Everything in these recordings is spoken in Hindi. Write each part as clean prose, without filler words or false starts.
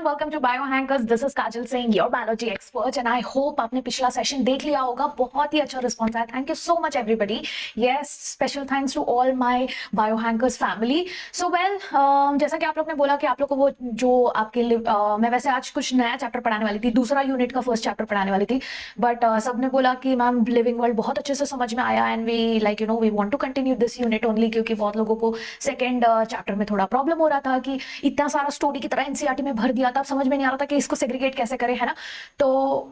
Everyone, welcome to bio hankers. This is Kajal Singh, your biology expert, and I hope आपने पिछला सेशन देख लिया होगा। बहुत ही अच्छा रिस्पॉन्स आया। Thank you so much everybody. Yes, special thanks to all my bio hankers family. So well, जैसा कि आप लोग ने बोला कि आप लोग को वो जो आपके मैं वैसे आज कुछ नया चैप्टर पढ़ाने वाली थी, दूसरा यूनिट का फर्स्ट चैप्टर पढ़ाने वाली थी, बट सबने बोला कि मैम लिविंग वर्ल्ड बहुत अच्छे से समझ में आया and we like we want to continue this unit only, क्योंकि बहुत लोगों को सेकंड चैप्टर में थोड़ा प्रॉब्लम हो रहा था कि इतना सारा स्टोरी की तरह एनसीईआरटी में भर दिया था, समझ में नहीं आ रहा था कि इसको सेग्रीगेट कैसे करें, है ना। तो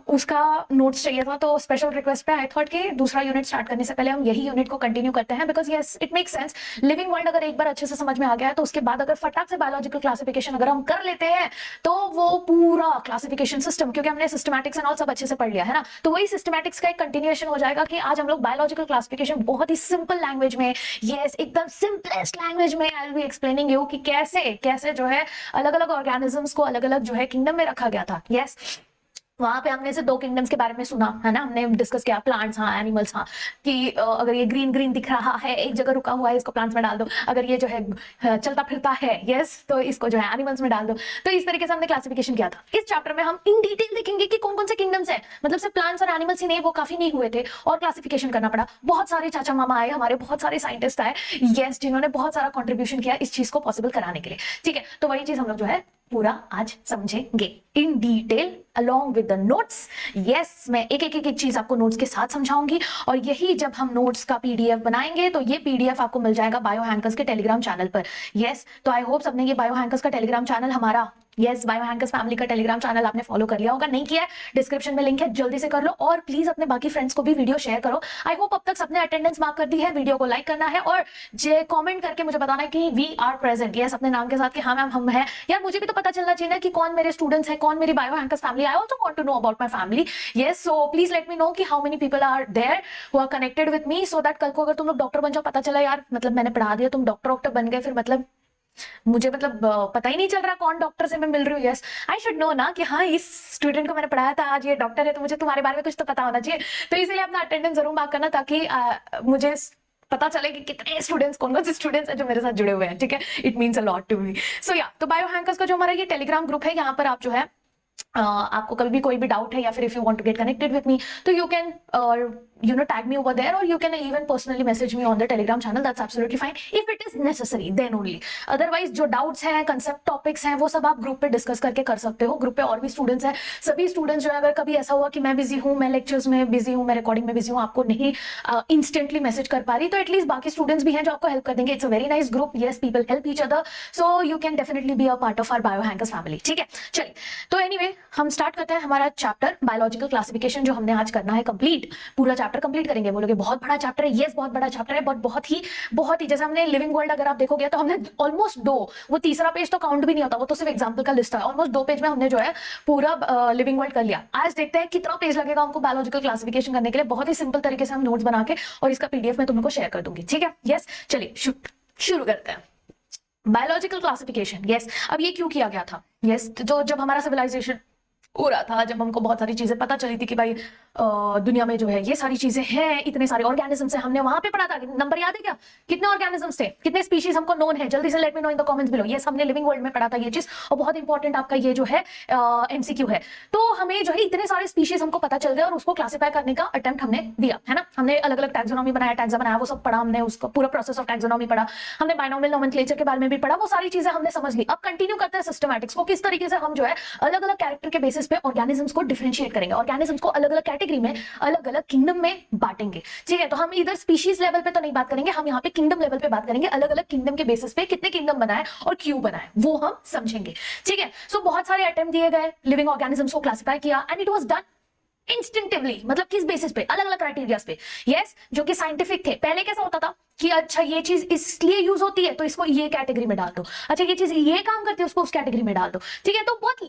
उसका नोट्स चाहिए था, तो स्पेशल रिक्वेस्ट पे आई थॉट कि दूसरा यूनिट स्टार्ट करने से पहले हम यही यूनिट को कंटिन्यू करते हैं, because yes it makes sense. Living world अगर एक बार अच्छे से समझ में आ गया है तो उसके बाद अगर फटाक से बायोलॉजिकल क्लासिफिकेशन अगर हम कर लेते हैं तो वो पूरा क्लासिफिकेशन सिस्टम, क्योंकि हमने सिस्टमैटिक्स एंड ऑल सब अच्छे से पढ़ लिया है ना, तो वही सिस्टमैटिक्स का एक कंटिन्यूएशन हो जाएगा कि आज हम लोग बायोलॉजिकल क्लासिफिकेशन बहुत ही सिंपल लैंग्वेज में, यस एकदम सिंपलेस्ट लैंग्वेज में I will be explaining you कि कैसे कैसे जो है अलग अलग ऑर्गेनिजम्स को अलग अलग जो है किंगडम में रखा गया था। यस, वहां पे हमने से दो किंगडम्स के बारे में सुना है ना, हमने डिस्कस किया प्लांट्स, हाँ एनिमल्स, हाँ कि अगर ये ग्रीन ग्रीन दिख रहा है, एक जगह रुका हुआ है, इसको प्लांट्स में डाल दो। अगर ये जो है चलता फिरता है, यस, तो इसको जो है एनिमल्स में डाल दो। तो इस तरीके से हमने क्लासिफिकेशन किया था। इस चैप्टर में हम इन डिटेल देखेंगे कि कौन कौन से किंगडम्स है, मतलब सिर्फ प्लांट्स और एनिमल्स ही नहीं, वो काफी नहीं हुए थे और क्लासिफिकेशन करना पड़ा। बहुत सारे चाचा मामा आए हमारे, बहुत सारे साइंटिस्ट आए, यस, जिन्होंने बहुत सारा कॉन्ट्रीब्यूशन किया इस चीज को पॉसिबल कराने के लिए। ठीक है, तो वही चीज हम लोग जो है पूरा आज समझेंगे in detail along with the notes। yes, मैं एक एक चीज आपको नोट्स के साथ समझाऊंगी, और यही जब हम नोट्स का पीडीएफ बनाएंगे तो ये पीडीएफ आपको मिल जाएगा बायो हैंकर्स के टेलीग्राम चैनल पर। yes, तो आई होप सबने ये बायो हैंकर्स का टेलीग्राम चैनल हमारा, यस बायो हैंकर्स फैमिली का टेलीग्राम चैनल आपने फॉलो कर लिया होगा। नहीं किया है, डिस्क्रिप्शन में लिंक है, जल्दी से कर लो, और प्लीज अपने बाकी फ्रेंड्स को भी वीडियो शेयर करो। आई होप अब तक सबने अटेंडेंस मार्क कर दी है, वीडियो को लाइक करना है और जे कमेंट करके मुझे बताना है कि वी आर प्रेजेंट, यस अपने नाम के साथ कि हाँ मैम हम हैं। यार मुझे भी तो पता चलना चाहिए ना कि कौन मेरे स्टूडेंट्स हैं, कौन मेरी bio hankers family. I also want to know about my family. Yes, so please let me know कि how many people are there who are connected with me, so that कल को अगर तुम लोग डॉक्टर बन जाओ, पता चला यार मतलब मैंने पढ़ा दिया, तुम डॉक्टर बन गए, फिर मतलब मुझे मतलब पता ही नहीं चल रहा कौन डॉक्टर से मैं मिल रही हूँ। यस, आई शुड नो ना कि हाँ इस स्टूडेंट को मैंने पढ़ाया था, आज ये डॉक्टर है, तो मुझे तुम्हारे बारे में कुछ तो पता होना चाहिए। तो इसीलिए अपना अटेंडेंस जरूर मार्क करना, ताकि मुझे पता चले कि कितने स्टूडेंट्स, कौन कौन से स्टूडेंट्स हैं जो मेरे साथ जुड़े हुए हैं। ठीक है, it means a lot to me. So yeah, तो बायो हैंकर्स का जो हमारा ये टेलीग्राम ग्रुप है, यहाँ पर आप जो है आपको कभी भी कोई भी डाउट है या फिर if you want to get connected with me, तो you can tag me over there, or you can even personally message me on the telegram channel. That's absolutely fine if it is necessary, then only. Otherwise जो doubts हैं, concept topics हैं, वो सब आप ग्रुप पे डिस्कस करके कर सकते हो। ग्रुप पे और भी स्टूडेंट्स हैं, सभी स्टूडेंट्स जो है, अगर कभी ऐसा हुआ कि मैं बिजी हूँ, मैं लेक्चर्स में बिजी हूँ, मैं रिकॉर्डिंग में बिजी हूँ, आपको नहीं इंस्टेंटली मैसेज कर पा रही, तो एटलीस्ट बाकी स्टूडेंट्स भी हैं जो आपको हेल्प कर देंगे। It's a very nice group, yes people help each other, so you can definitely be a part of our bio hankers family. ठीक है, चलिए, तो एनीवे हम स्टार्ट करते हैं हमारा चैप्टर बायोलॉजिकल क्लासिफिकेशन, जो हमने आज करना है कंप्लीट। पूरा चैप्टर कंप्लीट करेंगे। बोलोगे बहुत बड़ा चैप्टर है, यस बहुत बड़ा चैप्टर है, बट बहुत ही जैसे हमने लिविंग वर्ल्ड अगर आप देखोगे तो हमने ऑलमोस्ट वो तीसरा पेज तो काउंट भी नहीं होता, वो तो सिर्फ एग्जांपल का लिस्ट है। ऑलमोस्ट 2 पेज में हमने जो है पूरा लिविंग वर्ल्ड कर लिया। आज देखते हैं कितना पेज लगेगा हमको बायोलॉजिकल क्लासिफिकेशन करने के लिए। बहुत ही सिंपल तरीके से हम नोट्स बना के और इसका पीडीएफ में तुम लोग को शेयर कर दूंगी। ठीक है, यस चलिए शुरू करते हैं बायोलॉजिकल क्लासिफिकेशन। यस, अब ये क्यों किया गया था? यस, तो जब हमारा सिविलाइजेशन हो रहा था, जब हमको बहुत सारी चीजें पता चली थी कि भाई दुनिया में जो है ये सारी चीजें हैं, इतने सारे ऑर्गेनिजम्स हैं, हमने वहां पे पढ़ा था। नंबर याद है क्या, कितने ऑर्गेनिजम्स थे, कितने स्पीशीज हमको नोन है? जल्दी से let me know in the comments below. Yes, हमने लिविंग वर्ल्ड में पढ़ा था ये चीज, और बहुत इंपॉर्टेंट आपका ये जो है एमसीक्यू है। तो हमें जो है इतने सारे स्पीशीज हमको पता चल गए और उसको क्लासिफाई करने का अटेम्प्ट हमने दिया, है ना। हमने अलग अलग टैक्सोनॉमी बनाया, टैक्सा बनाया, वो सब पढ़ा हमने, उसका पूरा प्रोसेस ऑफ टैक्सोनॉमी पढ़ा हमने, बायनोमियल नोमेनक्लेचर के बारे में भी पढ़ा, वो सारी चीजें हमने समझ ली। अब कंटिन्यू करते हैं सिस्टमैटिक्स को, किस तरीके से हम जो है अलग अलग कैरेक्टर के बेसिस पे ऑर्गेनिजम्स को डिफरेंशिएट करेंगे, ऑर्गेनिजम्स को अलग अलग कैटेगरी में, अलग अलग किंगडम में बांटेंगे। ठीक है, तो हम इधर स्पीशीज लेवल पे तो नहीं बात करेंगे, हम यहाँ पे किंगडम लेवल पे बात करेंगे। अलग अलग किंगडम के बेसिस पे कितने किंगडम बनाए और क्यों बनाए वो हम समझेंगे। ठीक है, सो बहुत सारे अटेम्प्ट दिए गए, लिविंग ऑर्गेनिजम्स को क्लासिफाई किया, and it was done instinctively, मतलब किस बेसिस पे, अलग अलग क्राइटेरियाज पे। यस, जो कि साइंटिफिक थे। पहले कैसा होता था कि अच्छा ये चीज इसलिए यूज होती है तो इसको ये कैटेगरी में डाल दो, अच्छा ये चीज ये काम करती है उसको उस कैटेगरी में डाल दो। ठीक है, तो बहुत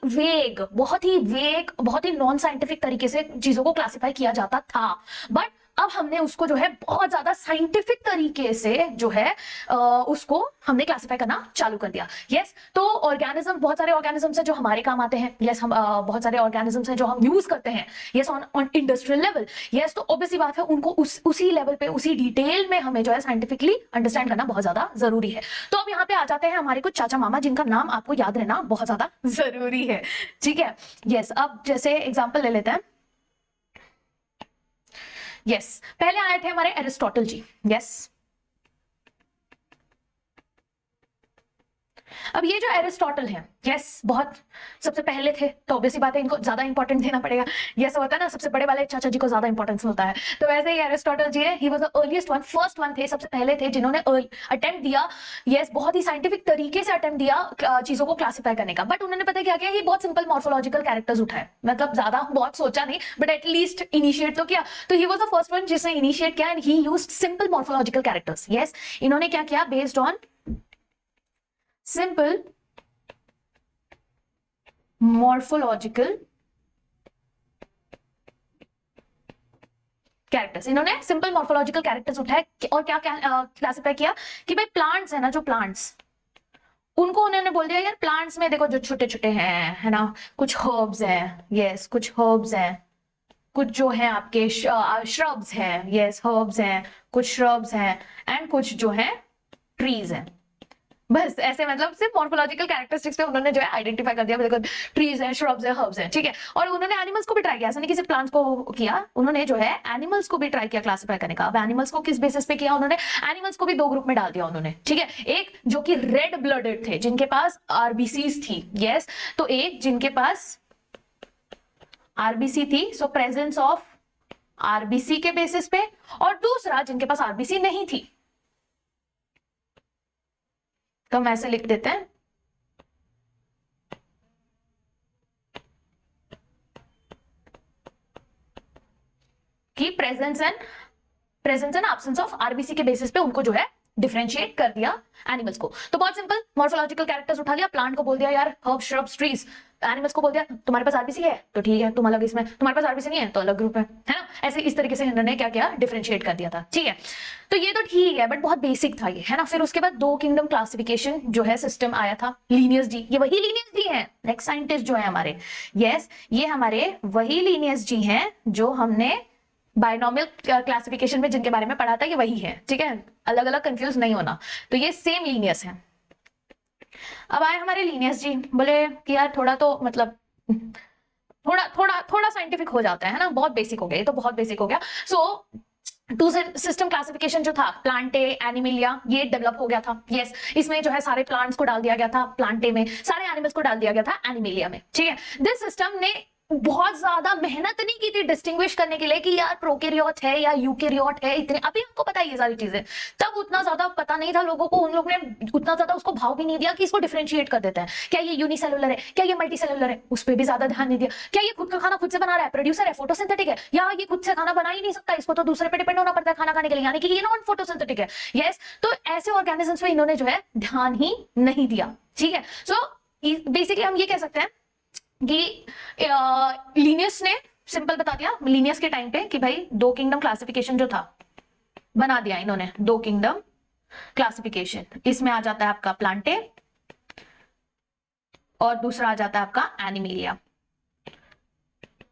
ही वेग, बहुत ही नॉन साइंटिफिक तरीके से चीजों को क्लासिफाई किया जाता था। बट अब हमने उसको जो है बहुत ज्यादा साइंटिफिक तरीके से जो है उसको हमने क्लासिफाई करना चालू कर दिया। यस, तो ऑर्गेनिज्म, बहुत सारे ऑर्गेनिजम्स हैं जो हमारे काम आते हैं। यस, हम बहुत सारे ऑर्गेनिजम्स हैं जो हम यूज करते हैं। Yes, on industrial level. Yes, तो ऑब्वियसली बात है उनको उसी लेवल पे, उसी डिटेल में हमें जो है साइंटिफिकली अंडरस्टैंड करना बहुत ज्यादा जरूरी है। तो अब यहाँ पे आ जाते हैं हमारे कुछ चाचा मामा जिनका नाम आपको याद रहना बहुत ज्यादा जरूरी है। ठीक है। यस, अब जैसे एग्जाम्पल ले लेते हैं। यस, पहले आए थे हमारे एरिस्टोटल जी। यस, अब ये जो एरिस्टोटल है, यस, बहुत सबसे पहले थे, तो ऑब्वियसली बात है इनको ज्यादा इंपॉर्टेंट देना पड़ेगा। यस, होता है ना, सबसे बड़े वाले चाचा जी को ज्यादा इंपॉर्टेंस मिलता है। तो वैसे ही एरिस्टोटल जी है, he was the earliest one, first one थे, सबसे पहले थे जिन्होंने अटेम्प्ट दिया। यस, बहुत ही साइंटिफिक तरीके से अटेम्प्ट दिया चीजों को क्लासिफाई करने का। बट उन्होंने पता क्या किया, ही बहुत सिंपल मॉर्फोलॉजिकल कैरेक्टर्स उठाए, मतलब ज्यादा बहुत सोचा नहीं, बट एटलीस्ट इनिशिएट तो किया। तो he was the first one जिसने इनिशिएट किया, and he used simple morphological characters. Yes, इन्होंने क्या किया, based on simple morphological characters, इन्होंने सिंपल मॉर्फोलॉजिकल कैरेक्टर्स उठाए और क्या क्लासिफाई किया कि भाई प्लांट्स है ना, जो प्लांट्स, उनको उन्होंने बोल दिया यार प्लांट्स में देखो जो छोटे छोटे हैं, है ना, कुछ हर्ब्स हैं। यस, कुछ हर्ब्स हैं, कुछ जो है आपके श्रब्स हैं। यस, हर्ब्स हैं, कुछ श्रब्स हैं, एंड कुछ जो है ट्रीज हैं। बस ऐसे, मतलब सिर्फ मॉर्फोलॉजिकल कैरेक्टरिस्टिक्स पे उन्होंने जो है आइडेंटिफाई कर दिया, देखो ट्रीज हैं, श्रब्स हैं, हर्ब्स हैं। ठीक है, और उन्होंने एनिमल्स को भी ट्राई किया, ऐसा नहीं कि सिर्फ प्लांट्स को किया, उन्होंने जो है एनिमल्स को भी ट्राई किया क्लासिफाई करने का। अब एनिमल्स को किस बेसिस पे किया उन्होंने, एनिमल्स को भी दो ग्रुप में डाल दिया उन्होंने। ठीक है, एक जो कि रेड ब्लडेड थे, जिनके पास आरबीसीज थी। यस, तो एक जिनके पास आरबीसी थी, सो प्रेजेंस ऑफ आरबीसी के बेसिस पे, और दूसरा जिनके पास आरबीसी नहीं थी। तो हम ऐसे लिख देते हैं कि presence and absence of RBC के बेसिस पे उनको जो है डिफरेंशिएट कर दिया एनिमल्स को। तो बहुत सिंपल मॉर्फोलॉजिकल कैरेक्टर्स उठा लिया, प्लांट को बोल दिया यार हर्ब, श्रब्स, ट्रीज। एनिमल्स को बोल दिया तुम्हारे पास आरबीसी है तो ठीक है, तुम अलग, इसमें तुम्हारे पास आरबीसी नहीं है तो अलग ग्रुप है ना। ऐसे इस तरीके से इन्होंने क्या किया, डिफरेंशिएट कर दिया था। ठीक है, तो ये तो ठीक है, बट बहुत बेसिक था ये, है ना। फिर उसके बाद दो किंगडम क्लासिफिकेशन जो है सिस्टम आया था, लीनियस डी। ये वही लीनियस डी है, नेक्स्ट साइंटिस्ट जो है हमारे। यस, ये हमारे वही लीनियस डी हैं जो हमने बायनॉमियल क्लासिफिकेशन में जिनके बारे में पढ़ा था, ये वही है। ठीक है, अलग अलग कंफ्यूज नहीं होना, तो ये सेम लीनियस है। अब आए हमारे लीनियस जी, बोले कि यार थोड़ा तो मतलब थोड़ा थोड़ा थोड़ा साइंटिफिक हो जाता है ना, बहुत बेसिक हो गया, ये तो बहुत बेसिक हो गया। सो टू सिस्टम क्लासिफिकेशन जो था, प्लांटे, एनिमिलिया, ये डेवलप हो गया था। यस, इसमें जो है सारे प्लांट्स को डाल दिया गया था प्लांटे में, सारे एनिमल्स को डाल दिया गया था एनिमिलिया में। ठीक है, दिस सिस्टम ने बहुत ज्यादा मेहनत नहीं की थी डिस्टिंग्विश करने के लिए कि यार प्रोकैरियोट है या यूकैरियोट है, इतने अभी हमको पता है ये सारी चीजें, तब उतना ज्यादा पता नहीं था लोगों को, उन लोगों ने उतना ज्यादा उसको भाव भी नहीं दिया कि इसको डिफरेंशिएट कर देते हैं, क्या ये यूनिसेलुलर है, क्या ये मल्टीसेलुलर है, उस पर भी ज्यादा ध्यान नहीं दिया। क्या ये खुद का खाना खुद से बना रहा है, प्रोड्यूसर है, फोटोसिंथेटिक है, या ये खुद से खाना बना ही नहीं सकता, इसको तो दूसरे पे डिपेंड होना पड़ता है खाना खाने के लिए, यानी कि ये नॉन फोटोसिंथेटिक है। यस, तो ऐसे ऑर्गेनिजम्स पे इन्होंने जो है ध्यान ही नहीं दिया। ठीक है, सो बेसिकली हम ये कह सकते हैं कि लीनियस ने सिंपल बता दिया लीनियस के टाइम पे कि भाई दो किंगडम क्लासिफिकेशन जो था बना दिया इन्होंने, दो किंगडम क्लासिफिकेशन। इसमें आ जाता है आपका प्लांटे और दूसरा आ जाता है आपका एनिमिलिया।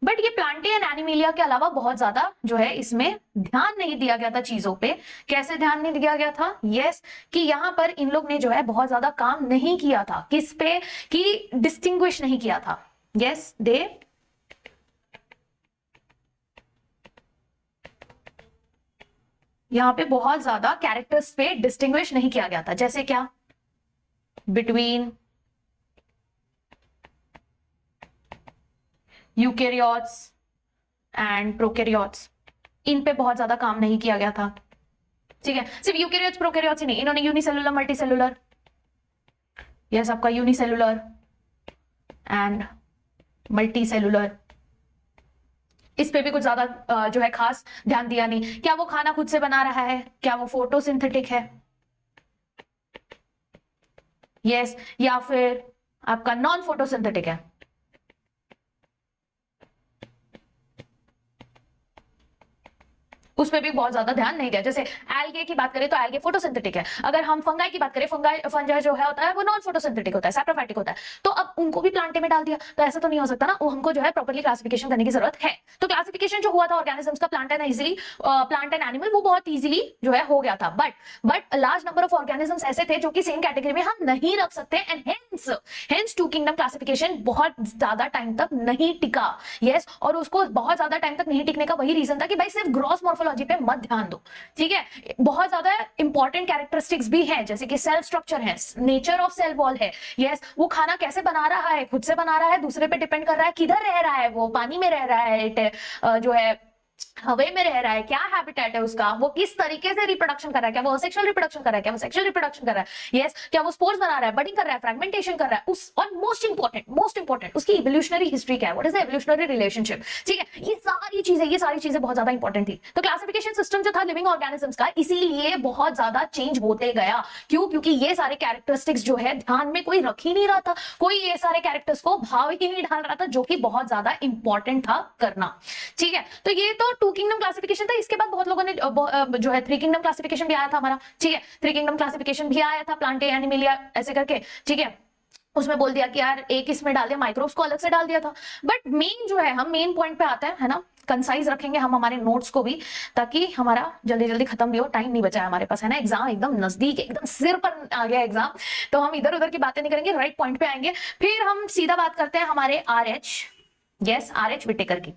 बट ये प्लांटे एंड एनिमिलिया के अलावा बहुत ज्यादा जो है इसमें ध्यान नहीं दिया गया था चीजों पे। कैसे ध्यान नहीं दिया गया था? यस, कि यहां पर इन लोग ने जो है बहुत ज्यादा काम नहीं किया था किस पे, कि डिस्टिंग्विश नहीं किया था। यस, दे यहां पे बहुत ज्यादा कैरेक्टर्स पे डिस्टिंग्विश नहीं किया गया था। जैसे क्या, बिटवीन यूकैरियोट्स एंड प्रोकैरियोट्स, इन पे बहुत ज्यादा काम नहीं किया गया था। ठीक है, सिर्फ यूकैरियोट्स प्रोकैरियोट्स ही नहीं, इन्होंने यूनिसेलुलर, मल्टीसेलुलर, यस आपका यूनिसेलुलर एंड मल्टीसेलुलर, इस पे भी कुछ ज्यादा जो है खास ध्यान दिया नहीं। क्या वो खाना खुद से बना रहा है, क्या वो फोटोसिंथेटिक है, यस, या फिर आपका नॉन फोटोसिंथेटिक है। उस पर भी बहुत ज्यादा ध्यान नहीं दिया। जैसे एल्गे की बात करें तो एल्गे फोटोसिंथेटिक है, अगर हम फंगाई की बात करें फंगाई जो है होता है वो नॉन फोटोसिंथेटिक होता है, सैप्रोफाइटिक होता है। तो अब उनको भी प्लांटे में डाल दिया, तो ऐसा तो नहीं हो सकता ना, वो हमको जो है प्रॉपर्ली क्लासिफिकेशन करने की जरूरत है। तो क्लासिफिकेशन जो हुआ था ऑर्गेनिजम्स का प्लांट एंड एनिमल, वो बहुत इजीली जो है हो गया था। But large number of organisms ऐसे थे जो कि सेम कैटेगरी में हम नहीं रख सकते, and hence two kingdom classification बहुत ज्यादा टाइम तक नहीं टिका। यस, और उसको बहुत ज्यादा टाइम तक नहीं टिकने का वही रीजन था कि भाई सिर्फ ग्रॉस मॉर्फोलॉजी पे मत ध्यान दो, ठीक है। बहुत ज्यादा इंपॉर्टेंट कैरेक्टरिस्टिक्स भी हैं, जैसे कि सेल स्ट्रक्चर है, नेचर ऑफ सेल वॉल है, यस, वो खाना कैसे बना रहा है, खुद से बना रहा है, दूसरे पे डिपेंड कर रहा है, किधर रह रहा है, वो पानी में रह रहा है, जो है हवे में रह रहा है, क्या हैबिटेट है उसका, वो किस तरीके से रिप्रोडक्शन कर रहा है, क्या वो सेक्सुअल रिप्रोडक्शन कर रहा है, क्या वो सेक्सुअल रिप्रोडक्शन कर रहा है, यस, क्या वो स्पोर्स बना रहा है, बडिंग कर रहा है, फ्रेगमेंटेशन कर रहा है, उस और मोस्ट इंपॉर्टेंट उसकी इवोल्यूशनरी हिस्ट्री क्या है, what is the evolutionary relationship, ठीक है। ये सारी चीजें बहुत ज्यादा इंपॉर्टेंट थी। तो क्लासिफिकेशन सिस्टम जो था लिविंग ऑर्गेनिजम्स का, इसीलिए बहुत ज्यादा चेंज होते गया। क्यों? क्योंकि ये सारे कैरेक्टरिस्टिक्स जो है ध्यान में कोई रख ही नहीं रहा था, कोई ये सारे कैरेक्टर्स को भाव ही नहीं डाल रहा था, जो कि बहुत ज्यादा इंपॉर्टेंट था करना, ठीक है। तो ये तो टू किंगडम क्लासिफिकेशन था। इसके बाद बहुत लोगों ने जो है थ्री किंगडम क्लासिफिकेशन भी आया था हमारा, ठीक है। थ्री किंगडम क्लासिफिकेशन भी आया था, प्लांटे एनिमलिया ऐसे करके, ठीक है। उसमें बोल दिया कि यार एक इसमें डाल दिया, माइक्रोब्स को अलग से डाल दिया था। बट मेन जो है, हम मेन पॉइंट पे आते हैं, है ना, कंसाइज रखेंगे हम हमारे नोट्स को भी, ताकि हमारा जल्दी जल्दी खत्म भी हो, टाइम नहीं बचा है हमारे पास, है ना। एग्जाम एकदम नजदीक, एकदम सिर पर आ गया एग्जाम, तो हम इधर उधर की बातें नहीं करेंगे, राइट पॉइंट पे आएंगे। फिर हम सीधा बात करते हैं हमारे RH, यस, RH विटेकर की।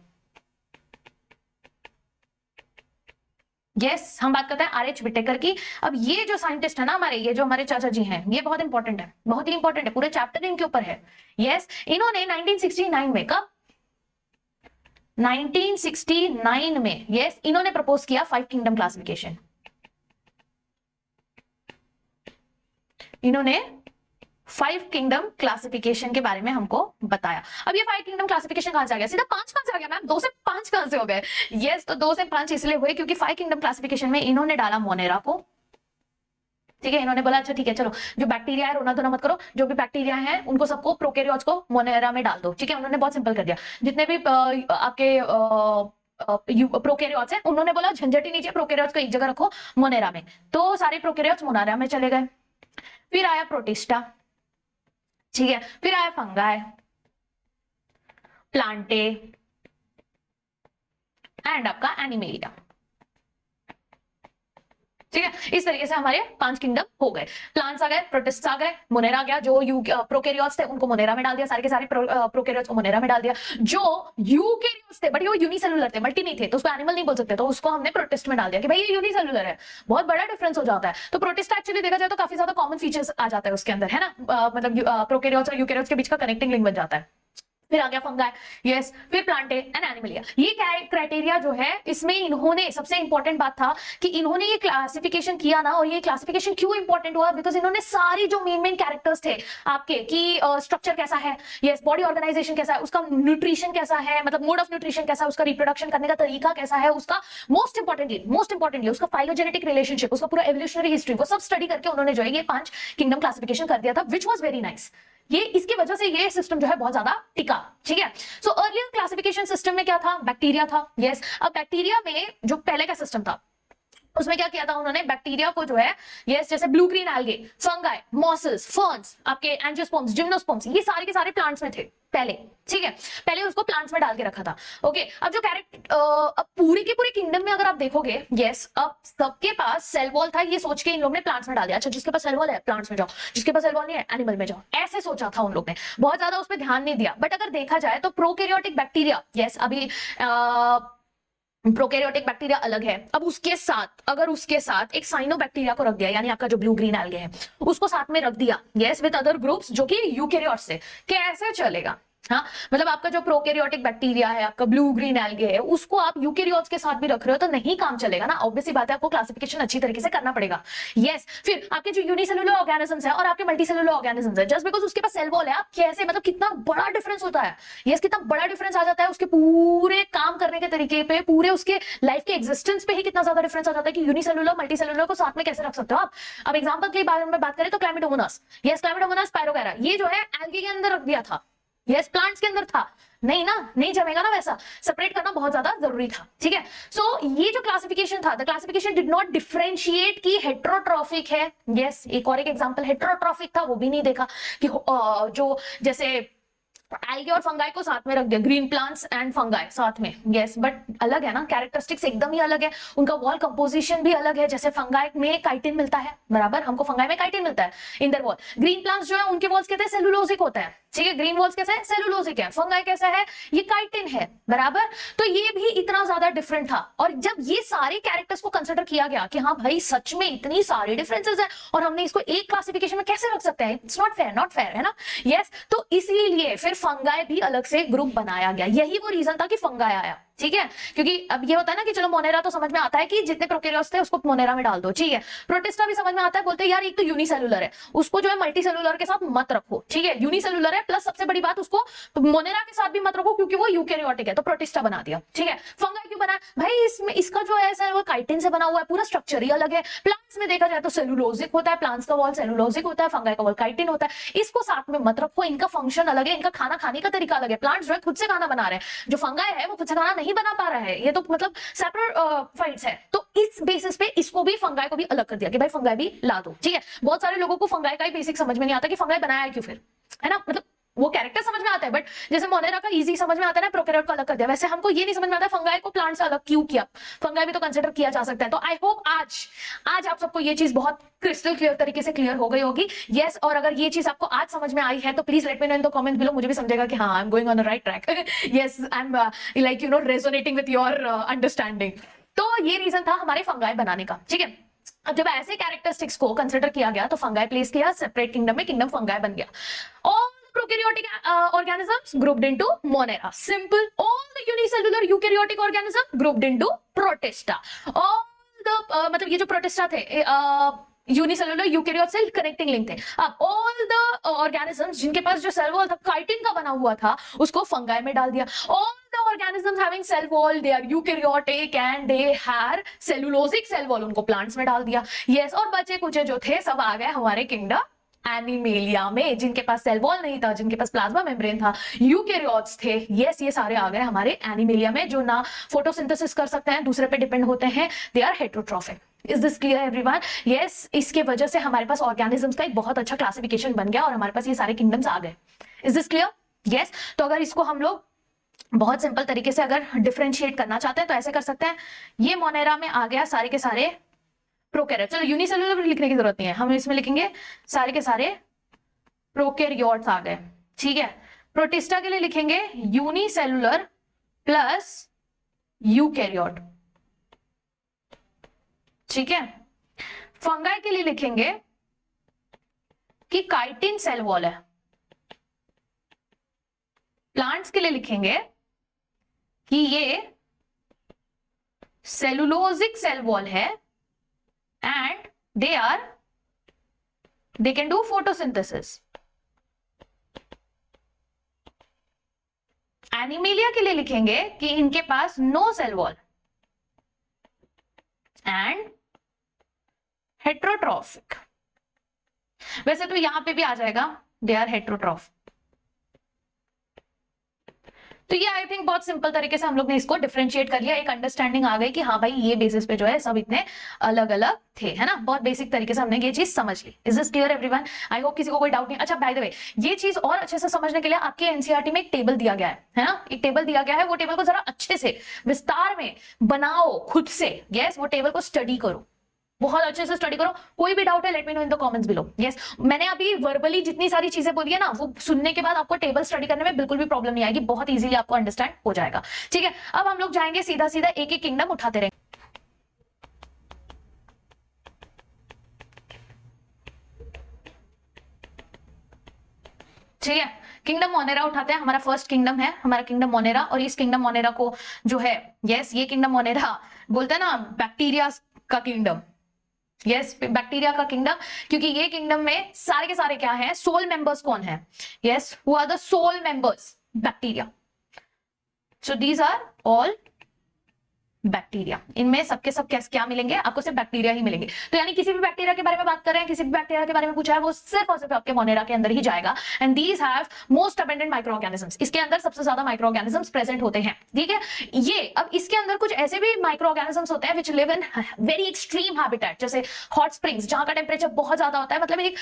यस, हम बात करते हैं RH विटेकर की। अब ये जो साइंटिस्ट है ना हमारे, ये जो हमारे चाचा जी हैं, ये बहुत इंपॉर्टेंट है, बहुत ही इंपॉर्टेंट है, पूरे चैप्टर इनके ऊपर है। यस, इन्होंने 1969 में, कब? 1969 में, यस, इन्होंने प्रपोज किया 5 किंगडम क्लासिफिकेशन। इन्होंने 5 किंगडम क्लासिफिकेशन के बारे में हमको बताया। अब ये 5 किंगडम क्लासिफिकेशन कहां से आ गया? सीधा 5 कहां से आ गया मैम? 2 से 5 कहां से हो गए? यस, तो 2 से 5 इसलिए हुए क्योंकि 5 किंगडम क्लासिफिकेशन में इन्होंने डाला मोनेरा को, ठीक है। इन्होंने बोला अच्छा ठीक है, चलो जो बैक्टीरिया है रोना धोना मत करो, जो भी बैक्टीरिया है उनको सबको, प्रोकैरियोट्स को मोनेरा में डाल दो, ठीक है। उन्होंने बहुत सिंपल कर दिया, जितने भी आपके प्रोकैरियोट्स हैं, उन्होंने बोला झंझट ही नहीं चाहिए, प्रोकैरियोट्स को एक जगह रखो मोनेरा में, तो सारे प्रोकैरियोट्स मोनेरा में चले गए। फिर आया प्रोटिस्टा, ठीक है। फिर आया फंगाई, प्लांटे एंड आपका एनिमेलिया, ठीक है। इस तरीके से हमारे 5 किंगडम हो गए। प्लांट्स आ गए, प्रोटिस्ट्स आ गए, मोनेरा गया, जो प्रोकैरियोट्स थे उनको मोनेरा में डाल दिया, सारे के सारे प्रोकैरियोट्स को मोनेरा में डाल दिया। जो यूकैरियोट्स थे बट वो यूनिसेलुलर थे, मल्टी नहीं थे, तो उसको एनिमल नहीं बोल सकते, तो उसको हमने प्रोटिस्ट में डाल दिया कि भाई ये यूनिसेलुलर है। बहुत बड़ा डिफरेंस हो जाता है। तो प्रोटिस्ट एक्चुअली देखा जाए तो काफी ज्यादा कॉमन फीचर्स आ जाता है उसके अंदर, है ना, मतलब प्रोकैरियोट्स और यूकैरियोट्स के बीच का कनेक्टिंग लिंक बन जाता है। फिर आ गया फंगाई, यस, फिर प्लांटे एंड एनिमलिया। ये क्राइटेरिया जो है, इसमें इन्होंने, सबसे इंपॉर्टेंट बात था कि इन्होंने ये क्लासिफिकेशन किया ना, और ये क्लासिफिकेशन क्यों इंपॉर्टेंट हुआ? बिकॉज इन्होंने सारी जो मेन कैरेक्टर्स थे आपके, कि स्ट्रक्चर कैसा है, यस, बॉडी ऑर्गेनाइजेशन कैसा है, उसका न्यूट्रिशन कैसा है, मतलब मोड ऑफ न्यूट्रिशन कैसा है, उसका रिप्रोडक्शन करने का तरीका कैसा है, उसका मोस्ट इंपॉर्टेंटली उसका फाइलोजेनेटिक रिलेशनशिप, उसका पूरा एवोल्यूशनरी हिस्ट्री, वो सब स्टडी करके उन्होंने जो है ये 5 किंगडम क्लासिफिकेशन कर दिया था, विच वॉज वेरी नाइस। ये इसकी वजह से ये सिस्टम जो है बहुत ज्यादा टिका, ठीक है। सो अर्लियर क्लासिफिकेशन सिस्टम में क्या था? बैक्टीरिया था, यस। अब बैक्टीरिया में जो पहले का सिस्टम था, उसमें क्या किया था उन्होंने? बैक्टीरिया को जो है, यस, जैसे blue green algae, fungi, mosses, ferns, आपके एंजियोस्पर्म्स, जिम्नोस्पर्म्स, ये सारे के सारे प्लांट्स में थे पहले, ठीक है। पहले उसको प्लांट्स में डाल के रखा था, ओके। अब जो अब पूरी के पूरे किंगडम में अगर आप देखोगे, यस, अब सबके पास सेल वॉल था, ये सोच के इन लोगों ने प्लांट्स में डाल दिया। अच्छा, जिसके पास सेल वॉल है प्लांट्स में जाओ, जिसके पास सेल वॉल नहीं है एनिमल में जाओ, ऐसे सोचा था उन लोग ने, बहुत ज्यादा उस पर ध्यान नहीं दिया। बट अगर देखा जाए तो प्रोकैरियोटिक बैक्टीरिया, यस, अभी प्रोकैरियोटिक बैक्टीरिया अलग है, अब उसके साथ एक साइनोबैक्टीरिया को रख दिया, यानी आपका जो ब्लू ग्रीन एल्गे है उसको साथ में रख दिया, यस, विद अदर ग्रुप्स जो कि यूकैरियोट्स से। कैसे चलेगा? हाँ, मतलब आपका जो प्रोकैरियोटिक बैक्टीरिया है, आपका ब्लू ग्रीन एल्गे है, उसको आप यूकैरियोट्स के साथ भी रख रहे हो तो नहीं काम चलेगा ना, ऑब्वियस सी बात है, आपको क्लासिफिकेशन अच्छी तरीके से करना पड़ेगा। यस, फिर आपके जो यूनिसेलुलर ऑर्गेनिजम्स है और आपके मल्टीसेलुलर ऑर्गेनिजम्स है, जस्ट बिकॉज उसके पास सेल वॉल है, आप कैसे, मतलब कितना बड़ा डिफरेंस होता है, यस, कितना बड़ा डिफरेंस आ जाता है उसके पूरे काम करने के तरीके पे, पूरे उसके लाइफ के एग्जिस्टेंस पे ही कितना ज्यादा डिफरेंस आ जाता है कि यूनिसेलुलर मल्टीसेलुलर को साथ में कैसे रख सकते हो आप। अब एग्जांपल के बारे में बात करें तो क्लामिडोमोनास, यस, क्लामिडोमोनास पायरोगैरा, ये जो है एल्गे के अंदर रख दिया था, यस, प्लांट्स के अंदर था नहीं ना, नहीं जमेगा ना, वैसा सेपरेट करना बहुत ज्यादा जरूरी था। ठीक है, सो ये जो क्लासिफिकेशन था, the classification did not differentiate कि हेट्रोट्रॉफिक है। यस, एक और एक एग्जांपल हेट्रोट्रॉफिक था, वो भी नहीं देखा कि जो जैसे एल्गे और फंगाई को साथ में रख दिया, ग्रीन प्लांट्स एंड फंगाई साथ में। यस, बट अलग है ना, कैरेक्टरिस्टिक्स एकदम ही अलग है, उनका वॉल कंपोजिशन भी अलग है। जैसे फंगाई में काइटिन मिलता है, बराबर, हमको फंगाई में काइटिन मिलता है in their wall. Green plants जो है उनके वॉल्स कहते हैं सेलुलोजिक होता है। ठीक है, ग्रीन वॉल्स कैसे है, सेलुलोजिक है। फंगाई कैसा है, ये काइटिन है, बराबर। तो ये भी इतना ज्यादा डिफरेंट था। और जब ये सारे कैरेक्टर्स को कंसिडर किया गया कि हाँ भाई सच में इतनी सारी डिफरेंसेस है और हमने इसको एक क्लासिफिकेशन में कैसे रख सकते हैं, it's not fair, not fair, है ना। यस, तो इसीलिए फिर फंगाई भी अलग से ग्रुप बनाया गया। यही वो रीजन था कि फंगाई आया। ठीक है, क्योंकि अब ये होता है ना कि चलो मोनेरा तो समझ में आता है कि जितने प्रोकैरियोट्स थे उसको मोनेरा में डाल दो। ठीक है, प्रोटिस्टा भी समझ में आता है, बोलते हैं यार एक तो यूनिसेलुलर है, उसको जो है मल्टीसेलुलर के साथ मत रखो। ठीक है, यूनिसेलुलर है, प्लस सबसे बड़ी बात उसको मोनेरा के साथ भी मत रखो क्योंकि वो यूकैरियोटिक है, तो प्रोटिस्टा बना दिया। ठीक है, फंगाई क्यों बना भाई, इसमें इसका जो है वो काइटिन से बना हुआ है, पूरा स्ट्रक्चर ही अलग है। प्लांट्स में देखा जाए तो सेलुलोजिक होता है, प्लांट्स का वॉल सेलुलोजिक होता है, फंगाई का वॉल काइटिन होता है। इसको साथ में मत रखो, इनका फंक्शन अलग है, इनका खाना खाने का तरीका अलग है। प्लांट्स जो है खुद से खाना बना रहे हैं, जो फंगाई है वो खुद से खाना नहीं बना पा रहा है, ये तो मतलब सेपरेट है। तो इस बेसिस पे इसको भी फंगाई को भी अलग कर दिया कि भाई फंगाई भी ला दो। ठीक है, बहुत सारे लोगों को फंगाई का ही बेसिक समझ में नहीं आता कि फंगाई बनाया है क्यों फिर, है ना, मतलब वो कैरेक्टर समझ में आता है बट जैसे मोनेरा का इजी समझ में आता है ना, प्रोकैरियोट को अलग कर दिया, वैसे हमको ये नहीं समझ में आता फंगाई को प्लांट से अलग क्यों किया। फंगाई भी तो कंसिडर किया जा सकता है। तो आई होप आज आप सबको ये चीज बहुत क्रिस्टल क्लियर तरीके से क्लियर हो गई होगी। यस, और अगर ये चीज आपको आज समझ में आई है तो please let me know in the comment below, मुझे भी समझेगा कि हाँ I am going on the right track. Yes, I am like you know resonating with your understanding. तो ये रीजन था हमारे फंगाई बनाने का। ठीक है, अब जब ऐसे कैरेक्टरिस्टिक्स को कंसिडर किया गया तो फंगाई प्लेस किया सेपरेट किंगडम में, किंगडम फंगाई बन गया। All the prokaryotic organisms grouped into Monera. Simple. All the unicellular eukaryotic organisms grouped into Protista. All the मतलब ये जो प्रोटिस्टा थे यूनिसेलुलर यूकेरियोट से कनेक्टिंग लिंक थे। अब ऑल द ऑर्गेनिजम्स जिनके पास जो सेल वॉल था काइटिन का बना हुआ था उसको फंगाई में डाल दिया। All the organisms having cell wall they are eukaryotic and they have cellulosic cell wall, उनको प्लांट्स में डाल दिया। यस, और बचे कुचे जो थे सब आ गए हमारे किंगडम एनिमेलिया में, जिनके पास सेल वॉल नहीं था, जिनके पास प्लाज्मा मेम्ब्रेन था, यूकेरियोट्स थे। यस, ये सारे आ गए हमारे एनिमेलिया में, जो ना फोटोसिंथेसिस कर सकते हैं, दूसरे पे डिपेंड होते हैं, they are heterotrophic. Is this clear everyone? Yes, इसके वजह से हमारे पास ऑर्गेनिजम्स का एक बहुत अच्छा क्लासिफिकेशन बन गया और हमारे पास ये सारे किंगडम्स आ गए। Is this clear? यस, तो अगर इसको हम लोग बहुत सिंपल तरीके से अगर डिफरेंशिएट करना चाहते हैं तो ऐसे कर सकते हैं, ये मोनेरा में आ गया सारे के सारे प्रोकैरियोट। चलो यूनिसेलुलर लिखने की जरूरत नहीं है, हम इसमें लिखेंगे सारे के सारे प्रोकैरियोट्स आ गए। ठीक है, प्रोटिस्टा के लिए लिखेंगे यूनिसेलुलर प्लस यूकैरियोट। ठीक है, फंगाई के लिए लिखेंगे कि काइटिन सेल वॉल है। प्लांट्स के लिए लिखेंगे कि ये सेलुलोजिक सेल वॉल है and they can do photosynthesis. Animalia के लिए लिखेंगे कि इनके पास no cell wall and heterotrophic. वैसे तो यहां पे भी आ जाएगा दे आर हेट्रोट्रॉफ। तो ये आई थिंक बहुत सिंपल तरीके से हम लोग ने इसको डिफरेंशिएट कर लिया, एक अंडरस्टैंडिंग आ गई कि हाँ भाई ये बेसिस पे जो है सब इतने अलग अलग थे, है ना। बहुत बेसिक तरीके से हमने ये चीज समझ ली। Is this clear everyone? I hope किसी को कोई डाउट नहीं। अच्छा, बाय द वे, ये चीज और अच्छे से समझने के लिए आपके एनसीईआरटी में एक टेबल दिया गया है ना, एक टेबल दिया गया है। वो टेबल को जरा अच्छे से विस्तार में बनाओ खुद से। यस, वो टेबल को स्टडी करो, बहुत अच्छे से स्टडी करो। कोई भी डाउट है late me know in the comments below. Yes, मैंने अभी वर्बली जितनी सारी चीजें बोली है ना, वो सुनने के बाद आपको टेबल स्टडी करने में बिल्कुल भी प्रॉब्लम नहीं आएगी, बहुत इजीली आपको अंडरस्टैंड हो जाएगा। ठीक है, अब हम लोग जाएंगे सीधा सीधा एक एक किंगडम उठाते रहेंगे। ठीक है, किंगडम मोनेरा उठाते हैं। हमारा फर्स्ट किंगडम है हमारा किंगडम मोनेरा, और इस किंगडम मोनेरा को जो है, यस, ये किंगडम मोनेरा बोलते हैं ना बैक्टीरिया का किंगडम। यस, बैक्टीरिया का किंगडम, क्योंकि ये किंगडम में सारे के सारे क्या हैं, सोल मेंबर्स कौन है? Yes, who are the sole members? Bacteria. So these are all bacteria. इनमें सबके सब कैसे क्या मिलेंगे, आपको सिर्फ बैक्टीरिया ही मिलेंगे। तो यानी किसी भी बैक्टीरिया के बारे में बात कर रहे हैं, किसी भी बैक्टीरिया के बारे में पूछा है, वो सिर्फ और सिर्फ आपके मोनेरा के अंदर ही जाएगा। And these have most abundant micro organisms, इसके अंदर सबसे ज्यादा माइक्रो ऑर्गेनिजम्स प्रेजेंट होते हैं, ठीक है। ये अब इसके अंदर कुछ ऐसे भी माइक्रो ऑर्गेनिजम्स होते हैं which live in very extreme habitat, जैसे हॉट स्प्रिंग्स जहां का टेम्परेचर बहुत ज्यादा होता है, मतलब एक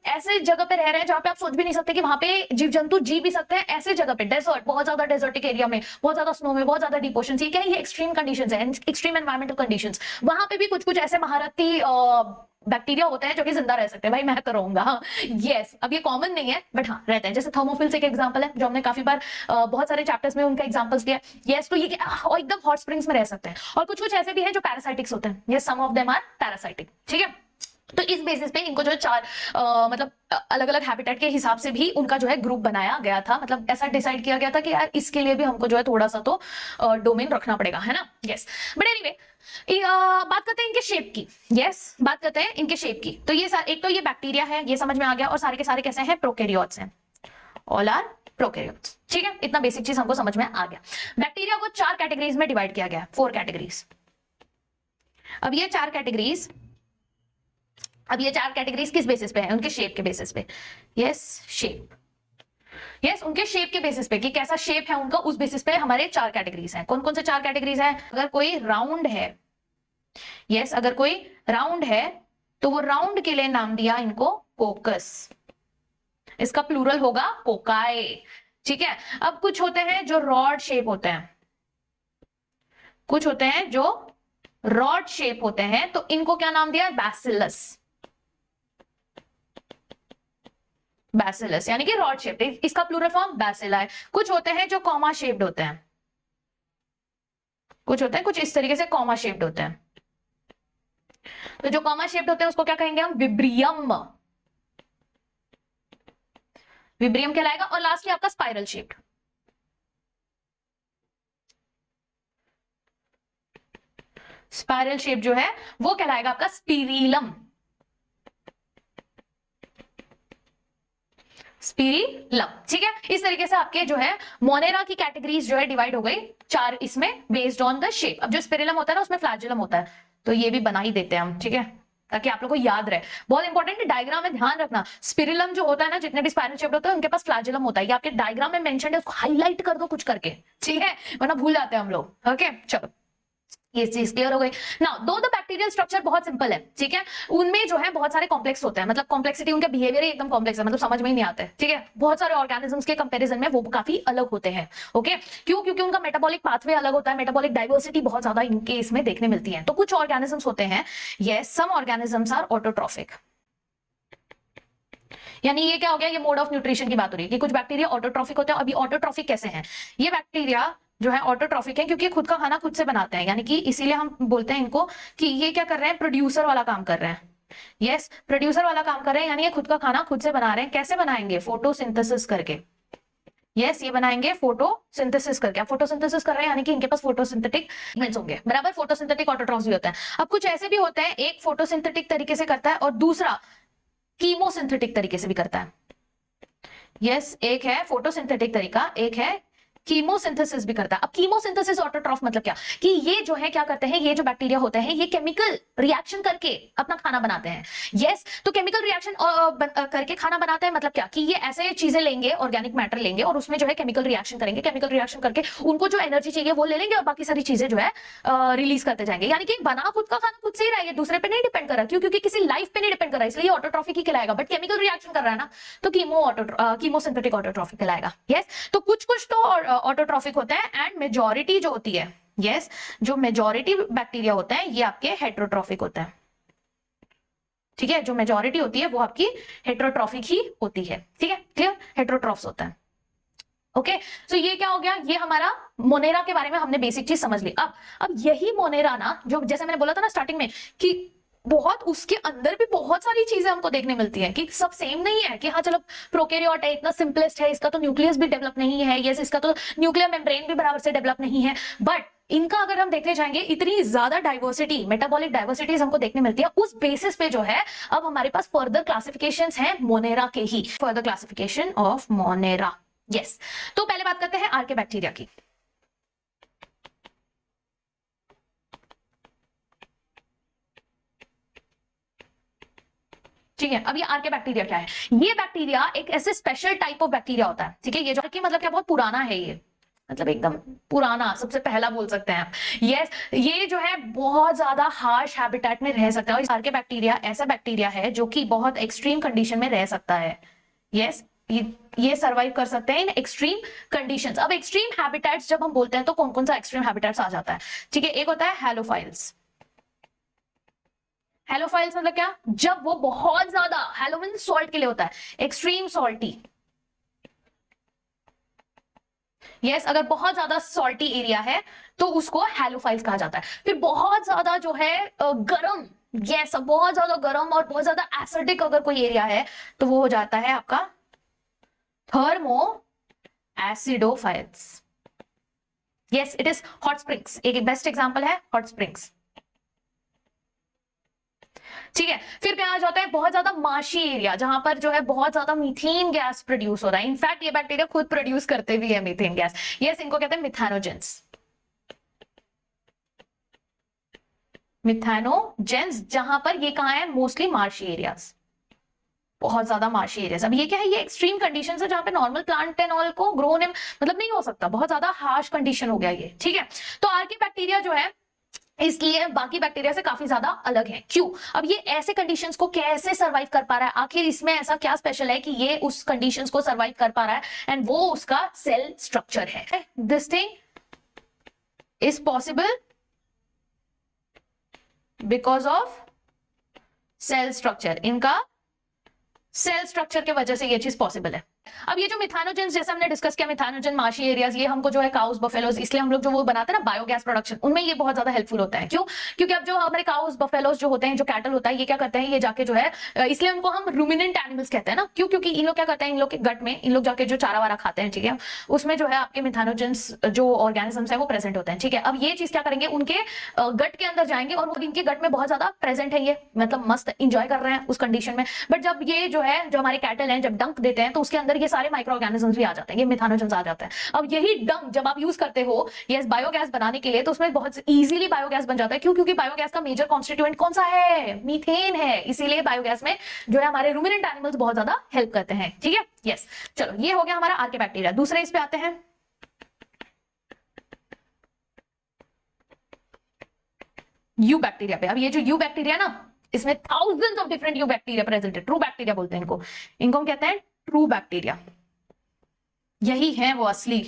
ऐसे जगह पे रह रहे हैं जहां पे आप सोच भी नहीं सकते कि वहां पे जीव जंतु जी भी सकते हैं, ऐसे जगह पे डेजर्ट, बहुत ज्यादा डेजर्टिक एरिया में, बहुत ज्यादा स्नो में, बहुत ज्यादा डीप ओशन, ये क्या है, ये एक्सट्रीम कंडीशंस है, एक्सट्रीम एनवायरमेंटल कंडीशंस। वहां पे भी कुछ कुछ ऐसे महारथी बैक्टीरिया होते हैं जो कि जिंदा रह सकते हैं। भाई मैं तो रहूंगा, यस। अब ये कॉमन नहीं है बट हाँ रहते हैं, जैसे थर्मोफिल्स एक एग्जांपल है जो हमने काफी बार बहुत सारे चैप्टर्स में उनका एग्जांपल्स दिया। यस, तो ये एकदम हॉट स्प्रिंग्स में रह सकते हैं। और कुछ कुछ ऐसे भी हैं जो पैरासाइटिक्स होते हैं, yes, some of them are parasitic, ठीक है। तो इस बेसिस पे इनको जो है चार मतलब अलग अलग हैबिटेट के हिसाब से भी उनका जो है ग्रुप बनाया गया था, मतलब ऐसा डिसाइड किया गया था कि यार इसके लिए भी हमको जो है थोड़ा सा तो डोमेन रखना पड़ेगा, है ना, यस। बट एनीवे बात करते हैं इनके शेप की, यस, बात करते हैं इनके शेप की। तो ये एक तो ये बैक्टीरिया है, ये समझ में आ गया, और सारे के सारे कैसे हैं, प्रोकैरियोट्स हैं, ऑल आर प्रोकैरियोट्स, ठीक है। इतना बेसिक चीज हमको समझ में आ गया। बैक्टीरिया को 4 कैटेगरीज में डिवाइड किया गया, 4 कैटेगरीज। अब ये 4 कैटेगरीज किस बेसिस पे है, उनके शेप के बेसिस पे, यस, शेप, यस, उनके शेप के बेसिस पे कि कैसा शेप है उनका, उस बेसिस पे हमारे 4 कैटेगरीज हैं। कौन कौन से 4 कैटेगरीज हैं, अगर कोई राउंड है, यस, अगर कोई राउंड है तो वो राउंड के लिए नाम दिया इनको कोकस, इसका प्लूरल होगा कोकाए, ठीक है। अब कुछ होते हैं जो रॉड शेप होते हैं, कुछ होते हैं जो रॉड शेप होते हैं, तो इनको क्या नाम दिया, बैसिलस, बैसिलस यानी कि रॉड शेप्ड, इसका प्लूरल फॉर्म बैसिला है। कुछ होते हैं जो कॉमा शेप्ड होते हैं, कुछ होते हैं कुछ इस तरीके से कॉमा शेप्ड होते हैं, तो जो कॉमा शेप्ड होते हैं उसको क्या कहेंगे हम, विब्रियम, विब्रियम कहलाएगा। और लास्टली आपका स्पाइरल शेप्ड, स्पाइरल शेप जो है वो कहलाएगा आपका स्पिरिलम, स्पिरिलम, ठीक है। इस तरीके से आपके जो है मोनेरा की कैटेगरीज जो है डिवाइड हो गई 4 इसमें बेस्ड ऑन द शेप। अब जो स्पिरिलम होता है ना उसमें फ्लैजिलम होता है, तो ये भी बना ही देते हैं हम, ठीक है, ताकि आप लोग को याद रहे। बहुत इंपॉर्टेंट है, डायग्राम में ध्यान रखना, स्पिरिलम जो होता है ना, जितने भी स्पाइरल शेप्ड होते हैं उनके पास फ्लैजिलम होता है, ये आपके डायग्राम में मेंशन है, उसको हाईलाइट कर दो कुछ करके, ठीक है, वरना भूल जाते हैं हम लोग। ओके, चलो ये चीज क्लियर हो गई। नाउ दो द बैक्टीरियल स्ट्रक्चर बहुत सिंपल है, ठीक है, उनमें जो है बहुत सारे कॉम्प्लेक्स होते हैं, मतलब कॉम्प्लेक्सिटी उनका बिहेवियर ही एकदम कॉम्प्लेक्स है, मतलब समझ में ही नहीं आता है, ठीक है। बहुत सारे ऑर्गेनिजम्स के कंपैरिजन में वो काफी अलग होते हैं, ओके, क्यों, क्योंकि उनका मेटाबॉलिक पाथवे अलग होता है, मेटाबॉलिक डाइवर्सिटी बहुत ज्यादा इनके इसमें देखने मिलती है। तो कुछ ऑर्गेनिजम्स होते हैं, yes, some organisms are autotrophic, यानी ये क्या हो गया, ये मोड ऑफ न्यूट्रिशन की बात हो रही है कि कुछ बैक्टीरिया ऑटोट्रॉफिक होते हैं। अभी ऑटोट्रॉफिक कैसे हैं, ये बैक्टीरिया जो है ऑटोट्रॉफिक है क्योंकि खुद का खाना खुद से बनाते हैं, यानी कि इसीलिए हम बोलते हैं इनको कि ये क्या कर रहे हैं, प्रोड्यूसर वाला काम कर रहे हैं, यस, प्रोड्यूसर वाला काम कर रहे हैं, यानी ये खुद का खाना खुद से बना रहे हैं। कैसे बनाएंगे, फोटोसिंथेसिस करके, यस, ये बनाएंगे फोटोसिंथेसिस करके। अब फोटोसिंथेसिस कर रहे हैं यानी कि इनके पास फोटोसिंथेटिक एलिमेंट्स होंगे, बराबर, फोटोसिंथेटिक ऑटोट्रॉफ्स भी होता है। अब कुछ ऐसे भी होते हैं, एक फोटोसिंथेटिक तरीके से करता है और दूसरा कीमोसिंथेटिक तरीके से भी करता है, यस, एक है फोटोसिंथेटिक तरीका, एक है कीमोसिंथेसिस भी करता है। अब कीमोसिंथेसिस ऑटोट्रॉफ मतलब क्या, कि ये जो है क्या करते हैं, ये जो बैक्टीरिया होते हैं ये केमिकल रिएक्शन करके अपना खाना बनाते हैं, यस। तो केमिकल रिएक्शन करके खाना बनाते हैं मतलब क्या, कि ये ऐसे चीजें लेंगे, ऑर्गेनिक मैटर लेंगे और उसमें जो है केमिकल रिएक्शन करेंगे, केमिकल रिएक्शन करके उनको जो एनर्जी चाहिए वो ले लेंगे और बाकी सारी चीजें जो है रिलीज करते जाएंगे। यानी कि बना खुद का खाना खुद से ही रहा है, ये दूसरे पे नहीं डिपेंड कर रहा, क्यों, क्योंकि किसी लाइफ पे नहीं डिपेंड कर रहा है, इसलिए ऑटोट्रॉफिक ही कहलाएगा। बट केमिकल रिएक्शन कर रहा है ना, तो कीमोसिंथेटिक ऑटोट्रॉफिक कहलाएगा, यस। तो कुछ कुछ तो ऑटोट्रॉफिक होता है एंड मेजॉरिटी जो होती है, यस, जो मेजॉरिटी बैक्टीरिया होता है ये आपके हेटेरोट्रॉफिक होता है, ठीक है, जो मेजॉरिटी होती है वो आपकी हेटेरोट्रॉफिक ही होती है, ठीक है, क्लियर, हेटेरोट्रॉफ्स होता है। ओके, सो ये क्या हो गया, ये हमारा मोनेरा के बारे में हमने बेसिक चीज समझ ली। अब यही मोनेरा ना, जो जैसे मैंने बोला था ना स्टार्टिंग में कि बहुत उसके अंदर भी बहुत सारी चीजें हमको देखने मिलती है, कि सब सेम नहीं है, कि हाँ चलो प्रोकैरियोट है, इतना सिंपलेस्ट है, इसका तो न्यूक्लियस भी डेवलप नहीं है, यस, इसका तो न्यूक्लियर मेम्ब्रेन भी बराबर से डेवलप नहीं है, बट इनका अगर हम देखने जाएंगे इतनी ज्यादा डाइवर्सिटी, मेटाबॉलिक डाइवर्सिटीज हमको देखने मिलती है। उस बेसिस पे जो है अब हमारे पास फर्दर क्लासिफिकेशंस हैं मोनेरा के ही, further classification of Monera, yes. तो पहले बात करते हैं आर्के बैक्टीरिया की। ठीक है। अब ये आर्के बैक्टीरिया क्या है? ये बैक्टीरिया एक ऐसे स्पेशल टाइप ऑफ बैक्टीरिया होता है, ठीक है। ये जो आर्के मतलब क्या, बहुत पुराना है ये, मतलब एकदम पुराना, सबसे पहला बोल सकते हैं आप। यस, ये जो है बहुत ज्यादा हार्श हैबिटेट में रह सकता है। आर्के बैक्टीरिया ऐसा बैक्टीरिया है जो कि बहुत एक्सट्रीम कंडीशन में रह सकता है। यस, ये सर्वाइव कर सकते हैं इन एक्सट्रीम कंडीशंस। अब एक्सट्रीम हैबिटेट्स जब हम बोलते हैं तो कौन कौन सा एक्सट्रीम हैबिटेट्स आ जाता है? ठीक है, एक होता है हैलोफाइल्स। हैलोफाइल्स मतलब क्या? जब वो बहुत ज्यादा, हैलो मींस सॉल्ट के लिए होता है, एक्सट्रीम सॉल्टी। यस, अगर बहुत ज्यादा सॉल्टी एरिया है तो उसको हैलोफाइल्स कहा जाता है। फिर बहुत ज्यादा जो है गर्म, यस, बहुत ज्यादा गर्म और बहुत ज्यादा एसिडिक अगर कोई एरिया है तो वो हो जाता है आपका thermo acidophiles. Yes, it is hot springs, एक बेस्ट एग्जांपल है हॉट स्प्रिंग्स। ठीक है, फिर क्या आ जाता है बहुत ज्यादा माशी एरिया, जहां पर जो है बहुत ज्यादा मीथेन गैस प्रोड्यूस हो रहा है। इनफैक्ट ये बैक्टीरिया खुद प्रोड्यूस करते भी है मीथेन गैस। यस, इनको कहते हैं मिथेनोजेंस। मिथेनोजेंस, जहां पर ये कहां है? मोस्टली मार्शी एरियाज, बहुत ज्यादा मार्शी एरियाज। अब ये क्या है? ये एक्सट्रीम कंडीशन है जहां पे नॉर्मल प्लांट एंड ऑल को ग्रो मतलब नहीं हो सकता, बहुत ज्यादा हार्श कंडीशन हो गया ये। ठीक है, तो आर्के बैक्टीरिया जो है इसलिए बाकी बैक्टीरिया से काफी ज्यादा अलग है। क्यों? अब ये ऐसे कंडीशंस को कैसे सरवाइव कर पा रहा है? आखिर इसमें ऐसा क्या स्पेशल है कि ये उस कंडीशंस को सरवाइव कर पा रहा है? एंड वो उसका सेल स्ट्रक्चर है। This thing is possible because of cell structure. इनका सेल स्ट्रक्चर के वजह से ये चीज पॉसिबल है। अब ये जो मिथेनोजेंस, जैसे हमने डिस्कस किया, मिथेनोजेन मार्शी एरियाज, ये हमको जो है काउस बफेलोज, इसलिए हम लोग जो वो बनाते हैं ना बायोगैस प्रोडक्शन, उनमें ये बहुत ज्यादा हेल्पफुल होता है। क्यों? क्योंकि अब जो हमारे काउस बफेलोज जो होते हैं, जो कैटल होता है, ये क्या करते हैं? ये जाके जो है, इसलिए उनको हम रूमिनेंट एनिमल्स कहते हैं ना। क्यों? क्योंकि इन लोग क्या करते हैं, इन लोग के गट में इन लोग जाके जो चारा वारा खाते हैं, ठीक है, उसमें जो है आपके मिथेनोजेंस जो ऑर्गेनिजम्स है वो प्रेजेंट होते हैं। ठीक है, अब ये चीज क्या करेंगे? उनके गट के अंदर जाएंगे और इनके गट में बहुत ज्यादा प्रेजेंट है, ये मतलब मस्त इंजॉय कर रहे हैं उस कंडीशन में। बट जब ये जो है, जो हमारे कैटल हैं, जब डंक देते हैं तो उसके अंदर ये सारे माइक्रो ऑर्गेनिजम्स भी आ जाते हैं, ये मिथेनोजेंस आ जाते हैं। अब यही डंक जब आप यूज करते हो ये बायोगैस बनाने के लिए, तो उसमें बहुत इजीली बायोगैस बन जाता है। क्यों? क्योंकि बायोगैस का मेजर कॉन्स्टिट्यूएंट कौन सा है? मीथेन है। इसीलिए बायोगैस में जो है हमारे रूमिनेंट एनिमल्स बहुत ज्यादा हेल्प करते हैं। ठीक है, यस, चलो ये हो गया हमारा आर्के बैक्टीरिया। दूसरे इस पे आते हैं, यू बैक्टीरिया पे। अब ये जो यू बैक्टीरिया ना, इसमें thousands of different you bacteria present है। ट्रू बैक्टीरिया बोलते हैं इनको, इनको हम कहते हैं ट्रू बैक्टीरिया। यही है वो असली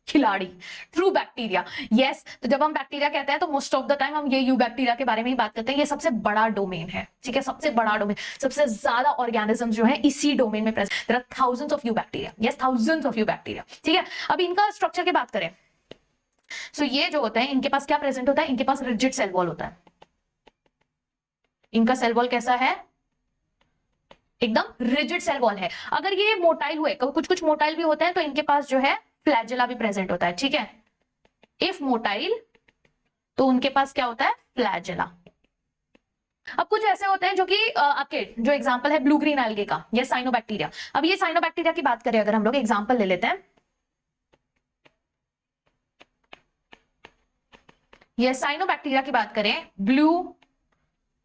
खिलाड़ी, ट्रू बैक्टीरिया। यस, तो जब हम बैक्टीरिया कहते हैं तो मोस्ट ऑफ द टाइम हम ये यू बैक्टीरिया के बारे में ही बात करते हैं। ये सबसे बड़ा डोमेन है, ठीक है, सबसे बड़ा डोमेन, सबसे ज्यादा ऑर्गेनिजम्स जो है इसी डोमेन में present. There are thousands of you bacteria. Yes, thousands of you bacteria. ठीक है, अब इनका स्ट्रक्चर की बात करें, सो ये जो होता है, इनके पास क्या प्रेजेंट होता है? इनके पास रिजिड सेल वॉल होता है। इनका सेल वॉल कैसा है? एकदम रिजिड सेल वॉल है। अगर ये मोटाइल हुए, कुछ कुछ मोटाइल भी होते हैं, तो इनके पास जो है फ्लैजेला भी प्रेजेंट होता है। ठीक है, इफ मोटाइल तो उनके पास क्या होता है? फ्लैजेला। अब कुछ ऐसे होते हैं जो कि आपके जो एग्जांपल है ब्लू ग्रीन एल्गे का, ये साइनोबैक्टीरिया। अब ये साइनोबैक्टीरिया की बात करें, अगर हम लोग एग्जांपल ले लेते हैं, ये साइनोबैक्टीरिया की बात करें, ब्लू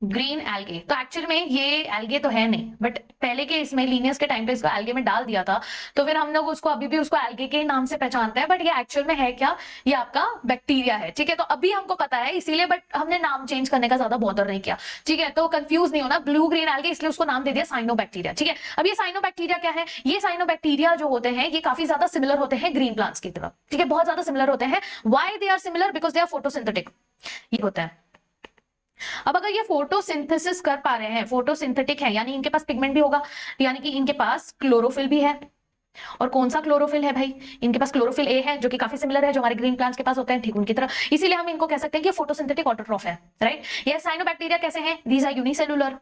ग्रीन एल्गे, तो एक्चुअल में ये एल्गे तो है नहीं, बट पहले के इसमें लीनियस के टाइम पे इसको एल्गे में डाल दिया था, तो फिर हम लोग उसको अभी भी उसको एल्गे के नाम से पहचानते हैं। बट ये एक्चुअल में है क्या? ये आपका बैक्टीरिया है। ठीक है, तो अभी हमको पता है इसीलिए, बट हमने नाम चेंज करने का ज्यादा बॉदर नहीं किया। ठीक है, तो कंफ्यूज नहीं होना, ब्लू ग्रीन एल्गे इसलिए उसको नाम दे दिया साइनोबैक्टीरिया। ठीक है, अब ये साइनोबैक्टीरिया क्या है? ये साइनोबैक्टीरिया जो होते हैं ये काफी ज्यादा सिमिलर होते हैं ग्रीन प्लांट्स की तरफ। ठीक है, बहुत ज्यादा सिमिलर होते हैं। Why they are similar? Because they are photosynthetic. ये होता है। अब अगर ये फोटोसिंथेसिस कर पा रहे हैं, फोटोसिंथेटिक है, यानी इनके पास पिगमेंट भी होगा, यानी कि इनके पास क्लोरोफिल भी है। और कौन सा क्लोरोफिल है भाई? इनके पास क्लोरोफिल ए है, जो कि काफी सिमिलर है जो हमारे ग्रीन प्लांट्स के पास होते हैं, ठीक उनकी तरह। इसीलिए हम इनको कह सकते हैं कि फोटोसिंथेटिक ऑटोट्रॉफ है, राइट। ये साइनोबैक्टीरिया कैसे हैं? These are unicellular.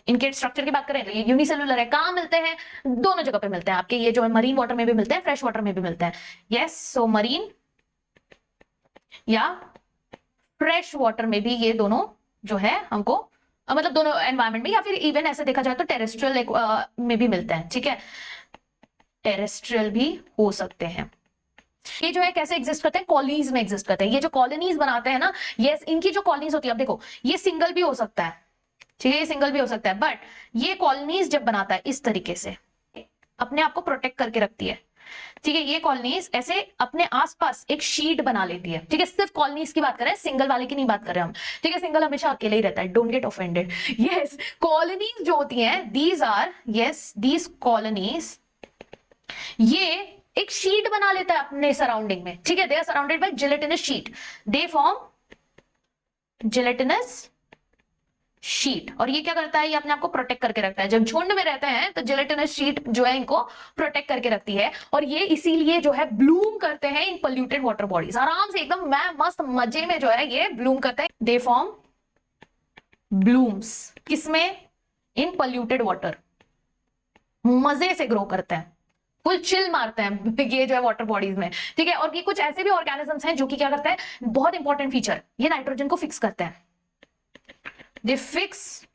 इनके स्ट्रक्चर की बात करें तो ये यूनिसेलुलर है। कहां मिलते हैं? दोनों जगह पे मिलते हैं आपके, ये जो मरीन वाटर में भी मिलते हैं, फ्रेश वाटर में भी मिलते हैं। यस, सो मरीन या फ्रेश वाटर में भी ये दोनों जो है हमको मतलब दोनों एनवायरमेंट में, या फिर इवन ऐसे देखा जाए तो टेरेस्ट्रियल में भी मिलते हैं। ठीक है, टेरेस्ट्रियल भी हो सकते हैं। ये जो है कैसे एग्जिस्ट करते हैं? कॉलोनीज में एग्जिस्ट करते हैं। ये जो कॉलोनीज बनाते हैं ना, यस, इनकी जो कॉलोनीज होती है, अब देखो ये सिंगल भी हो सकता है, ठीक है, ये सिंगल भी हो सकता है, बट ये कॉलोनीज जब बनाता है इस तरीके से अपने आप को प्रोटेक्ट करके रखती है। ठीक है, ये कॉलोनीज ऐसे अपने आसपास एक शीट बना लेती है। ठीक है, सिर्फ कॉलोनीज की बात कर रहे हैं, सिंगल वाले की नहीं बात कर रहे हम। ठीक है, सिंगल हमेशा अकेले ही रहता है, don't get offended. Yes, colonies जो होती हैं, these are, yes, these colonies, ये एक शीट बना लेता है अपने सराउंडिंग में। ठीक है, they are surrounded by gelatinous sheet, they form gelatinous sheet. और ये क्या करता है, ये अपने आप को प्रोटेक्ट करके रखता है। जब झुंड में रहते हैं तो जिलेटिनस शीट जो है इनको प्रोटेक्ट करके रखती है, और ये इसीलिए जो है ब्लूम करते हैं इन पोल्यूटेड वाटर बॉडीज। आराम से एकदम मैं मस्त मजे में जो है ये ब्लूम करते हैं, दे फॉर्म ब्लूम्स। किसमें? इन पोल्यूटेड वाटर, मजे से ग्रो करते हैं, फुल चिल मारते हैं ये जो है वाटर बॉडीज में। ठीक है, और ये कुछ ऐसे भी ऑर्गेनिजम्स हैं जो कि क्या करते हैं, बहुत इंपॉर्टेंट फीचर, ये नाइट्रोजन को फिक्स करते हैं। दे फिक्स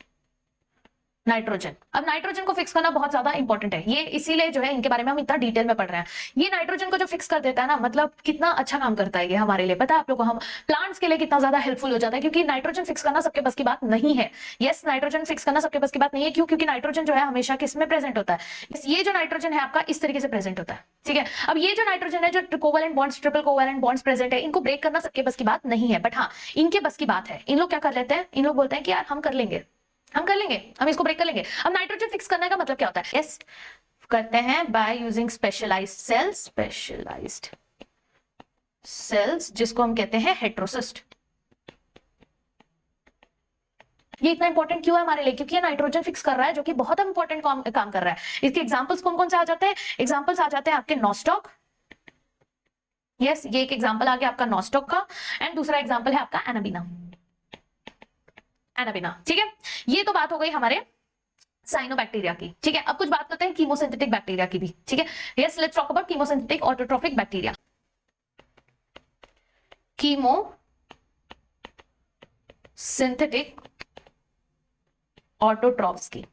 नाइट्रोजन। अब नाइट्रोजन को फिक्स करना बहुत ज्यादा इंपॉर्टेंट है, ये इसीलिए जो है इनके बारे में हम इतना डिटेल में पढ़ रहे हैं। ये नाइट्रोजन को जो फिक्स कर देता है ना, मतलब कितना अच्छा काम करता है ये हमारे लिए, पता है आप लोगों को, हम प्लांट्स के लिए कितना ज्यादा हेल्पफुल हो जाता है, क्योंकि नाइट्रोजन फिक्स करना सबके बस की बात नहीं है। यस, नाइट्रोजन फिक्स करना सबके बस की बात नहीं है। क्यों? क्योंकि नाइट्रोजन जो है हमेशा किस में प्रेजेंट होता है, ये जो नाइट्रोजन है आपका इस तरीके से प्रेजेंट होता है। ठीक है, अब ये जो नाइट्रोजन है, जो covalent bonds, triple covalent bonds present है, इनको ब्रेक करना सबके बस की बात नहीं है, बट हाँ इनके बस की बात है। इन लोग क्या कर लेते हैं, इन लोग बोलते हैं कि यार हम कर लेंगे, हम कर लेंगे, हम इसको ब्रेक कर लेंगे। अब नाइट्रोजन फिक्स करने का मतलब क्या होता है? यस, करते हैं by using specialised cells, specialised cells जिसको हम कहते हैं हेटेरोसिस्ट। ये इतना इंपॉर्टेंट क्यों है हमारे लिए? क्योंकि ये नाइट्रोजन फिक्स कर रहा है, जो कि बहुत इंपॉर्टेंट काम कर रहा है। इसके एग्जांपल्स कौन कौन से आ जाते हैं? एग्जांपल्स आ जाते हैं आपके नॉस्टॉक, यस, ये एक एग्जांपल आ गया आपका नॉस्टॉक का, एंड दूसरा एग्जांपल है आपका एनाबीना, एनाबीना। ठीक है, ये तो बात हो गई हमारे साइनोबैक्टीरिया की। ठीक है, अब कुछ बात करते हैं कीमोसिंथेटिक बैक्टीरिया की भी। ठीक है, yes, let's talk about chemosynthetic autotrophic bacteria. Chemo synthetic autotrophs की।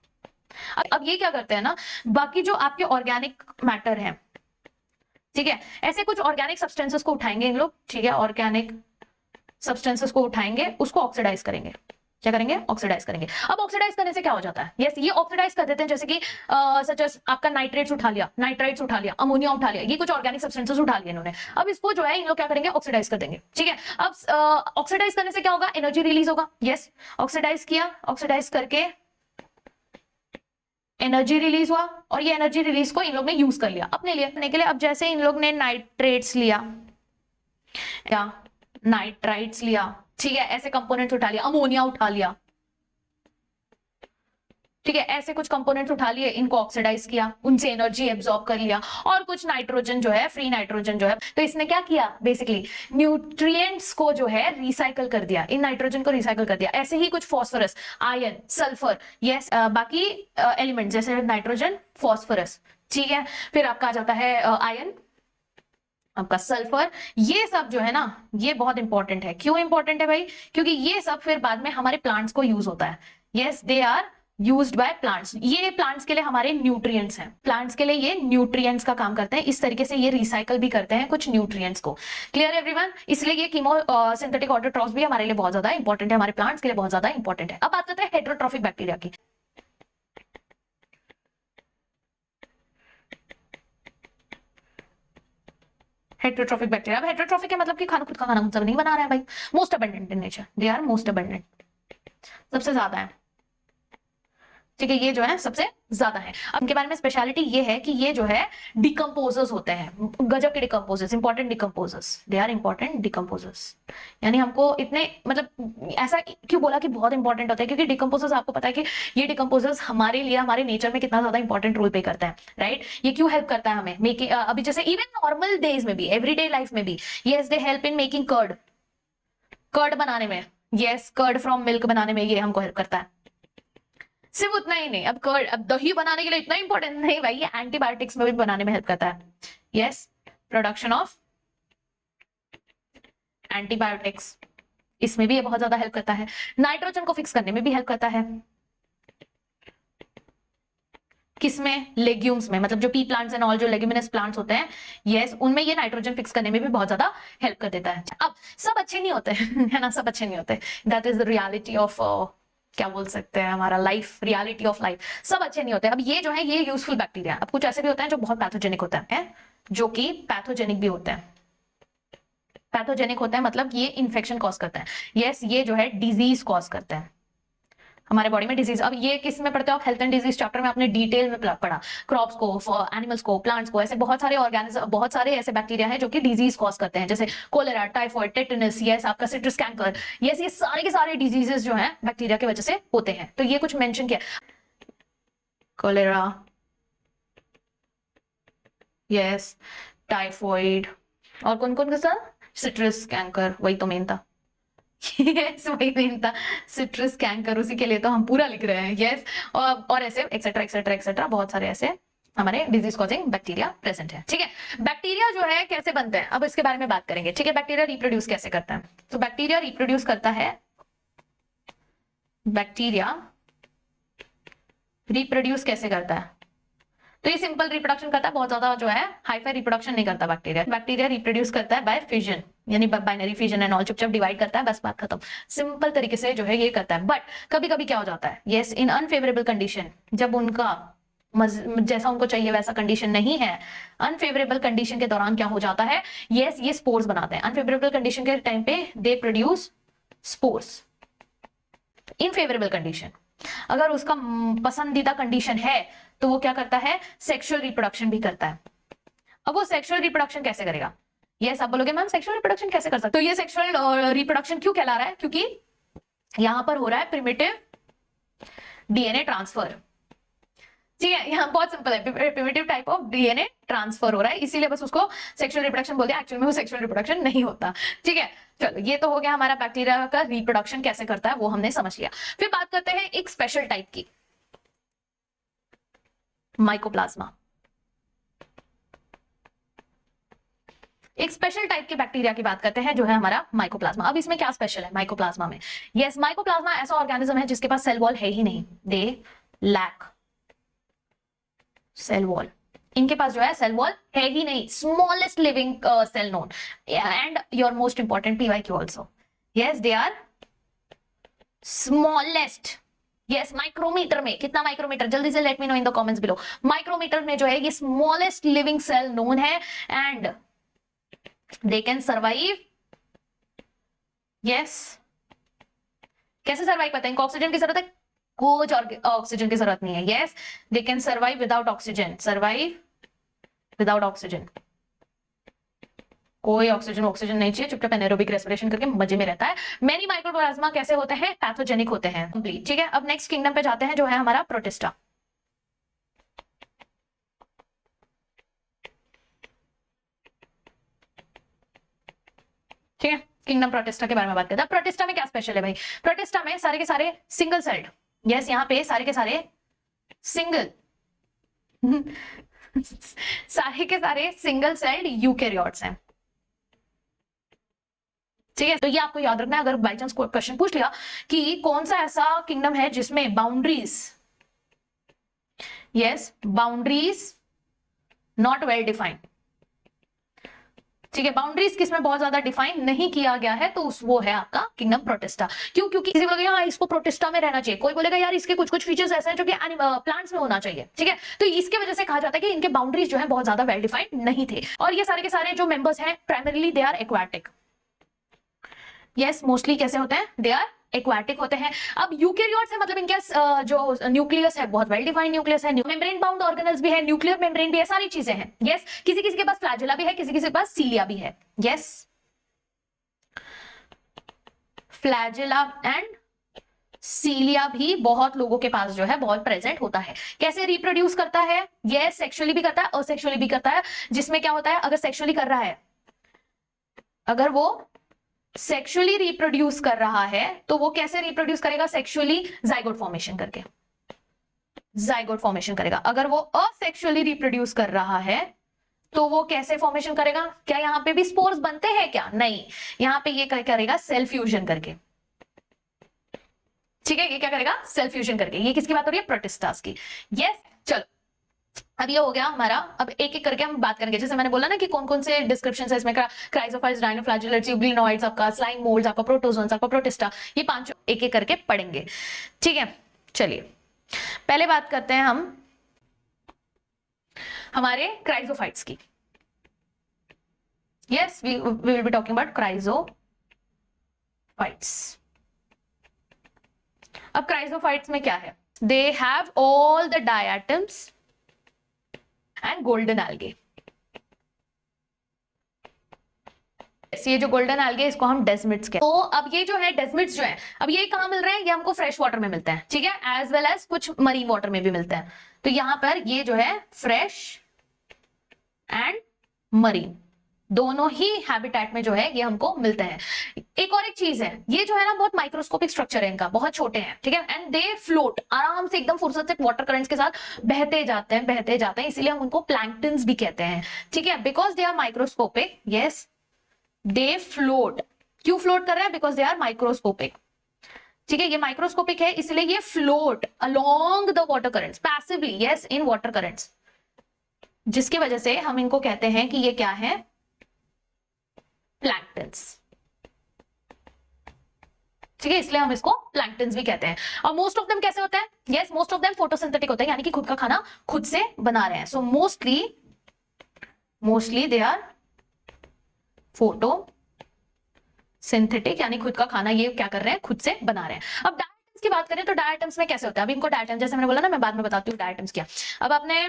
अब ये क्या करते हैं ना, बाकी जो आपके ऑर्गेनिक मैटर है, ठीक है, ऐसे कुछ ऑर्गेनिक सब्सटेंसेस को उठाएंगे इन लोग। ठीक है, ऑर्गेनिक सब्सटेंसेस को उठाएंगे, उसको ऑक्सीडाइज करेंगे। क्या करेंगे? ऑक्सीडाइज करेंगे। अब ऑक्सीडाइज करने से क्या हो जाता है? यस, ये ऑक्सीडाइज कर देते हैं, जैसे कि सच एज आपका नाइट्रेट्स उठा लिया, नाइट्राइट्स उठा लिया, अमोनिया उठा लिया, ये कुछ ऑर्गेनिक सब्सटेंसेस उठा लिए इन्होंने। अब इसको जो है इन लोग क्या करेंगे? ऑक्सीडाइज कर देंगे। ठीक है, अब ऑक्सीडाइज करने से क्या होगा? एनर्जी रिलीज होगा। यस, ऑक्सीडाइज किया, ऑक्सीडाइज करके एनर्जी रिलीज हुआ, और ये एनर्जी रिलीज को इन लोग ने यूज कर लिया अपने लिए, अपने के लिए। अब जैसे इन लोग ने नाइट्रेट्स लिया या नाइट्राइट्स लिया, ठीक है, ऐसे कंपोनेंट्स उठा लिया, अमोनिया उठा लिया, ठीक है, ऐसे कुछ कंपोनेंट्स उठा लिए, इनको ऑक्सीडाइज किया, उनसे एनर्जी एब्जॉर्ब कर लिया, और कुछ नाइट्रोजन जो है, फ्री नाइट्रोजन जो है, तो इसने क्या किया? बेसिकली न्यूट्रिएंट्स को जो है रिसाइकल कर दिया, इन नाइट्रोजन को रिसाइकल कर दिया। ऐसे ही कुछ फॉस्फोरस, आयरन, सल्फर, यस, बाकी एलिमेंट जैसे नाइट्रोजन, फॉस्फोरस, ठीक है, फिर आपका आ जाता है आयरन, आपका सल्फर, ये सब जो है ना, ये बहुत इंपॉर्टेंट है। क्यों इंपॉर्टेंट है भाई? क्योंकि ये सब फिर बाद में हमारे प्लांट्स को यूज होता है। Yes, they are used by plants. ये प्लांट्स के लिए हमारे न्यूट्रिएंट्स हैं, प्लांट्स के लिए ये न्यूट्रिएंट्स का काम करते हैं। इस तरीके से ये रिसाइकल भी करते हैं कुछ न्यूट्रिएंट्स को। Clear everyone? इसलिए ये कीमो सिंथेटिक ऑटोट्रॉफ्स भी हमारे लिए बहुत ज्यादा इंपॉर्टेंट है, हमारे प्लांट्स के लिए बहुत ज्यादा इंपॉर्टेंट है। अब बात करते हैं हेटेरोट्रॉफिक बैक्टीरिया की। हेटेरोट्रॉफिक बैक्टीरिया, अब हेटेरोट्रॉफिक है मतलब कि खाना, खुद का खाना खुद सब नहीं बना रहे हैं भाई। Most abundant in nature, they are most abundant, सबसे ज्यादा है। ठीक है, ये जो है सबसे ज्यादा है। अब इनके बारे में स्पेशलिटी ये है कि ये जो है डिकम्पोजर्स होते हैं, गजब के decomposers, important decomposers, they are important decomposers. यानी हमको इतने, मतलब ऐसा क्यों बोला कि बहुत इंपॉर्टेंट होता है? क्योंकि डिकम्पोजर्स, आपको पता है कि ये डिकम्पोजर्स हमारे लिए, हमारे नेचर में कितना ज्यादा इंपॉर्टेंट रोल प्ले करता है, राइट? ये क्यों हेल्प करता है हमें मेकिंग, अभी जैसे इवन नॉर्मल डेज में भी, एवरीडे लाइफ में भी, yes, they help in making curd, curd बनाने में, यस, कर्ड फ्रॉम मिल्क बनाने में ये हमको हेल्प करता है। सिर्फ उतना ही नहीं, अब कर्ड, अब दही बनाने के लिए इतना इंपॉर्टेंट नहीं भाई, ये एंटीबायोटिक्स में भी बनाने में हेल्प करता है। यस, प्रोडक्शन ऑफ एंटीबायोटिक्स, इसमें भी ये बहुत ज्यादा हेल्प करता है। नाइट्रोजन को फिक्स करने में भी हेल्प करता है। किसमें? लेग्यूम्स में, मतलब जो पी प्लांट्स एंड ऑल, जो लेग्यूमिनस प्लांट्स होते हैं, यस, उनमें ये नाइट्रोजन फिक्स करने में भी बहुत ज्यादा हेल्प कर देता है। अब सब अच्छे नहीं होते है ना, सब अच्छे नहीं होते, that is the reality of क्या बोल सकते हैं, हमारा लाइफ, रियलिटी ऑफ लाइफ, सब अच्छे नहीं होते। अब ये जो है ये यूजफुल बैक्टीरिया। अब कुछ ऐसे भी होते हैं जो बहुत पैथोजेनिक होता है, जो कि पैथोजेनिक भी होता है। पैथोजेनिक होता है मतलब ये इन्फेक्शन कॉज करता है। यस, ये जो है डिजीज कॉज करता है हमारे बॉडी में, डिजीज। अब ये किस में पढ़ते हो आप? हेल्थ एंड डिजीज चैप्टर में आपने डिटेल में पढ़ा, क्रॉप्स को, एनिमल्स को, प्लांट्स को, ऐसे बहुत सारे ऑर्गेनिज्म, बहुत सारे ऐसे बैक्टीरिया हैं जो कि डिजीज कॉज करते हैं, जैसे कोलेरा, टाइफॉइड, टेटनस, यस आपका सिट्रस कैंकर, यस ये सारे के सारे डिजीजेस जो हैं बैक्टीरिया की वजह से होते हैं। तो ये कुछ मेंशन किया, कोलेरा, यस टाइफॉइड, और कौन कौन का सर? सिट्रस कैंकर, वही तो मेन था। यस वही मेन था, सिट्रस कैंकर, उसी के लिए तो हम पूरा लिख रहे हैं। यस और ऐसे एक्सेट्रा एक्सेट्रा एक्सेट्रा बहुत सारे ऐसे हमारे डिजीज कॉजिंग बैक्टीरिया प्रेजेंट है। ठीक है, बैक्टीरिया जो है कैसे बनते हैं, अब इसके बारे में बात करेंगे। ठीक है, बैक्टीरिया रिप्रोड्यूस कैसे करता है? तो बैक्टीरिया रिप्रोड्यूस करता है, बैक्टीरिया रिप्रोड्यूस कैसे करता है? तो ये सिंपल रिप्रोडक्शन करता है, बहुत ज्यादा जो है हाईफाई रिप्रोडक्शन नहीं करता बैक्टीरिया। बैक्टीरिया रिप्रोड्यूस करता है बाय फिजन, यानी बाइनरी फिजन एंड ऑल, चुपचाप डिवाइड करता है, बस बात खत्म। सिंपल तरीके से जो है ये करता है। बट कभी कभी क्या हो जाता है, यस इन अनफेवरेबल कंडीशन, जब उनका जैसा उनको चाहिए वैसा कंडीशन नहीं है, अनफेवरेबल कंडीशन के दौरान क्या हो जाता है, यस ये स्पोर्स बनाते हैं। अनफेवरेबल कंडीशन के टाइम पे दे प्रोड्यूस स्पोर्स। इनफेवरेबल कंडीशन, अगर उसका पसंदीदा कंडीशन है तो वो क्या करता है, सेक्सुअल रिप्रोडक्शन भी करता है। अब वो सेक्सुअल रिप्रोडक्शन कैसे करेगा? यस आप बोलोगे मैम सेक्सुअल रिप्रोडक्शन कैसे कर सकते हो? तो ये सेक्सुअल रिप्रोडक्शन क्यों कहला रहा है? क्योंकि यहां पर हो रहा है प्रिमिटिव डीएनए ट्रांसफर। ठीक है, यहाँ बहुत सिंपल है, primitive type of DNA transfer हो रहा है, इसीलिए बस उसको सेक्सुअल रिप्रोडक्शन बोलते हैं। एक्चुअल में वो सेक्सुअल रिप्रोडक्शन नहीं होता। ठीक है, चलो ये तो हो गया हमारा बैक्टीरिया का रिप्रोडक्शन कैसे करता है, वो हमने समझ लिया। फिर बात करते हैं एक स्पेशल टाइप की, माइकोप्लाज्मा। एक स्पेशल टाइप के बैक्टीरिया की बात करते हैं जो है हमारा माइकोप्लाज्मा। अब इसमें क्या स्पेशल है माइकोप्लाज्मा में? यस माइकोप्लाज्मा ऐसा ऑर्गेनिज्म है जिसके पास सेल वॉल है ही नहीं, दे लैक सेल वॉल। इनके पास जो है सेल वॉल है ही नहीं, smallest living cell known, and your most important PYQ also. Yes they are smallest. Yes micrometre में, कितना माइक्रोमीटर, जल्दी से let me know in the comments below. Micrometre में जो है ये स्मॉलेस्ट लिविंग सेल नोन है, and they can survive. Yes कैसे सर्वाइव करते हैं? इनको ऑक्सीजन की जरूरत है? कुछ और ऑक्सीजन की जरूरत नहीं है। Yes they can survive without oxygen, survive without oxygen. कोई ऑक्सीजन नहीं चाहिए, चुपचाप एनारोबिक रेस्पिरेशन करके मजे में रहता है। मेनी माइक्रोप्लाज्मा कैसे होते हैं? पैथोजेनिक होते हैं। कंप्लीट। ठीक है, अब नेक्स्ट किंगडम पे जाते हैं जो है हमारा प्रोटिस्टा। ठीक है, किंगडम प्रोटिस्टा के बारे में बात करते हैं। प्रोटिस्टा में क्या स्पेशल है भाई? प्रोटिस्टा में सारे के सारे सिंगल सेल्ड, यस यहाँ पे सारे के सारे सिंगल सारे के सारे सिंगल सेल्ड यूकैरियोट्स हैं। ठीक है, तो ये आपको याद रखना है। अगर बाई चांस कोई क्वेश्चन पूछ लिया कि कौन सा ऐसा किंगडम है जिसमें boundaries, yes boundaries not well defined. ठीक है, बाउंड्रीज किसमें बहुत ज्यादा डिफाइन नहीं किया गया है, तो वो है आपका किंगडम प्रोटिस्टा। क्यों? क्योंकि किसी बोलेगा हाँ इसको प्रोटिस्टा में रहना चाहिए, कोई बोलेगा यार इसके कुछ कुछ फीचर्स ऐसे हैं जो कि प्लांट्स में होना चाहिए। ठीक है, तो इसके वजह से कहा जाता है कि इनके बाउंड्रीज जो है बहुत ज्यादा वेल डिफाइंड नहीं थे। और ये सारे के सारे जो मेंबर्स हैं primarily they are aquatic. Yes mostly कैसे होते हैं? दे आर एक्वाटिक होते हैं। अब यूकैरियोट्स है मतलब इनके जो न्यूक्लियस है बहुत वेल डिफाइंड न्यूक्लियस है, मेम्ब्रेन बाउंड ऑर्गेनल्स भी है, न्यूक्लियर मेम्ब्रेन भी है, सारी चीजें हैं। यस किसी किसी के पास फ्लैजेला भी है, किसी किसी के पास सीलिया भी है। यस फ्लैजेला एंड सीलिया भी बहुत लोगों के पास जो है बहुत प्रेजेंट होता है। कैसे रिप्रोड्यूस करता है? यस सेक्सुअली भी करता है, असेक्सुअली भी करता है। जिसमें क्या होता है, अगर सेक्सुअली कर रहा है, अगर वो सेक्सुअली रिप्रोड्यूस कर रहा है तो वो कैसे रिप्रोड्यूस करेगा? सेक्सुअली जाइगोट फॉर्मेशन करके जाइगोट फॉर्मेशन करेगा। अगर वो असेक्सुअली रिप्रोड्यूस कर रहा है तो वो कैसे फॉर्मेशन करेगा? क्या यहाँ पे भी स्पोर्स बनते हैं क्या? नहीं, यहाँ पे ये क्या करेगा? सेल फ्यूजन करके। ठीक है, ये क्या करेगा? सेल फ्यूजन करके। ये किसकी बात हो रही है? प्रोटिस्टास की। यस चलो अब ये हो गया हमारा। अब एक एक करके हम बात करेंगे, जैसे मैंने बोला ना कि कौन कौन से डिस्क्रिप्शन है इसमें, क्राइजोफाइट्स, डायनोफ्लैगेलेट्स, यूग्लिनोइड्स, आपका स्लाइम मोल्ड्स, आपका प्रोटोजोन्स, आपका प्रोटिस्टा, ये पांचों एक एक करके पढ़ेंगे। ठीक है, चलिए पहले बात करते हैं हम हमारे क्राइजोफाइट्स की। Yes, we will be talking about chrysophytes. अब क्राइजोफाइट्स में क्या है, they have all the diatoms and golden algae. ये जो गोल्डन एल्गे इसको हम डेस्मिड्स कहते हैं। तो अब ये जो है डेस्मिड्स जो है, अब ये कहां मिल रहे हैं, ये हमको फ्रेश वाटर में मिलते हैं, ठीक है, एज वेल एज कुछ मरीन वाटर में भी मिलते हैं। तो यहां पर ये जो है फ्रेश एंड मरीन दोनों ही हैबिटेट में जो है ये हमको मिलते हैं। एक और एक चीज है, ये जो है ना बहुत माइक्रोस्कोपिक स्ट्रक्चर है इनका, बहुत छोटे हैं, ठीक है, एंड दे फ्लोट आराम से एकदम फुर्सत से वाटर करंट्स के साथ बहते जाते हैं, इसीलिए हम उनको प्लैंक्टन्स भी कहते हैं, ठीक है, because they are microscopic. Yes, they float. क्यों फ्लोट कर रहे हैं, बिकॉज दे आर माइक्रोस्कोपिक, ठीक है, ये माइक्रोस्कोपिक है इसलिए ये float along the water currents passively, yes, in water currents, जिसकी वजह से हम इनको कहते हैं कि ये क्या है, प्लैंक्टन्स, ठीक है, इसलिए हम इसको प्लैंक्टन्स भी कहते हैं। और मोस्ट ऑफ देम कैसे होते हैं, yes, most of them photosynthetic होते हैं, यानी कि खुद का खाना खुद से बना रहे हैं। So mostly they are photosynthetic, यानी खुद का खाना ये क्या कर रहे हैं, खुद से बना रहे हैं। अब डायटम्स की बात करें तो डायटम्स में कैसे होता है, अभी इनको डायटम, जैसे मैंने बोला ना, मैं बाद में बताती हूँ डायटम्स क्या। अब आपने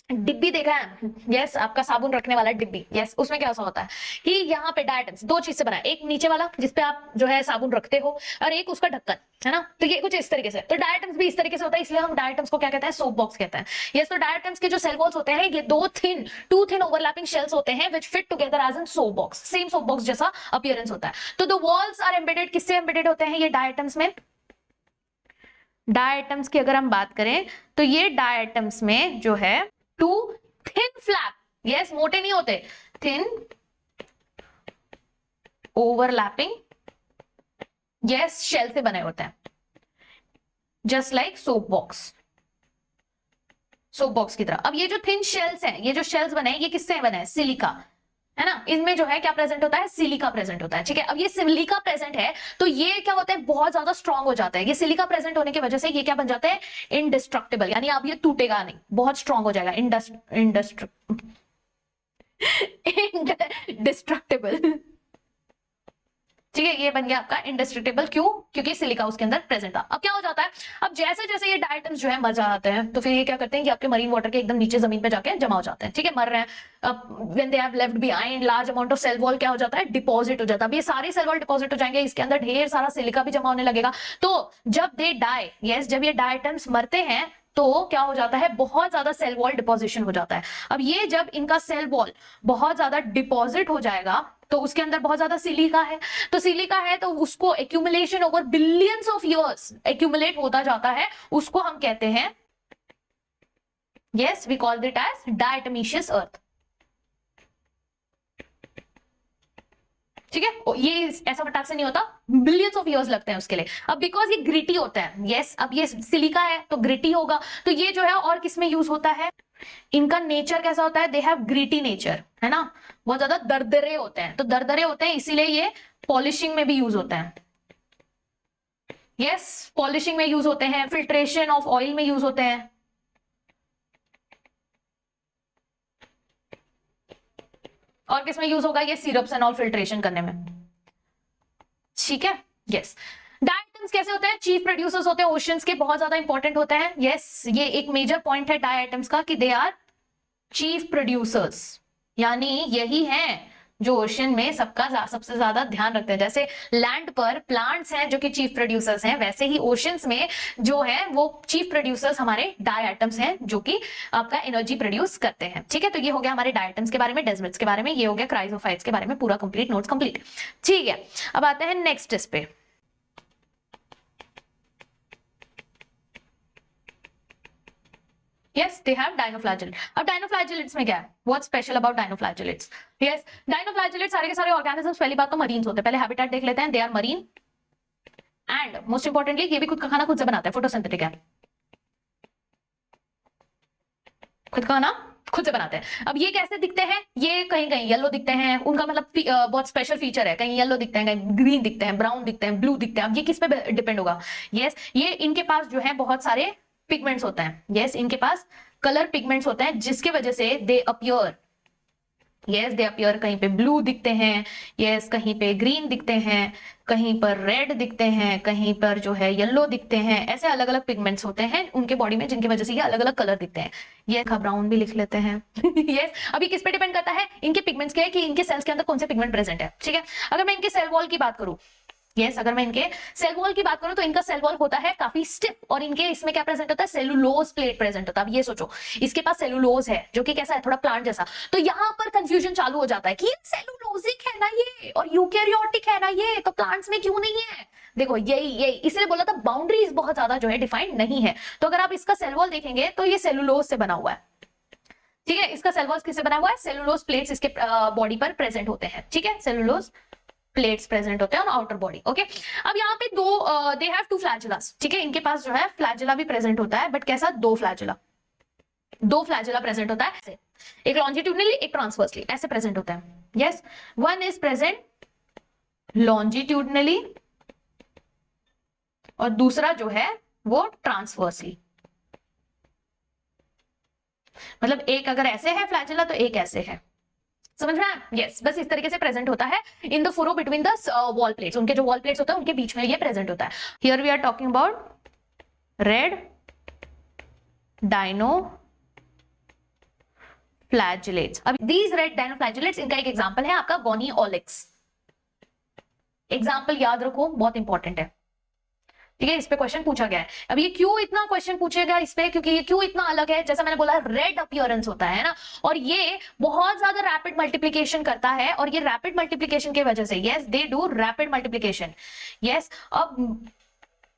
डिब्बी देखा है, यस, आपका साबुन रखने वाला डिब्बी, यस, उसमें क्या होता है कि यहाँ पे डायटम्स दो चीज से बना है, एक नीचे वाला जिसपे आप जो है साबुन रखते हो, और एक उसका ढक्कन, है ना, तो ये कुछ इस तरीके से। तो डायटम्स भी इस तरीके से होता है, इसलिए हम डायटम्स को क्या कहते हैं, सोप बॉक्स कहते हैं। यस, तो डायटम्स के जो सेल वॉल्स होते हैं ये टू थिन ओवरलैपिंग शेल्स होते हैं which fit together as an soap box, same soap box जैसा अपीयरेंस होता है। तो द वॉल्स आर एम्बेडेड, किससे एम्बेडेड होते हैं ये डायटम्स में, डायटम्स की अगर हम बात करें तो ये डायटम्स में जो है टू थिन फ्लैप, यस, मोटे नहीं होते, थिन ओवरलैपिंग, यस, शेल से बने होते हैं, जस्ट लाइक सोप बॉक्स की तरह। अब ये जो थिन शेल्स हैं, ये जो शेल्स बने हैं, ये किससे बने हैं, सिलिका, है ना, इनमें जो है क्या प्रेजेंट होता है, सिलिका प्रेजेंट होता है, ठीक है। अब ये सिलिका प्रेजेंट है तो ये क्या होता है, बहुत ज्यादा स्ट्रांग हो जाता है, ये सिलिका प्रेजेंट होने की वजह से ये क्या बन जाता है, इंडिस्ट्रक्टिबल, यानी अब ये टूटेगा नहीं, बहुत स्ट्रांग हो जाएगा, इंडिस्ट्रक्टिबल, ठीक है, ये बन गया आपका इंडिस्ट्रक्टिबल। क्यों, क्योंकि सिलिका उसके अंदर प्रेजेंट था। अब क्या हो जाता है, अब जैसे जैसे ये डायटम्स जो है मर जाते हैं तो फिर ये क्या करते हैं, ये आपके मरीन वाटर के एकदम नीचे जमीन पे जाके जमा हो जाते हैं, ठीक है, मर रहे हैं। अब when they have left behind large amount of cell wall, क्या हो जाता है, डिपॉजिट हो जाता है। अब ये सारे सेल वॉल डिपॉजिट हो जाएंगे, इसके अंदर ढेर सारा सिलिका भी जमा होने लगेगा। तो जब दे डाई, यस, जब ये डायटम्स मरते हैं तो क्या हो जाता है, बहुत ज्यादा सेल वॉल डिपॉजिशन हो जाता है। अब ये जब इनका सेल वॉल बहुत ज्यादा डिपॉजिट हो जाएगा तो उसके अंदर बहुत ज्यादा सिलिका है, तो सिलिका है तो उसको accumulation over billions of years accumulate होता जाता है, उसको हम कहते हैं, yes, we call it as diatomaceous earth, ठीक है। ये ऐसा फटाक से नहीं होता, बिलियंस ऑफ इयर्स लगते हैं उसके लिए। अब बिकॉज ये ग्रिटी होता है, यस, अब ये सिलिका है तो ग्रिटी होगा, तो ये जो है और किसमें यूज होता है, इनका नेचर कैसा होता है, दे हैव ग्रिटी नेचर, है ना, बहुत ज्यादा दरदरे होते हैं, तो दरदरे होते हैं इसीलिए ये पॉलिशिंग में भी यूज होता है, यस, पॉलिशिंग में यूज होते हैं, फिल्ट्रेशन ऑफ ऑयल में यूज होते हैं, और किसमें यूज होगा, ये सिरप्स एंड ऑल फिल्ट्रेशन करने में, ठीक है। यस, डायटम्स कैसे होते हैं, चीफ प्रोड्यूसर्स होते हैं, ओशंस के बहुत ज्यादा इंपॉर्टेंट होते हैं। यस, ये एक मेजर पॉइंट है डायटम्स का कि दे आर चीफ प्रोड्यूसर्स, यानी यही है जो ओशन में सबसे ज्यादा ध्यान रखते हैं। जैसे लैंड पर प्लांट्स हैं जो कि चीफ प्रोड्यूसर्स हैं, वैसे ही ओशंस में जो है वो चीफ प्रोड्यूसर्स हमारे डायटम्स हैं जो कि आपका एनर्जी प्रोड्यूस करते हैं, ठीक है। तो ये हो गया हमारे डायटम्स के बारे में, डेस्मिड्स के बारे में, ये हो गया क्राइजोफाइट्स के बारे में, पूरा कंप्लीट, नोट्स कंप्लीट, ठीक है। अब आते हैं नेक्स्ट इस पे, Yes, they have dinoflagellate. अब dinoflagellates में क्या है? What's special about dinoflagellates? Yes, dinoflagellates सारे के सारे organisms पहली बात तो मरीन्स होते हैं। पहले habitat देख लेते हैं। They are marine and most importantly ये भी खुद का खाना खुद से बनाते हैं, photosynthetic है। खुद का नाम खुद से बनाते हैं। अब ये कैसे दिखते हैं, ये कहीं कहीं येलो दिखते हैं, उनका मतलब बहुत स्पेशल फीचर है, कहीं येलो दिखते हैं, कहीं ग्रीन दिखते हैं, ब्राउन दिखते हैं, ब्लू दिखते हैं। अब ये किस पे डिपेंड होगा, यस ये इनके पास जो है बहुत सारे पिगमेंट्स होते हैं, यस इनके पास कलर पिगमेंट्स होते हैं, जिसके वजह से दे अपीयर, यस दे अपीयर, कहीं पे ब्लू दिखते हैं, यस कहीं पे ग्रीन दिखते हैं, कहीं पर रेड दिखते हैं, कहीं पर जो है येलो दिखते हैं। ऐसे अलग अलग पिगमेंट्स होते हैं उनके बॉडी में, जिनकी वजह से ये अलग अलग कलर दिखते हैं। ये ब्राउन भी लिख लेते हैं यस अभी किस पे डिपेंड करता है, इनके पिगमेंट्स के, कि इनके सेल्स के अंदर कौन से पिगमेंट प्रेजेंट है। ठीक है, अगर मैं इनके सेल वॉल की बात करूं, यस अगर मैं इनके सेल वॉल की बात करूं तो इनका सेल वॉल होता है काफी स्टिफ, और इनके इसमें क्या प्रेजेंट होता है, सेलुलोज प्लेट प्रेजेंट होता है। अब ये सोचो इसके पास सेलुलोज है जो कि कैसा है, थोड़ा प्लांट जैसा, तो यहां पर कंफ्यूजन चालू हो जाता है कि सेलुलोजिक है ना ये, और यूकैरियोटिक है ना ये, तो प्लांट्स में क्यों नहीं है। देखो यही इसलिए बोला था बाउंड्रीज बहुत ज्यादा जो है डिफाइंड नहीं है। तो अगर आप इसका सेल वॉल देखेंगे तो ये सेलुलोज से बना हुआ है। ठीक है, इसका सेल वॉल किससे बना हुआ है, सेलुलोज प्लेट्स इसके बॉडी पर प्रेजेंट होते हैं। ठीक है, सेलुलोज प्लेट्स प्रेजेंट होते हैं ऑन आउटर बॉडी। ओके, अब यहाँ पे दो दे हैव टू फ्लैजेलास। ठीक है, इनके पास जो है फ्लैजेला भी प्रेजेंट होता है, बट कैसा, दो फ्लैजेला प्रेजेंट होता है, एक लॉन्जिट्यूडनली एक ट्रांसवर्सली ऐसे प्रेजेंट होता है। यस, वन इज प्रेजेंट लॉन्जिट्यूडनली और दूसरा जो है वो ट्रांसवर्सली। मतलब एक अगर ऐसे है फ्लैजेला तो एक ऐसे है, समझ में आया। यस, बस इस तरीके से प्रेजेंट होता है in the furrow between the wall plates, उनके जो वॉल प्लेट्स होते हैं उनके बीच में ये प्रेजेंट होता है। Here we are talking about red dinoflagellates. अब दीज रेड डायनो फ्लैजेलेट्स, इनका एक एग्जांपल है आपका गोनिओलिक्स। एग्जांपल याद रखो, बहुत इंपॉर्टेंट है। ठीक है, इस पे क्वेश्चन पूछा गया है। अब ये क्यों इतना क्वेश्चन पूछेगा इस पे, क्योंकि ये क्यों इतना अलग है, जैसा मैंने बोला रेड अपीयरेंस होता है ना, और ये बहुत ज्यादा रैपिड मल्टीप्लिकेशन करता है, और ये रैपिड मल्टीप्लिकेशन की वजह से, yes they do rapid multiplication. Yes, अब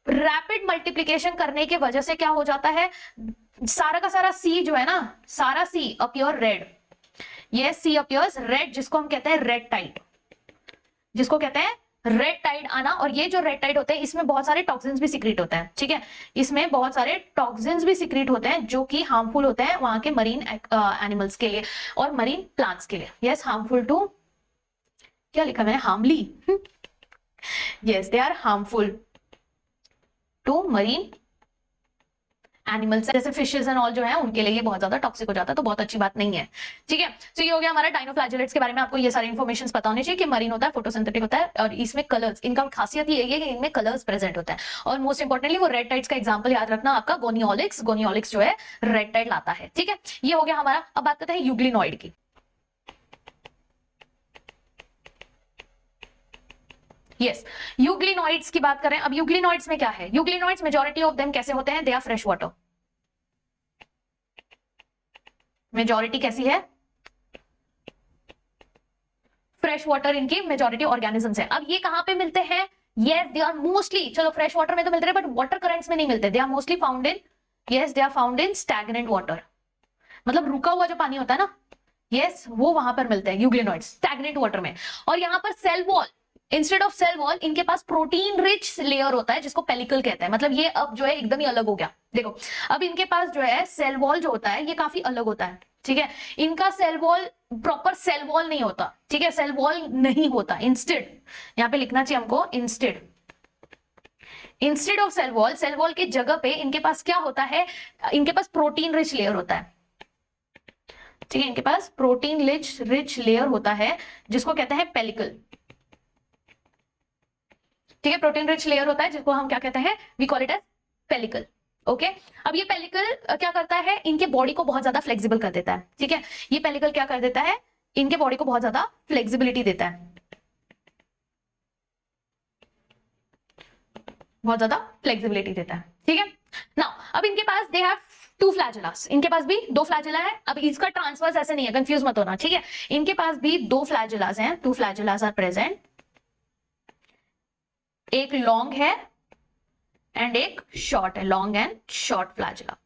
रैपिड मल्टीप्लिकेशन करने की वजह से क्या हो जाता है, सारा का सारा सी जो है ना, सारा सी अपीयर रेड। यस, सी अपीयर्स रेड, जिसको हम कहते हैं रेड टाइड, जिसको कहते हैं रेड टाइड आना। और ये जो रेड टाइड होते हैं इसमें बहुत सारे टॉक्सिन्स भी सीक्रेट होते हैं। ठीक है, इसमें बहुत सारे टॉक्सिन्स भी सीक्रेट होते हैं जो कि हार्मफुल होते हैं वहां के मरीन एनिमल्स के लिए और मरीन प्लांट्स के लिए। यस, हार्मफुल टू, क्या लिखा मैंने, harmly, yes they are harmful to marine animals, जैसे फिशेस एंड ऑल जो है उनके लिए ये बहुत ज्यादा टॉक्सिक हो जाता है, तो बहुत अच्छी बात नहीं है। ठीक है, तो ये हो गया हमारा डायनोफ्लैजेलेट्स के बारे में। आपको ये सारी इन्फॉर्मेशन पता होनी चाहिए कि मरीन होता है, फोटोसिंथेटिक होता है, और इसमें कलर्स, इनका खासियत ये है कि इनमें कलर्स प्रेजेंट होता है। और मोस्ट इंपॉर्टेंटली वो रेड टाइड्स का एग्जांपल याद रखना आपका गोनिओलिक्स, गोनिओलिक्स जो है रेड टाइड लाता है। ठीक है, ये हो गया हमारा। अब बात करते हैं यूग्लिनॉइड की। यस, यूग्लिनॉइड्स की बात करें। अब यूग्लिनॉइड्स में क्या है, यूग्लिनॉइड्स मेजॉरिटी ऑफ देम कैसे होते हैं, they are fresh water. Majority कैसी है, फ्रेश वाटर, इनकी मेजॉरिटी ऑर्गेनिजम्स है। अब ये कहां पे मिलते हैं, यस दे आर मोस्टली, चलो फ्रेश वाटर में तो मिलते हैं बट वाटर करंट्स में नहीं मिलते, they are mostly found in, yes they are found in stagnant water, मतलब रुका हुआ जो पानी होता है ना, यस वो वहां पर मिलते हैं यूग्लिनॉइड्स स्टैग्नेंट वाटर में। और यहां पर cell wall, instead of cell wall इनके पास प्रोटीन रिच लेयर होता है जिसको पेलिकल कहते हैं। मतलब ये अब जो है एकदम ही अलग हो गया। देखो अब इनके पास जो है सेल वॉल जो होता है ये काफी अलग होता है। ठीक है, इनका cell wall proper cell wall नहीं होता। ठीक है, सेल वॉल नहीं होता, इंस्टेड यहां पे लिखना चाहिए हमको, इंस्टेड ऑफ सेल वॉल की जगह पे इनके पास क्या होता है, इनके पास प्रोटीन रिच लेयर होता है। ठीक है, इनके पास प्रोटीन रिच लेयर होता है जिसको कहते हैं पेलिकल। ठीक है, प्रोटीन रिच लेयर होता है जिसको हम क्या कहते हैं, we call it as pellicle. Okay, अब ये पेलिकल क्या करता है, इनके बॉडी को बहुत ज्यादा फ्लेक्सिबल कर देता है। ठीक है, ये पेलिकल क्या कर देता है, इनके बॉडी को बहुत ज्यादा फ्लेक्सिबिलिटी देता है, बहुत ज्यादा फ्लेक्सिबिलिटी देता है। ठीक है, नाउ अब इनके पास दे हैव टू फ्लैजेलास, इनके पास भी दो फ्लैजेला है। अब इसका ट्रांसवर्स ऐसे नहीं है, कंफ्यूज मत होना। ठीक है, इनके पास भी दो फ्लैजेलास हैं, टू फ्लैजेलास आर प्रेजेंट, एक लॉन्ग है एंड एक शॉर्ट है, लॉन्ग एंड शॉर्ट फ्लैजेला।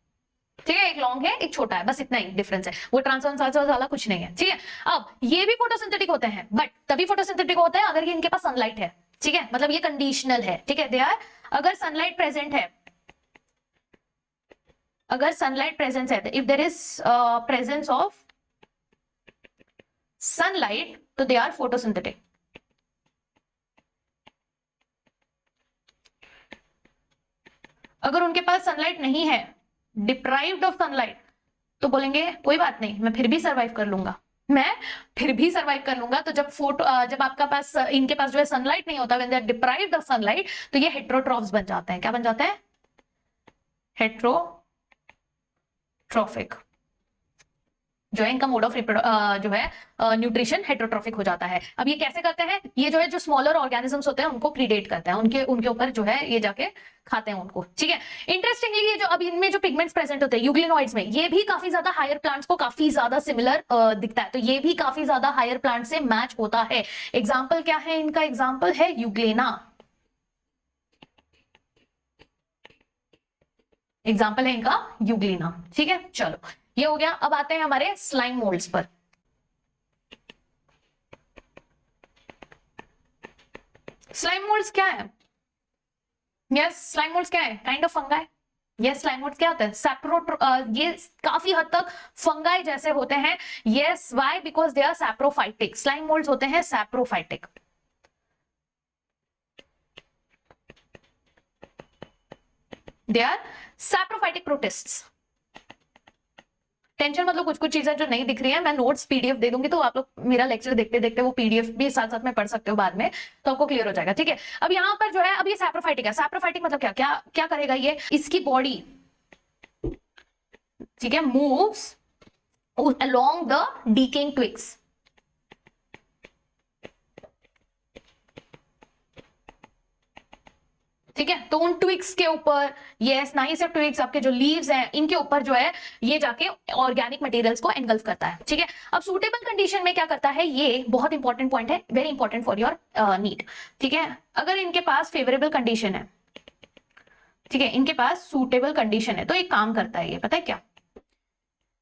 ठीक है, एक लॉन्ग है एक छोटा है, बस इतना ही डिफरेंस है, वो ट्रांसवर्स वाला कुछ नहीं है। ठीक है, अब ये भी फोटोसिंथेटिक होते हैं बट तभी फोटोसिंथेटिक होते हैं अगर ये इनके पास सनलाइट है। ठीक है, मतलब ये कंडीशनल है। ठीक है, दे आर, अगर सनलाइट प्रेजेंट है, अगर सनलाइट प्रेजेंस है, if there is presence of sunlight तो दे आर फोटोसिंथेटिक। अगर उनके पास सनलाइट नहीं है, डिप्राइव्ड ऑफ सनलाइट, तो बोलेंगे कोई बात नहीं, मैं फिर भी सरवाइव कर लूंगा, मैं फिर भी सरवाइव कर लूंगा। तो जब आपका पास इनके पास जो है सनलाइट नहीं होता, when they are deprived of sunlight, तो ये हेट्रोट्रॉफ्स बन जाते हैं। क्या बन जाते हैं? हेट्रोट्रॉफिक। जो है इनका मोड ऑफ जो है न्यूट्रिशन हेट्रोट्रॉफिक हो जाता है। अब ये कैसे करते हैं? ये जो है जो स्मॉलर ऑर्गेनिजम्स होते हैं उनको प्रीडेट करते हैं, उनके ऊपर जो है ये जाके खाते हैं उनको, ठीक है। इंटरेस्टिंगली ये जो अब इनमें जो पिगमेंट्स प्रेजेंट होते हैं यूग्लिनोइड्स में, ये भी काफी ज्यादा हायर प्लांट्स को काफी ज्यादा सिमिलर दिखता है, तो ये भी काफी ज्यादा हायर प्लांट से मैच होता है। एग्जाम्पल क्या है इनका? एग्जाम्पल है यूग्लेना, एग्जाम्पल है इनका यूग्लिना, ठीक है। चलो ये हो गया। अब आते हैं हमारे स्लाइम मोल्ड्स पर। स्लाइम मोल्ड्स क्या है? यस, स्लाइम मोल्ड्स क्या है? Kind of fungi. Yes, slime moulds क्या होता है? ये काफी हद तक फंगाई जैसे होते हैं। Yes, why? Because they are saprophytic. Slime moulds होते हैं saprophytic. They are saprophytic protists. Tension मतलब कुछ कुछ चीजें जो नहीं दिख रही है, मैं नोट्स पीडीएफ दे दूंगी, तो आप लोग मेरा लेक्चर देखते देखते वो पीडीएफ भी साथ साथ में पढ़ सकते हो बाद में, तो आपको क्लियर हो जाएगा, ठीक है। अब यहाँ पर जो है, अब ये सैप्रोफाइटिक है। सैप्रोफाइटिक मतलब क्या क्या क्या करेगा ये? इसकी बॉडी, ठीक है, moves along the decaying twigs. ठीक है, तो उन ट्विग्स के ऊपर, यस, ना ही सिर्फ ट्विग्स, आपके जो लीव्स हैं इनके ऊपर जो है ये जाके ऑर्गेनिक मटेरियल्स को एनगल्फ करता है, ठीक है। अब सूटेबल कंडीशन में क्या करता है? ये बहुत इंपॉर्टेंट पॉइंट है, very important for your need, ठीक है। अगर इनके पास फेवरेबल कंडीशन है, ठीक है, इनके पास सूटेबल कंडीशन है, तो एक काम करता है ये, पता है क्या?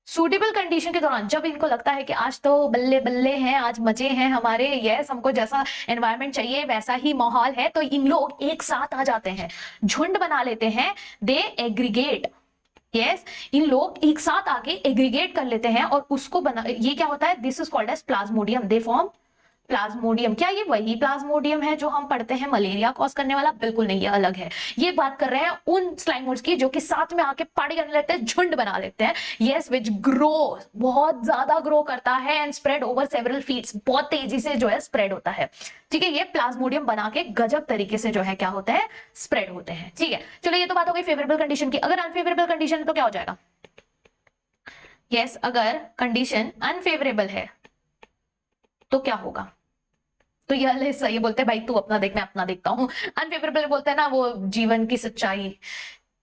सूटेबल कंडीशन के दौरान जब इनको लगता है कि आज तो बल्ले बल्ले हैं, आज मजे हैं हमारे, यस, हमको जैसा एनवायरनमेंट चाहिए वैसा ही माहौल है, तो इन लोग एक साथ आ जाते हैं, झुंड बना लेते हैं, दे एग्रीगेट। यस, इन लोग एक साथ आके एग्रीगेट कर लेते हैं और उसको बना, ये क्या होता है? This is called as plasmodium. They form plasmodium. क्या ये वही प्लाज्मोडियम है जो हम पढ़ते हैं मलेरिया कॉज करने वाला? बिल्कुल नहीं, ये अलग है। ये बात कर रहे हैं उन स्लाइम मोल्ड्स की जो कि साथ में आके पार्टी करने लगते हैं, झुंड बना लेते हैं, यस, विच ग्रो, बहुत ज्यादा ग्रो करता है, and spread over several feets, बहुत तेजी से जो है स्प्रेड होता है, ठीक है। ये प्लाज्मोडियम बना के गजब तरीके से जो है क्या होता है? स्प्रेड होते हैं, ठीक है। चलो ये तो बात हो गई फेवरेबल कंडीशन की। अगर अनफेवरेबल कंडीशन तो क्या हो जाएगा? यस, अगर कंडीशन अनफेवरेबल है तो क्या होगा? तो ये सही बोलते हैं भाई, तू अपना देख मैं अपना देखता हूं। अनफेवरेबल बोलते हैं ना वो जीवन की सच्चाई,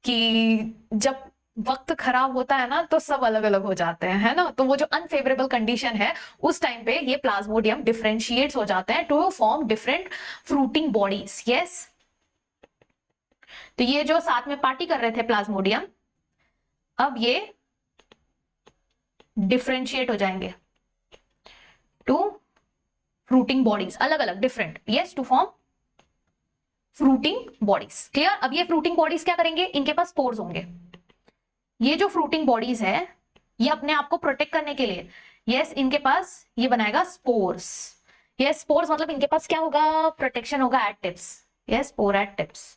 कि जब वक्त खराब होता है ना तो सब अलग अलग हो जाते हैं, है ना। तो वो जो अनफेवरेबल कंडीशन है उस टाइम पे ये प्लाज्मोडियम डिफरेंशिएट्स हो जाते हैं to form different fruiting bodies, yes. तो ये जो साथ में पार्टी कर रहे थे प्लाज्मोडियम, अब ये डिफरेंशिएट हो जाएंगे टू फ्रूटिंग बॉडीज, अलग अलग different, yes, to form fruiting bodies. Clear? अब ये फ्रूटिंग बॉडीज क्या करेंगे? इनके पास स्पोर्स होंगे। ये जो फ्रूटिंग बॉडीज है ये अपने आप को प्रोटेक्ट करने के लिए, यस, इनके पास ये बनाएगा स्पोर्स। यस, स्पोर्स मतलब इनके पास क्या होगा? प्रोटेक्शन होगा at tips, yes, spore at tips,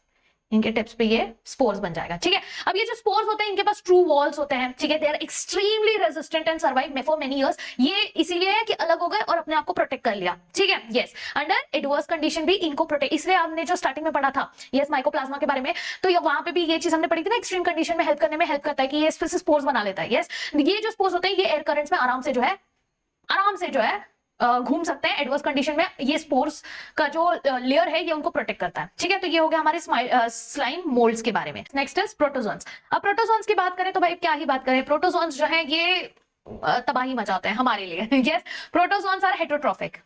इनके टिप्स पे ये स्पोर्स बन जाएगा, ठीक है। अब ये जो स्पोर्स होते हैं इनके पास ट्रू वॉल्स होते हैं, ठीक है। They are extremely resistant and survive for many years. ये इसीलिए है कि अलग हो गए और अपने आप को प्रोटेक्ट कर लिया, ठीक है। यस, अंडर एडवर्स कंडीशन भी इनको प्रोटेक्ट, इसलिए हमने जो स्टार्टिंग में पढ़ा था यस माइकोप्लाज्मा के बारे में, तो वहां पे भी ये चीज हमने पढ़ी थी ना, एक्सट्रीम कंडीशन में हेल्प करने में हेल्प करता है कि ये स्पोर्स बना लेता है। यस, ये जो स्पोर्स होते हैं ये एयर करंट्स में आराम से जो है घूम सकते हैं। एडवर्स कंडीशन में ये स्पोर्स का जो लेयर है ये उनको प्रोटेक्ट करता है, ठीक है। तो ये हो गया हमारे स्लाइम मोल्ड्स के बारे में। Next is protozoans. अब प्रोटोजोन्स की बात करें तो भाई क्या ही बात करें, प्रोटोजोन्स जो है ये तबाही मचाते हैं हमारे लिए। Yes, protozoans are heterotrophic.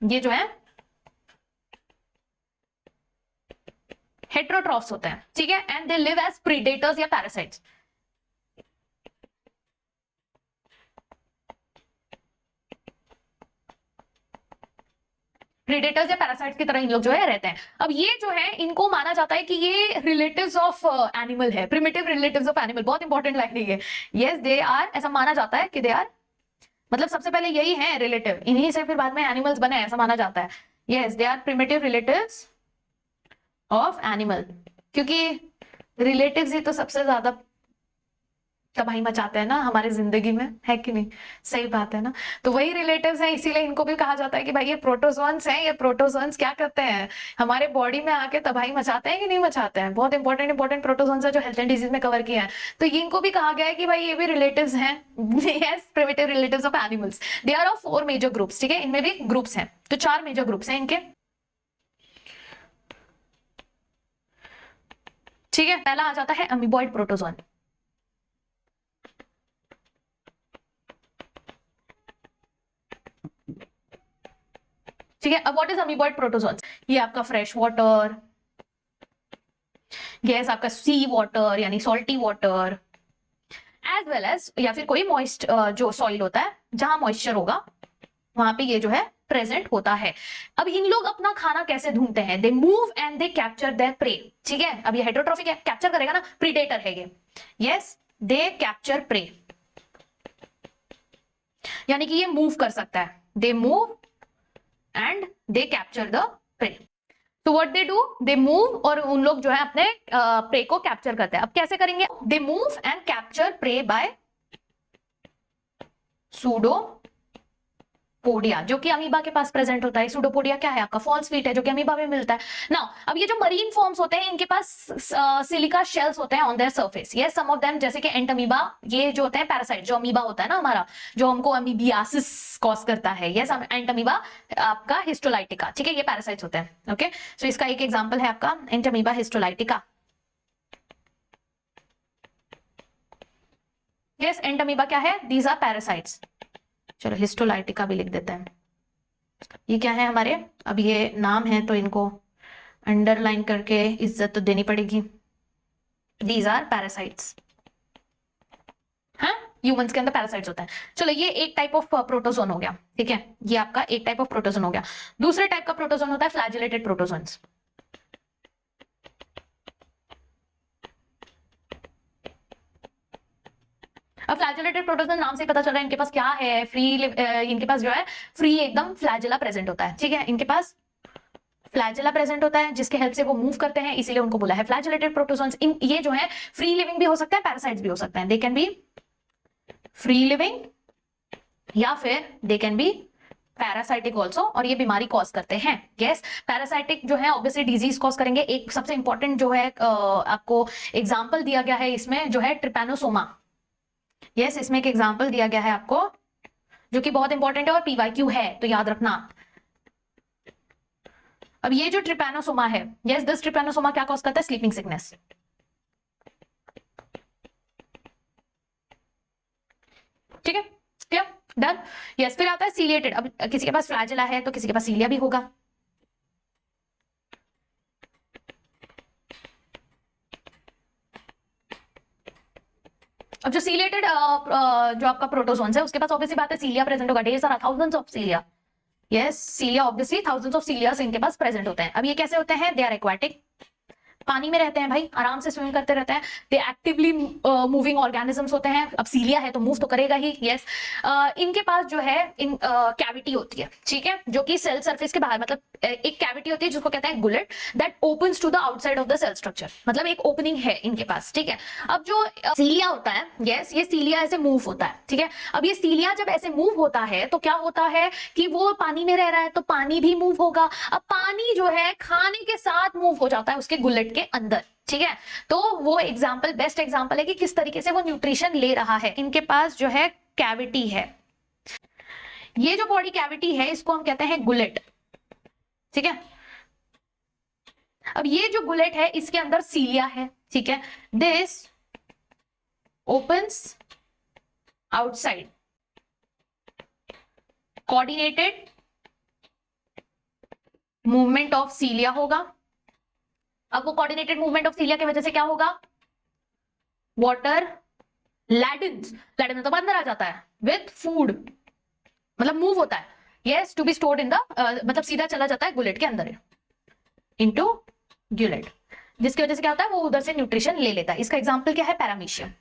ये जो है हेटरोट्रॉफ्स होते हैं, ठीक है, and they live as predators या पैरासाइट्स। प्रीडेटर्स या पैरासाइट्स की तरह इन लोग जो है रहते हैं। अब ये जो है इनको माना जाता है कि ये रिलेटिव्स ऑफ एनिमल है, प्रिमिटिव रिलेटिव्स ऑफ एनिमल। बहुत इंपॉर्टेंट लाइन है ये। यस दे आर, ऐसा माना जाता है कि दे आर, मतलब सबसे पहले यही है रिलेटिव, इन्हीं से फिर बाद में एनिमल्स बने, ऐसा माना जाता है। Yes they are primitive relatives of animal, क्योंकि रिलेटिव्स ही तो सबसे ज्यादा तबाही मचाते हैं ना हमारी जिंदगी में, है कि नहीं? सही बात है ना। तो वही रिलेटिव्स हैं, इसीलिए इनको भी कहा जाता है कि भाई ये प्रोटोजोन्स हैं। ये प्रोटोजोन्स क्या करते हैं, हमारे बॉडी में आके तबाही मचाते हैं कि नहीं मचाते हैं। बहुत इंपॉर्टेंट प्रोटोजोन्स है जो हेल्थ एंड डिजीज में कवर किया है। तो इनको भी कहा गया है कि भाई ये भी रिलेटिव्स हैं। Yes, primitive relatives of animals. They are of 4 major groups, ठीक है, इनमें भी ग्रुप्स हैं, तो 4 मेजर ग्रुप्स हैं इनके, ठीक है। पहला आ जाता है अमीबॉइड प्रोटोजोन। ठीक है, अब व्हाट इज अमीबॉइड प्रोटोजोन्स? ये आपका फ्रेश वाटर, गैस आपका सी वाटर यानी salty water, as well as, या फिर कोई मॉइस्ट जो सॉइल होता है जहां मॉइस्चर होगा वहां पे ये जो है प्रेजेंट होता है। अब इन लोग अपना खाना कैसे ढूंढते हैं? दे move and they capture there pray, ठीक है। अब ये हेटेरोट्रॉफिक है, कैप्चर करेगा ना, प्रीडेटर है ये। यस, दे कैप्चर प्रे, यानी कि ये मूव कर सकता है। They move and they capture the prey. तो what they do, they move, और उन लोग जो है अपने प्रे को कैप्चर करते हैं। अब कैसे करेंगे? They move and capture prey by pseudopodia, जो कि अमीबा के पास प्रेजेंट होता है। सूडोपोडिया क्या है? आपका फॉल स्वीट है, जो कि अमीबा में मिलता है ना। अब ये जो मरीन फॉर्म्स होते हैं इनके पास सिलिका शेल्स होते हैं on their surface. Yes, some of them, जैसे कि एंट अमीबा, ये जो होते हैं पैरासाइट, जो अमीबा होता है ना हमारा, जो हमको अमीबियासिस कॉज करता है। यस, एंट अमीबा आपका हिस्टोलाइटिका, ठीक है, ये पैरासाइट्स होते हैं। ओके, सो इसका एक एग्जांपल है आपका entamoeba histolytica. Yes, entamoeba क्या है? These are parasites. चलो हिस्टोलाइटिका भी लिख देते हैं। ये क्या है हमारे? अब ये नाम है तो इनको अंडरलाइन करके इज्जत तो देनी पड़ेगी। These are parasites. हाँ, ह्यूमंस के अंदर पैरासाइट्स होता है। चलो, ये एक टाइप ऑफ प्रोटोजोन हो गया, ठीक है, ये आपका एक टाइप ऑफ प्रोटोजोन हो गया। दूसरे टाइप का प्रोटोजोन होता है फ्लैजिलेटेड प्रोटोजोन्स। अब फ्लैजिलेटेड प्रोटोजोन नाम से पता चल रहा है इनके पास क्या है, इनके पास जो है फ्री एकदम फ्लैजिला प्रेजेंट होता है, ठीक है। इनके पास फ्लैजिला प्रेजेंट होता है जिसके हेल्प से वो मूव करते हैं, इसीलिए उनको बोला है फ्लैजिलेटेड प्रोटोजोन्स। ये जो है फ्री लिविंग भी हो सकता है, पैरासाइट्स भी हो सकते हैं। They can be free living या फिर they can be parasitic also, और ये बीमारी कॉज करते हैं। यस, पैरासाइटिक जो है ऑब्वियसली डिजीज कॉज करेंगे। एक सबसे इंपॉर्टेंट जो है आपको एग्जाम्पल दिया गया है इसमें, जो है ट्रिपैनोसोमा। यस, इसमें एक एग्जाम्पल दिया गया है आपको जो कि बहुत इंपॉर्टेंट है और पीवाईक्यू है, तो याद रखना। अब ये जो ट्रिपैनोसोमा है, यस, दिस ट्रिपैनोसोमा क्या कॉज करता है? Sleeping sickness. ठीक है, क्लियर, डन। यस, फिर आता है सीलिएटेड। अब किसी के पास फ्लैजिला है तो किसी के पास सीलिया भी होगा। अब जो सीलिएटेड जो आपका प्रोटोजोन्स है उसके पास ऑब्वियसली बात है सीलिया प्रेजेंट होगा, ढेर सारा, thousands of cilia. Yes, cilia obviously thousands of cilias इनके पास प्रेजेंट होते हैं। अब ये कैसे होते हैं? दे आर एक्वाटिक, पानी में रहते हैं भाई, आराम से स्विम करते रहते हैं। दे एक्टिवली मूविंग ऑर्गेनिजम्स होते हैं। अब सीलिया है तो मूव तो करेगा ही। यस, इनके पास जो है कैविटी होती है, ठीक है, जो कि सेल सरफेस के बाहर, मतलब एक कैविटी होती है जिसको कहते हैं gullet, that opens to the outside of the cell structure, मतलब एक ओपनिंग है इनके पास, ठीक है। अब जो सीलिया होता है, यस, ये सीलिया ऐसे मूव होता है, ठीक है। अब ये सीलिया जब ऐसे मूव होता है तो क्या होता है कि वो पानी में रह रहा है तो पानी भी मूव होगा। अब पानी जो है खाने के साथ मूव हो जाता है उसके गुलेट के अंदर, ठीक है। तो वो एग्जाम्पल, बेस्ट एग्जाम्पल है कि किस तरीके से वो न्यूट्रिशन ले रहा है। इनके पास जो है कैविटी है, ये जो बॉडी कैविटी है इसको हम कहते हैं गुलेट, ठीक है। अब ये जो गुलेट है इसके अंदर सीलिया है, ठीक है। This opens outside, coordinated movement of सीलिया होगा। अब वो कोऑर्डिनेटेड मूवमेंट ऑफ सीलिया की वजह से क्या होगा? वाटर लैडन्स, लैडन तो अंदर आ जाता है विथ फूड, मतलब मूव होता है। Yes, to be stored in the, मतलब सीधा चला जाता है गुलेट के अंदर, इनटू गुलेट, जिसकी वजह से क्या होता है वो उधर से न्यूट्रिशन ले लेता है। इसका एग्जांपल क्या है? पैरामीशियम।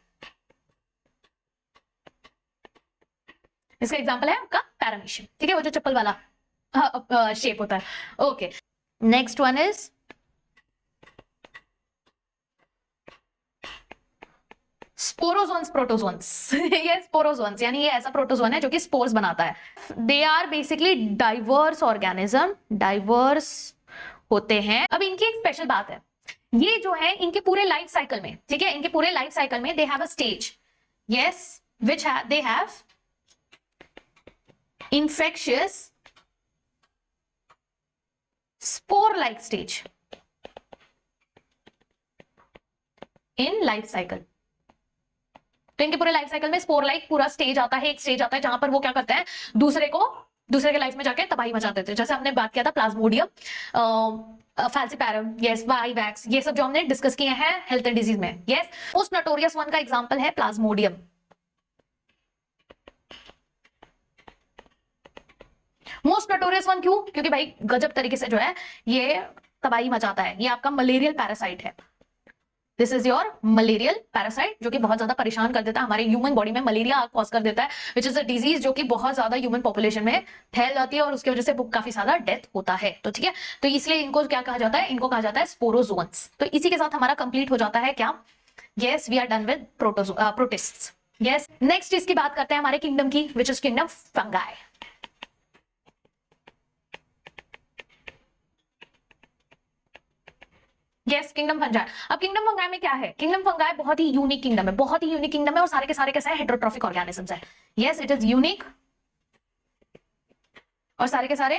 इसका एग्जांपल है आपका पैरामीशियम, ठीक है, वो जो चप्पल वाला शेप होता है। Okay, next one is sporozoans, protozoans. ये स्पोरोजोन्स यानी ये ऐसा प्रोटोजोन है जो कि स्पोर्स बनाता है। They are basically diverse organism, diverse होते हैं। अब इनकी एक स्पेशल बात है, ये जो है इनके पूरे लाइफ साइकिल में, ठीक है, इनके पूरे लाइफ साइकिल में they have a stage, yes, which they have infectious spore like stage in life cycle। तो इनके पूरे लाइफ साइकिल में स्पोर लाइक पूरा स्टेज आता है, एक स्टेज आता है जहां पर वो क्या करते हैं, दूसरे के लाइफ में जाके तबाही मचा देते हैं। जैसे हमने बात किया था प्लाज्मोडियम, फैल्सिपैरम, यस, वाईवैक्स, ये सब जो हमने डिस्कस किए हैं हेल्थ एंड डिजीज में। यस, मोस्ट नोटोरियस वन का एग्जांपल है प्लाज्मोडियम। मोस्ट नोटोरियस वन क्यों? क्योंकि भाई गजब तरीके से जो है ये तबाही मचाता है। ये आपका मलेरियल पैरासाइट है। This is your malarial parasite, जो कि बहुत ज्यादा परेशान कर देता है, हमारे ह्यूमन बॉडी में मलेरिया कॉज कर देता है, विच इज अ डिजीज जो कि बहुत ज्यादा ह्यूमन पॉपुलेशन में फैल जाती है और उसकी वजह से काफी ज्यादा डेथ होता है। तो ठीक है, तो इसलिए इनको क्या कहा जाता है? इनको कहा जाता है स्पोरोजोन्स। तो इसी के साथ हमारा कंप्लीट हो जाता है क्या? Yes, we are done with protists. Yes, next इसकी बात करते हैं हमारे किंगडम की, which is kingdom fungi. Yes, kingdom fungi. अब किंगडम फंगाई में क्या है? किंगडम फंगाई बहुत ही यूनिक किंगडम है, बहुत ही यूनिक किंगडम है, और सारे के सारे कैसे हैं? हेटेरोट्रॉफिक ऑर्गेनिजम्स है। यस, इट इज यूनिक और सारे के सारे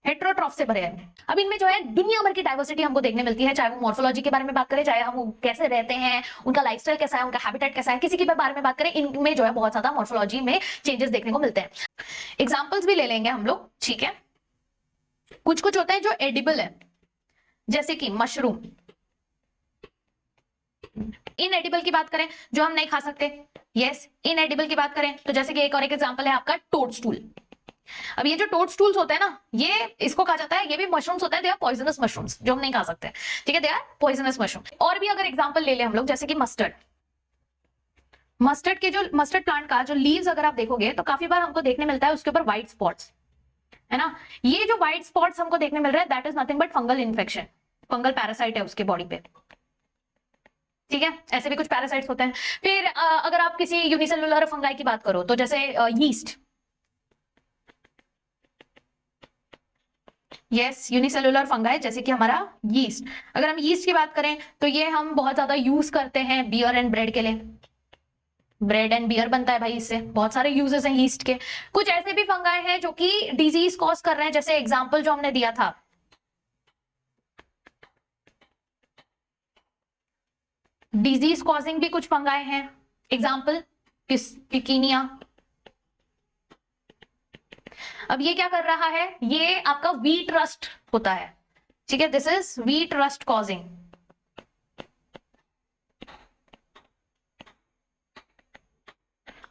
हेटेरोट्रॉफ से भरे हैं। अब इनमें जो है दुनिया भर की डाइवर्सिटी हमको देखने मिलती है, चाहे वो मॉर्फोलॉजी के बारे में बात करें, चाहे हम कैसे रहते हैं, उनका लाइफस्टाइल कैसा है, उनका हैबिटेट कैसा है, किसी के बारे में बात करें, इनमें जो है बहुत ज्यादा मॉर्फोलॉजी में चेंजेस देखने को मिलते हैं। एग्जाम्पल्स भी ले लेंगे हम लोग, ठीक है। कुछ कुछ होते हैं जो एडिबल है, जैसे कि मशरूम। इनएडिबल की बात करें, जो हम नहीं खा सकते, यस, इनएडिबल की बात करें तो जैसे कि एक और एक एग्जांपल है आपका टोडस्टूल। अब ये जो टोडस्टूल्स होते हैं ना, ये इसको कहा जाता है, ये भी मशरूम्स होते हैं, दे आर पॉइजनस मशरूम्स, जो हम नहीं खा सकते, ठीक है, दे आर पॉइजनस मशरूम। और भी अगर एग्जांपल ले ले हम लोग, जैसे कि मस्टर्ड। मस्टर्ड के जो मस्टर्ड प्लांट का जो लीव्स अगर आप देखोगे तो काफी बार हमको देखने मिलता है उसके ऊपर व्हाइट स्पॉट्स, है ना। ये जो व्हाइट स्पॉट्स हमको देखने मिल रहा है, that is nothing but fungal infection, fungal parasite है उसके बॉडी पे, ठीक है। ऐसे भी कुछ पैरासाइट्स होते हैं। फिर अगर आप किसी यूनिसेलुलर फंगाई की बात करो तो जैसे यीस्ट, यस, यूनिसेलुलर फंगाई जैसे कि हमारा यीस्ट। अगर हम यीस्ट की बात करें तो ये हम बहुत ज्यादा यूज करते हैं बियर एंड ब्रेड के लिए, ब्रेड एंड बियर बनता है भाई, इससे बहुत सारे यूजेस हैं यीस्ट के। कुछ ऐसे भी फंगाई हैं जो कि डिजीज कॉज कर रहे हैं, जैसे एग्जांपल जो हमने दिया था, डिजीज कॉजिंग भी कुछ फंगाई हैं, एग्जांपल पिकीनिया। अब ये क्या कर रहा है? ये आपका व्हीट रस्ट होता है, ठीक है, this is wheat rust causing.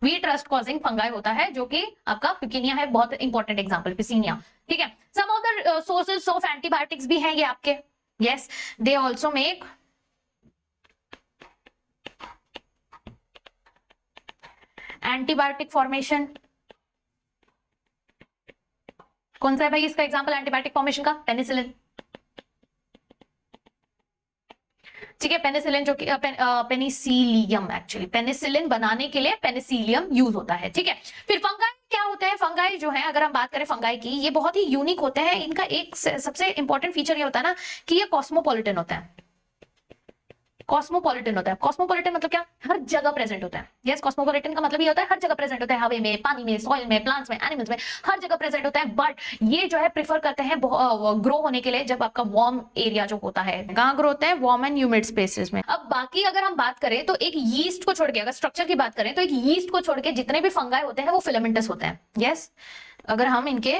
Wheat rust causing fungi होता है, जो कि आपका पिकीनिया है, बहुत इंपॉर्टेंट एग्जांपल पिसीनिया, ठीक है। Some of the sources of antibiotics भी हैं ये आपके, yes, they also make antibiotic formation. कौन सा है भाई इसका एग्जांपल एंटीबायोटिक फॉर्मेशन का? पेनिसिलिन, ठीक है, पेनिसिलिन जो कि पेनिसिलियम, एक्चुअली पेनिसिलिन बनाने के लिए पेनिसिलियम यूज होता है, ठीक है। फिर फंगाई क्या होते हैं? फंगाई जो है, अगर हम बात करें फंगाई की, ये बहुत ही यूनिक होते हैं। इनका एक सबसे इंपॉर्टेंट फीचर ये होता है ना कि ये कॉस्मोपॉलिटन होता है। कॉस्मोपॉलिटन होता है, कॉस्मोपॉलिटन मतलब क्या? हर जगह प्रेजेंट होता है। यस, कॉस्मोपॉलिटन का मतलब ये होता है हर जगह प्रेजेंट होता है, हवा में, पानी में, सॉइल में, प्लांट्स में, एनिमल्स में, हर जगह प्रेजेंट होता है। बट ये जो है प्रेफर करते हैं ग्रो होने के लिए जब आपका वार्म एरिया जो होता है, कहां ग्रो होता है? वार्म एंड ह्यूमिड स्पेसेस में। अब बाकी अगर हम बात करें तो एक यीस्ट को छोड़ के, अगर स्ट्रक्चर की बात करें तो एक यीस्ट को छोड़ के जितने भी फंगाई होते हैं वो फिलामेंटस होते हैं। यस, अगर हम इनके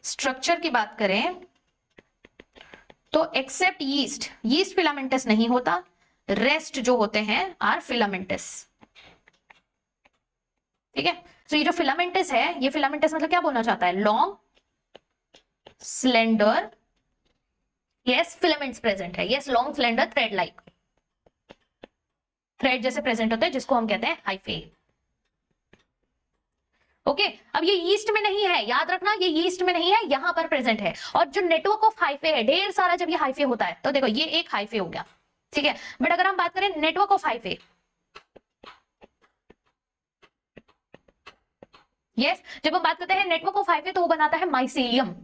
स्ट्रक्चर की बात करें तो एक्सेप्ट यीस्ट, यीस्ट फिलामेंटस नहीं होता, रेस्ट जो होते हैं आर फिलामेंटस, ठीक है। सो ये जो फिलामेंटस है, ये फिलामेंटस मतलब क्या बोलना चाहता है? Long slender, yes filaments present है, yes long slender thread like, thread जैसे प्रेजेंट होते हैं, जिसको हम कहते हैं हाइफे। ओके अब ये यीस्ट में नहीं है, याद रखना ये यीस्ट में नहीं है, यहां पर प्रेजेंट है। और जो नेटवर्क ऑफ हाइफे है, ढेर सारा जब ये हाइफे होता है तो देखो ये एक हाइफे हो गया, ठीक है। बट अगर हम बात करें नेटवर्क ऑफ हाइफे, यस जब हम बात करते हैं नेटवर्क ऑफ हाइफे तो वो बनाता है माइसेलियम,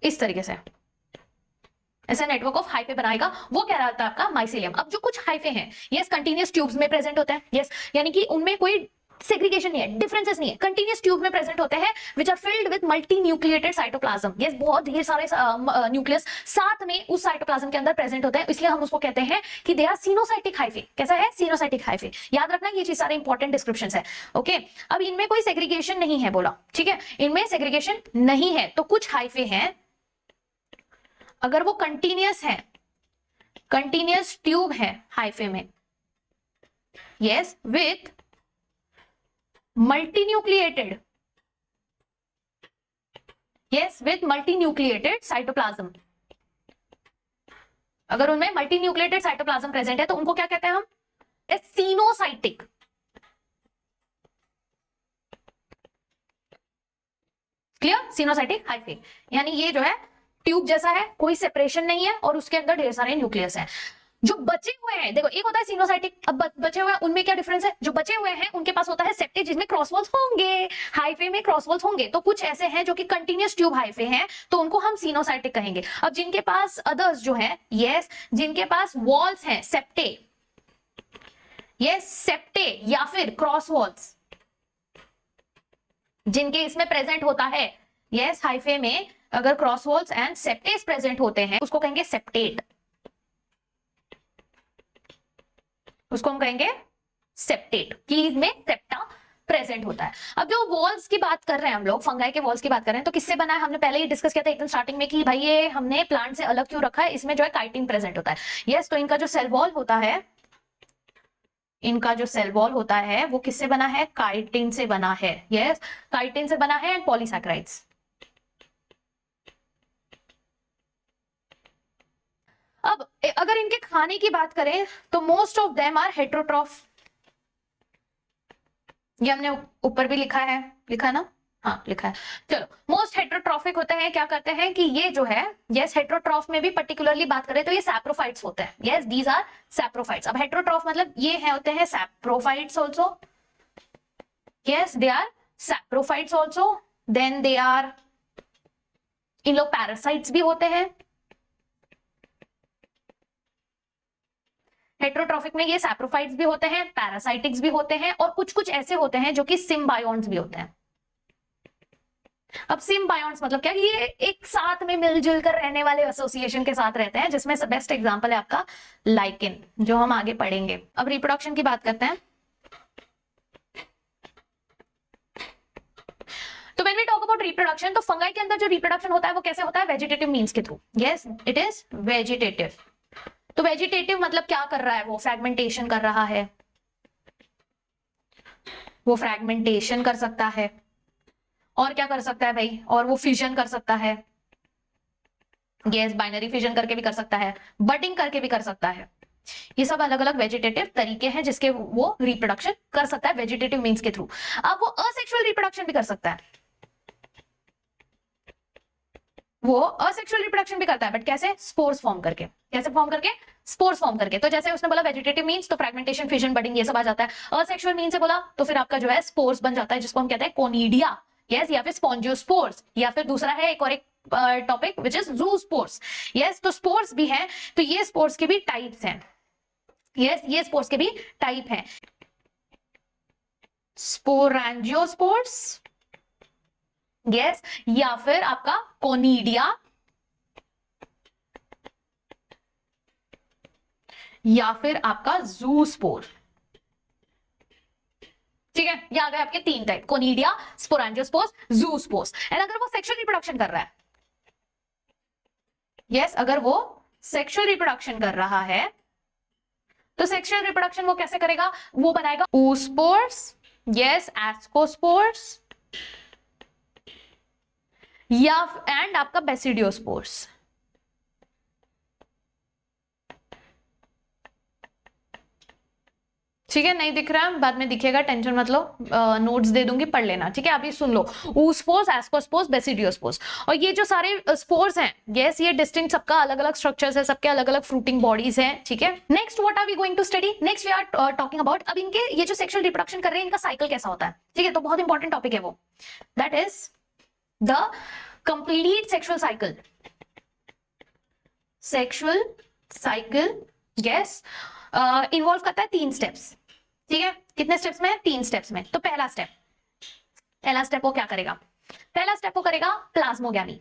इस तरीके से ऐसा नेटवर्क ऑफ हाइफे बनाएगा, वो क्या रहता है आपका? माइसेलियम। अब जो कुछ हाइफे हैं यस कंटीन्यूअस ट्यूब्स में प्रेजेंट होते हैं, यस यानी कि उनमें कोई सेग्रीगेशन नहीं है, डिफरेंसेस नहीं है, कंटीन्यूअस ट्यूब में प्रेजेंट होते हैं, which are filled with multinucleated cytoplasm, yes बहुत ढेर सारे न्यूक्लियस साथ में उस साइटोप्लाज्म के अंदर प्रेजेंट होते हैं, इसलिए हम उसको कहते हैं कि दे आर सिनोसाइटिक हाइफे। कैसा है? Coenocytic hyphae. याद रखना ये चीज सारे इंपॉर्टेंट डिस्क्रिप्शंस है। ओके अब इनमें कोई सेग्रीगेशन नहीं है बोला, ठीक है, इनमें सेग्रीगेशन नहीं है। तो कुछ हाइफे हैं अगर वो कंटीन्यूअस है, कंटीन्यूअस ट्यूब है हाइफे में, yes with multinucleated, yes with multinucleated cytoplasm, अगर उनमें मल्टीन्यूक्लिएटेड साइटोप्लाज्म प्रेजेंट है तो उनको क्या कहते हैं हम? सिनोसाइटिक। क्लियर? सिनोसाइटिक हाइफे यानी ये जो है ट्यूब जैसा है, कोई सेपरेशन नहीं है और उसके अंदर ढेर सारे न्यूक्लियस हैं। जो बचे हुए हैं, देखो एक होता है सिनोसाइटिक, अब बचे हुए हैं उनमें क्या डिफरेंस है? जो बचे हुए हैं उनके पास होता है सेप्टे जिसमें क्रॉसवॉल्स होंगे, हाइफे में क्रॉसवॉल्स होंगे। तो कुछ ऐसे हैं जो कि कंटीन्यूअस ट्यूब हाइफे हैं तो उनको हम सिनोसाइटिक कहेंगे। अब जिनके पास अदर्स जो है, यस जिनके पास वॉल्स हैं सेप्टे, यस सेप्टे या फिर क्रॉसवॉल्स जिनके इसमें प्रेजेंट होता है, यस हाइफे में अगर क्रॉसवॉल्स एंड सेप्टेस प्रेजेंट होते हैं उसको कहेंगे सेप्टेट, उसको हम कहेंगे सेप्टेट, कि इसमें सेप्टा प्रेजेंट होता है। अब जो वॉल्स की बात कर रहे हैं हम लोग, फंगाई के वॉल्स की बात कर रहे हैं, तो किससे बना है? हमने पहले ही डिस्कस किया था एकदम स्टार्टिंग में कि भाई ये हमने प्लांट से अलग क्यों रखा है, इसमें जो है काइटिन प्रेजेंट होता है। यस तो इनका जो सेल वॉल होता है, इनका जो सेल वॉल होता है वो किससे बना है? काइटिन से बना है। यस काइटिन से बना है एंड पॉलीसैकेराइड्स। अब अगर इनके खाने की बात करें तो most of them are heterotroph, ये हमने ऊपर भी लिखा है ना? हाँ लिखा है। चलो मोस्ट हेट्रोट्रॉफिक होते हैं, क्या करते हैं कि ये जो है, यस हेट्रोट्रॉफ में भी पर्टिकुलरली बात करें तो ये सैप्रोफाइट्स होते हैं। Yes these are saprophytes. अब हेट्रोट्रॉफ मतलब ये है होते हैं saprophytes also, yes they are saprophytes also, then they are, इन लोग पैरासाइट्स भी होते हैं। हेट्रोट्रॉफिक में ये सैप्रोफाइट्स भी होते हैं, पैरासाइटिक्स भी होते हैं और कुछ कुछ ऐसे होते हैं जो कि सिम्बायोन्ट्स भी होते हैं। अब सिम्बायोन्ट्स मतलब क्या? ये एक साथ में मिलजुल कर रहने वाले एसोसिएशन के साथ रहते हैं, जिसमें बेस्ट एग्जांपल है आपका लाइकेन, जो हम आगे पढ़ेंगे। अब रिप्रोडक्शन की बात करते हैं। तो when we talk about reproduction, तो फंगाई के अंदर जो रिप्रोडक्शन होता है वो कैसे होता है? वेजिटेटिव मीन्स के through. Yes it is vegetative. तो वेजिटेटिव मतलब क्या कर रहा है? वो फ्रैगमेंटेशन कर रहा है, वो फ्रैगमेंटेशन कर सकता है और क्या कर सकता है भाई? और वो फिजन कर सकता है। यस बाइनरी फिजन करके भी कर सकता है, बडिंग करके भी कर सकता है। ये सब अलग अलग वेजिटेटिव तरीके हैं जिसके वो रिप्रोडक्शन कर सकता है वेजिटेटिव मीन्स के थ्रू। अब वो असेक्सुअल रिप्रोडक्शन भी कर सकता है, वो असेक्सुअल रिप्रोडक्शन भी करता है, बट कैसे? स्पोर्स फॉर्म करके। कैसे फॉर्म करके? स्पोर्स फॉर्म करके। तो जैसे उसने बोला वेजिटेटिव मीन्स तो फ्रैगमेंटेशन, फिजन, बडिंग ये सब आ जाता है। असेक्सुअल मीन से बोला तो फिर आपका जो है स्पोर्स बन जाता है, जिसको हम कहते हैं कोनिडिया, यस या फिर स्पॉन्जियोस्पोर्स, या फिर दूसरा है एक और एक topic which is zoospores. Yes तो स्पोर्स भी है, तो ये स्पोर्स के भी टाइप्स हैं। यस ये स्पोर्स के भी टाइप हैं, स्पोरैंजियोस्पोर्स, यस या फिर आपका कोनिडिया, या फिर आपका जूस्पोर। ठीक है ये आ गए आपके तीन टाइप, कोनिडिया, स्पोरैंजियोस्पोर्स, जूस्पोर्स। एंड अगर वो सेक्सुअल रिप्रोडक्शन कर रहा है, यस अगर वो सेक्सुअल रिप्रोडक्शन कर रहा है तो सेक्सुअल रिप्रोडक्शन वो कैसे करेगा, वो बनाएगा oospores, यस, ascospores या एंड आपका बेसिडियोस्पोर्स। ठीक है, नहीं दिख रहा है, बाद में दिखेगा, टेंशन मत लो, नोट्स दे दूंगी, पढ़ लेना। ठीक है, अभी सुन लो, oospores, ascospores, basidiospores। और ये जो सारे स्पोर्स हैं, यस, ये डिस्टिंक्ट, सबका अलग अलग स्ट्रक्चर्स है, सबके अलग अलग फ्रूटिंग बॉडीज हैं। ठीक है, next what are we going to study, next we are talking about, अब इनके ये जो सेक्सुअल रिप्रोडक्शन कर रहे हैं, इनका साइकिल कैसा होता है। ठीक है, तो बहुत इंपॉर्टेंट टॉपिक है वो, that is the complete sexual cycle. Sexual cycle, yes, involve करता है 3 स्टेप्स। ठीक है, कितने स्टेप्स में, 3 स्टेप्स में। तो पहला स्टेप वो क्या करेगा, पहला स्टेप वो करेगा प्लाज्मोगैमी।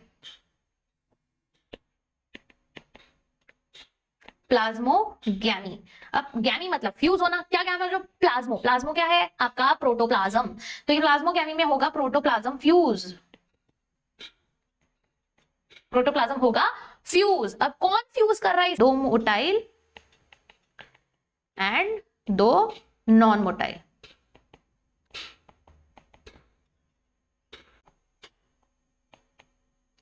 प्लाज्मोगैमी, अब गैमी मतलब फ्यूज होना, क्या गैमी, जो प्लाज्मो क्या है आपका प्रोटोप्लाज्म, तो ये प्लाज्मोगैमी में होगा प्रोटोप्लाज्म फ्यूज, प्रोटोप्लाज्म होगा फ्यूज। अब कौन फ्यूज कर रहा है, 2 motile and 2 non motile.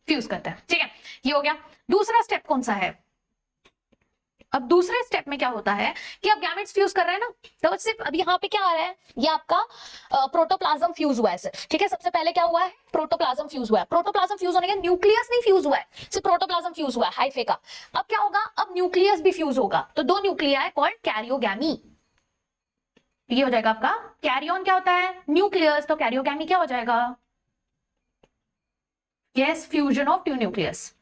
Fuse करता है। ठीक है, ये हो गया। दूसरा स्टेप कौन सा है, अब दूसरे स्टेप में क्या होता है कि अब गैमेट्स फ्यूज कर रहे हैं ना, तो सिर्फ अब यहाँ पे क्या आ रहा है, ये आपका प्रोटोप्लाज्म फ्यूज हुआ है सिर्फ। ठीक है, सबसे पहले क्या हुआ है, प्रोटोप्लाज्म फ्यूज हुआ है। प्रोटोप्लाज्म फ्यूज होने के न्यूक्लियस नहीं फ्यूज हुआ है, सिर्फ प्रोटोप्लाज्म फ्यूज हुआ है हाइफे का। अब क्या होगा, अब न्यूक्लियस भी फ्यूज होगा, तो 2 न्यूक्लिया कॉल्ड कैरियोगैमी। ये हो जाएगा आपका कैरियन, क्या होता है न्यूक्लियस, तो कैरियोगैमी क्या हो जाएगा, yes, fusion of 2 nucleus.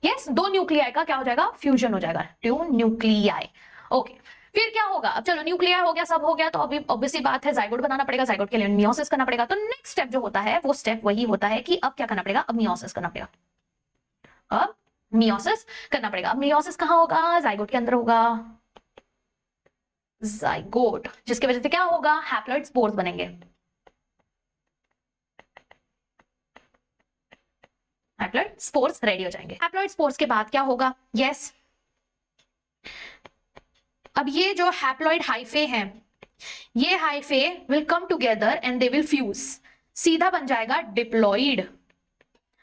Yes, 2 nuclei का क्या हो जाएगा, फ्यूजन हो जाएगा, 2 न्यूक्लियाई। ओके, फिर क्या होगा, अब चलो न्यूक्लियाई हो गया, सब हो गया, तो अभी ऑब्वियसली बात है जाइगोट बनाना पड़ेगा, जाइगोट के लिए मियोसिस करना पड़ेगा। तो नेक्स्ट स्टेप जो होता है वो स्टेप वही होता है कि अब क्या करना पड़ेगा, अब मियोसिस करना पड़ेगा, अब मियोसिस करना पड़ेगा। अब मियोसिस कहां होगा, जाइगोट के अंदर होगा, जाइगोट, जिसकी वजह से क्या होगा, हैप्लॉइड स्पोर्स बनेंगे। हैप्लॉइड स्पोर्स रेडी हो जाएंगे। हैप्लॉइड स्पोर्स के बाद क्या होगा, यस, अब ये जो हैप्लॉइड हाइफे हैं, ये hyphae will come together and they will fuse, सीधा बन जाएगा डिप्लॉइड।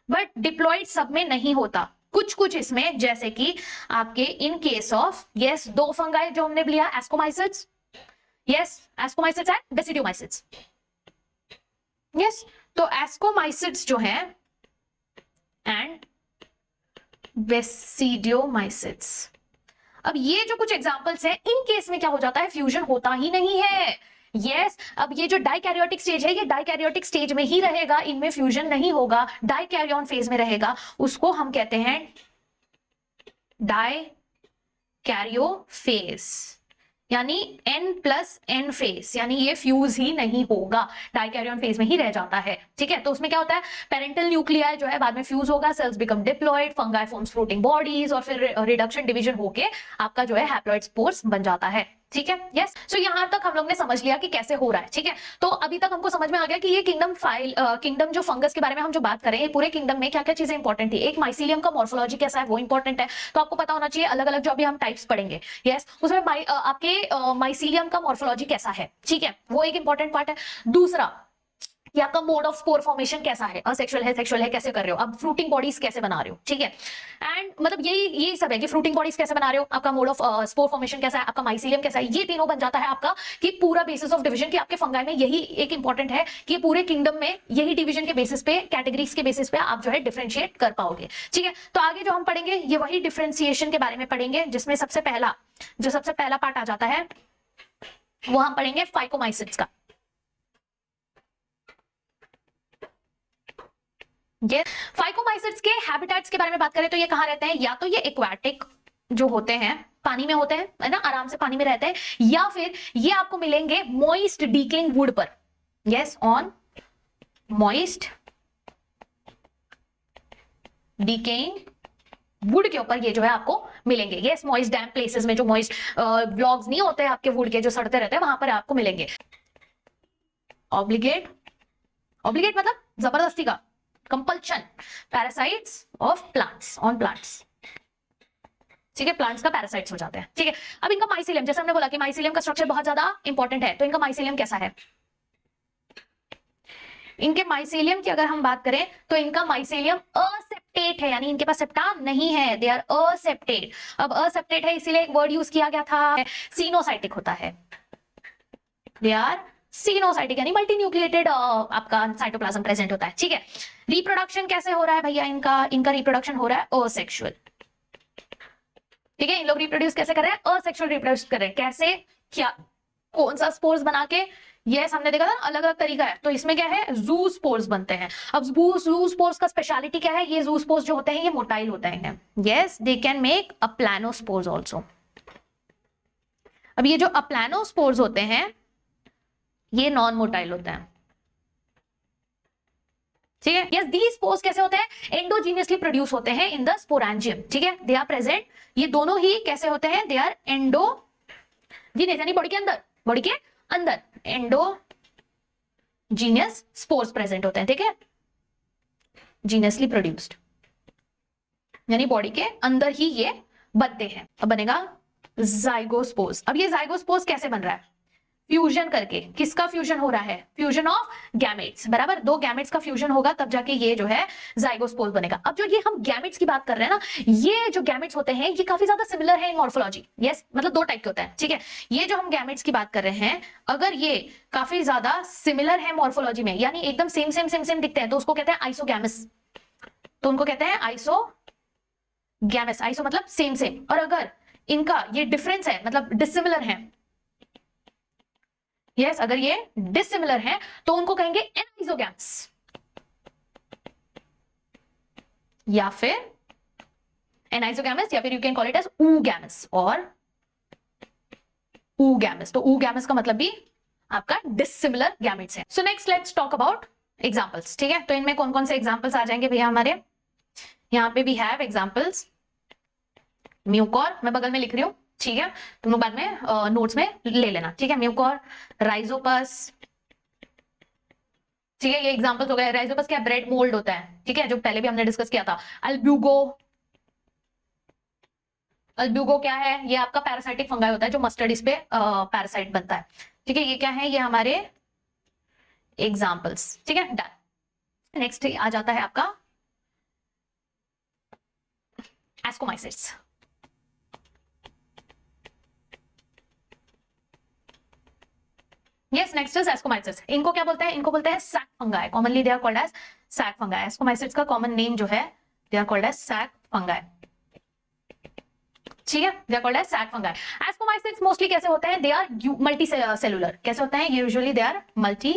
बट डिप्लॉइड सब में नहीं होता, कुछ कुछ इसमें, जैसे कि आपके in case of, yes, 2 fungi जो हमने लिया, ascomycetes, yes, ascomycetes and basidiomycetes. Yes, तो एस्कोमाइसिट्स जो है एंड बेसिडियोमाइसिट्स, अब ये जो कुछ एग्जांपल्स हैं, इन केस में क्या हो जाता है, फ्यूजन होता ही नहीं है। यस, अब ये जो डाइकैरियोटिक स्टेज है, ये डाइकैरियोटिक स्टेज में ही रहेगा, इनमें फ्यूजन नहीं होगा, डाइकैरियन फेज में रहेगा, उसको हम कहते हैं डाइकैरियोफेज, यानी N+N फेज, यानी ये फ्यूज ही नहीं होगा, डाइकैरियन फेज में ही रह जाता है। ठीक है, तो उसमें क्या होता है, पेरेंटल न्यूक्लियाई जो है बाद में फ्यूज होगा, sales become diploid, fungi forms fruiting bodies, और फिर रिडक्शन डिवीजन होके आपका जो है हैप्लॉइड स्पोर्स बन जाता है। ठीक है, यस, सो यहां तक हम लोग ने समझ लिया कि कैसे हो रहा है। ठीक है, तो अभी तक हमको समझ में आ गया कि ये किंगडम जो फंगस के बारे में हम जो बात करें, पूरे किंगडम में क्या क्या चीजें इंपॉर्टेंट थी। एक माइसीलियम का मॉर्फोलॉजी कैसा है वो इंपॉर्टेंट है, तो आपको पता होना चाहिए अलग अलग जो अभी हम टाइप्स पढ़ेंगे, यस, उसमें आपके माइसीलियम का मॉर्फोलॉजी कैसा है। ठीक है, वो एक इंपॉर्टेंट पार्ट है। दूसरा कि आपका मोड ऑफ स्पोर फॉर्मेशन कैसा है, असेक्सुअल है, सेक्सुअल है, कैसे कर रहे हो, अब फ्रूटिंग बॉडीज कैसे बना रहे हो। ठीक है, एंड मतलब यही सब है कि फ्रूटिंग बॉडीज कैसे बना रहे हो, आपका मोड ऑफ स्पोर फॉर्मेशन कैसा है, आपका माइसीलियम कैसा है, ये तीनों बन जाता है आपका कि पूरा बेसिस ऑफ डिवीजन, कि आपके फंगाई में यही एक इंपॉर्टेंट है कि पूरे किंगडम में यही डिवीजन के बेसिस पे, कैटेगरीज के बेसिस पे आप जो है डिफरेंशिएट कर पाओगे। ठीक है, तो आगे जो हम पढ़ेंगे ये वही डिफरेंशिएशन के बारे में पढ़ेंगे, जिसमें सबसे पहला पार्ट आ जाता है वो हम पढ़ेंगे फाइकोमाइसिट्स का। ये फाइकोमाइसिट्स के हैबिटेट्स के बारे में बात करें तो ये कहां रहते हैं, या तो ये एक्वाटिक जो होते हैं, पानी में होते हैं, है ना, आराम से पानी में रहते हैं, या फिर ये आपको मिलेंगे मॉइस्ट डीकेइंग वुड पर, yes, on moist decaying would के ऊपर ये जो है आपको मिलेंगे। यस, मॉइस्ट डैम्प प्लेसेस में, जो मॉइस्ट ब्लॉक्स नहीं होते आपके वुड के, जो सड़ते रहते हैं, वहां पर आपको मिलेंगे। ऑब्लिगेट मतलब जबरदस्ती का, compulsion, parasites of plants, on plants. ठीक है, प्लांट्स का पैरासाइट्स हो जाते हैं। ठीक है, अब इनका माइसीलियम, जैसे हमने बोला कि माइसीलियम का स्ट्रक्चर बहुत ज्यादा इंपॉर्टेंट है, तो इनका माइसीलियम कैसा है? इनके माइसीलियम की अगर हम बात करें तो इनका माइसीलियम असेप्टेट है, यानी इनके पास सेप्टा नहीं है, दे आर असेप्टेट। अब असेप्टेट है इसीलिए एक वर्ड यूज किया गया था, सीनोसाइटिक होता है, दे आर सीनोसाइटिक, यानी मल्टीन्यूक्लिएटेड आपका साइटोप्लाज्म प्रेजेंट होता है। ठीक है, रिप्रोडक्शन कैसे हो रहा है भैया? इनका रिप्रोडक्शन हो रहा है असेक्सुअल। ठीक है, इन लोग रिप्रोड्यूस कैसे कर रहे हैं? असेक्सुअल रिप्रोड्यूस कर रहे हैं। कैसे? क्या? कौन सा स्पोर्स बना के? यस, हमने देखा था अलग अलग तरीका है। तो इसमें क्या है? जू स्पोर्स बनते हैं। अब जू स्पोर्स का स्पेशलिटी क्या है? ये जू स्पोर्स जो होते हैं ये मोटाइल होते हैं। Yes, they can make aplanospores also. अब ये जो अप्लानोस्पोर्स होते हैं ये नॉन मोटाइल होते हैं। ठीक है, यस, दीज स्पोर्स कैसे होते हैं? एंडोजीनियसली प्रोड्यूस होते हैं इन द स्पोरेंजियम। ठीक है, दे आर प्रेजेंट, ये दोनों ही कैसे होते हैं? दे आर एंडोजीनियस, यानी बॉडी के अंदर एंडोजीनियस स्पोर्स प्रेजेंट होते हैं। ठीक है, जीनियसली प्रोड्यूस्ड, यानी बॉडी के अंदर ही ये बनते हैं। अब बनेगा जाइगोस्पोर्स। अब ये जाइगोस्पोर्स कैसे बन रहा है? फ्यूजन करके। किसका फ्यूजन हो रहा है? फ्यूजन ऑफ गैमेट्स, बराबर। दो गैमेट्स का फ्यूजन होगा तब जाके ये जो है जाइगोस्पोर बनेगा। अब जो ये हम गैमेट्स की बात कर रहे हैं ना, ये जो गैमेट्स होते हैं ये काफी ज्यादा सिमिलर है इन मॉर्फोलॉजी। यस, मतलब दो टाइप के होते हैं। ठीक है, ये जो हम गैमेट्स की बात कर रहे हैं, अगर ये काफी ज्यादा सिमिलर है मॉर्फोलॉजी में, यानी एकदम सेम सेम सेम सेम दिखते हैं, तो उसको कहते हैं आइसोगैमस। तो उनको कहते हैं आइसोगैमस। आइसो मतलब सेम सेम, और अगर इनका ये डिफरेंस है, मतलब डिसिमिलर है, यस, अगर ये डिसिमिलर है तो उनको कहेंगे एनाइसोगैम्स, या फिर एनाइसोगैमस, या फिर you can call it as oogamous और ऊगैमस। तो ऊगैमस का मतलब भी आपका डिसिमिलर गैमेट्स है। So next let's talk about examples. ठीक है, तो इनमें कौन कौन से एग्जांपल्स आ जाएंगे भैया हमारे? यहां पे भी हैव एग्जांपल्स। म्यूकॉर मैं बगल में लिख रही हूं, ठीक है, तुम लोग बाद में नोट्स में ले लेना। ठीक है, म्यूकॉर, राइजोपस। ठीक है, ये एग्जांपल्स हो गए। राइजोपस क्या? ब्रेड मोल्ड होता है। ठीक है, जो पहले भी हमने डिस्कस किया था। अल्ब्यूगो, अल्ब्यूगो क्या है? ये आपका पैरासाइटिक फंगाई होता है जो मस्टर्ड इस पे पैरासाइट बनता है। ठीक है, ये क्या है? ये हमारे एग्जांपल्स। ठीक है, डन। नेक्स्ट आ जाता है आपका ascomycetes. Yes, next is ascomycetes. इनको क्या बोलते हैं? इनको बोलते हैं sac fungi. Commonly they are called as sac fungi. Ascomycetes का कॉमन नेम जो है they are called as sac fungi. ठीक है, they are called as sac fungi. Ascomycetes mostly कैसे होते हैं? They are multicellular. कैसे होते हैं? Usually they are multi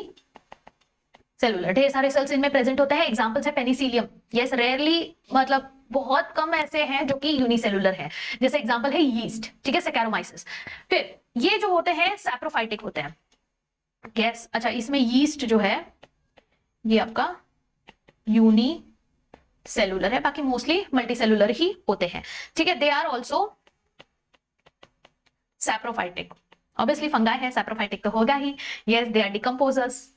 cellular, ढेर सारे सेल्स इनमें प्रेजेंट होते हैं। एग्जांपल्स है पेनिसिलियम। यस, रेयरली, मतलब बहुत कम ऐसे हैं जो कि यूनिसेलुलर है। जैसे एग्जांपल है यीस्ट। ठीक है, सैकेरोमाइसिस। फिर ये जो होते हैं सैप्रोफाइटिक होते हैं। यस, अच्छा, इसमें यीस्ट जो है ये आपका यूनी सेलुलर है, बाकी मोस्टली मल्टी सेलुलर ही होते हैं। ठीक है, they are also saprophytic. Obviously fungi है, सैप्रोफाइटिक तो होगा ही। Yes, they are decomposers.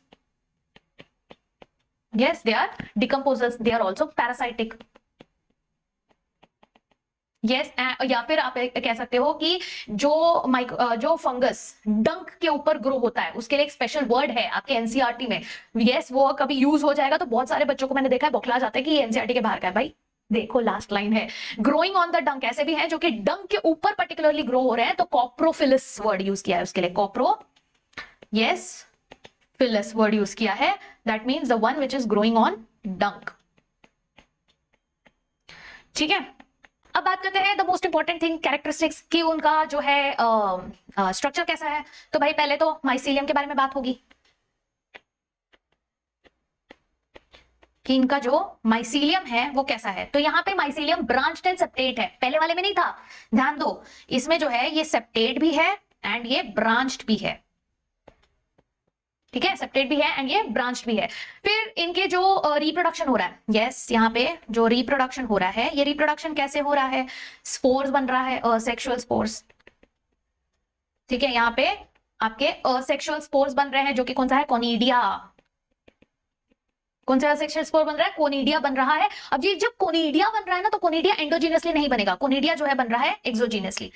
Yes, they are decomposers. They are also parasitic. Yes, या फिर आप कह सकते हो कि जो फंगस डंक के ऊपर ग्रो होता है उसके लिए एक स्पेशल वर्ड है आपके एनसीईआरटी में। यस, वो कभी यूज हो जाएगा तो बहुत सारे बच्चों को मैंने देखा है बौखला जाता है कि ये एनसीईआरटी के बाहर का है। भाई देखो, लास्ट लाइन है, ग्रोइंग ऑन द डंक। ऐसे भी हैं जो कि डंक के ऊपर पर्टिकुलरली ग्रो हो रहे हैं, तो कॉप्रोफिलिस वर्ड यूज किया है उसके लिए। यस, फिलिस वर्ड यूज किया है, that means the one which is growing on डंक। ठीक है, अब बात करते हैं the most important thing, characteristics, कि उनका जो है स्ट्रक्चर कैसा है। तो भाई पहले तो माइसीलियम के बारे में बात होगी कि इनका जो माइसीलियम है वो कैसा है। तो यहाँ पे माइसीलियम ब्रांच्ड एंड सेप्टेट है, पहले वाले में नहीं था। ध्यान दो, इसमें जो है ये सेप्टेट भी है एंड ये ब्रांच्ड भी है। ठीक है, सेप्टेट भी है एंड ये ब्रांच्ड भी है। फिर इनके जो रिप्रोडक्शन हो रहा है, यस, यहाँ पे जो रिप्रोडक्शन हो रहा है, ये रिप्रोडक्शन कैसे हो रहा है? स्पोर्स बन रहा है, असेक्सुअल स्पोर्स। ठीक है, यहाँ पे आपके असेक्सुअल स्पोर्स बन रहे हैं जो कि कौन सा है? कोनिडिया। कौन सा सेक्सुअल स्पोर बन रहा है? कोनिडिया बन रहा है। अब ये जब कोनिडिया बन रहा है ना, तो कोनिडिया एंडोजीनियसली नहीं बनेगा, कोनिडिया जो है बन रहा है एक्सोजीनियसली।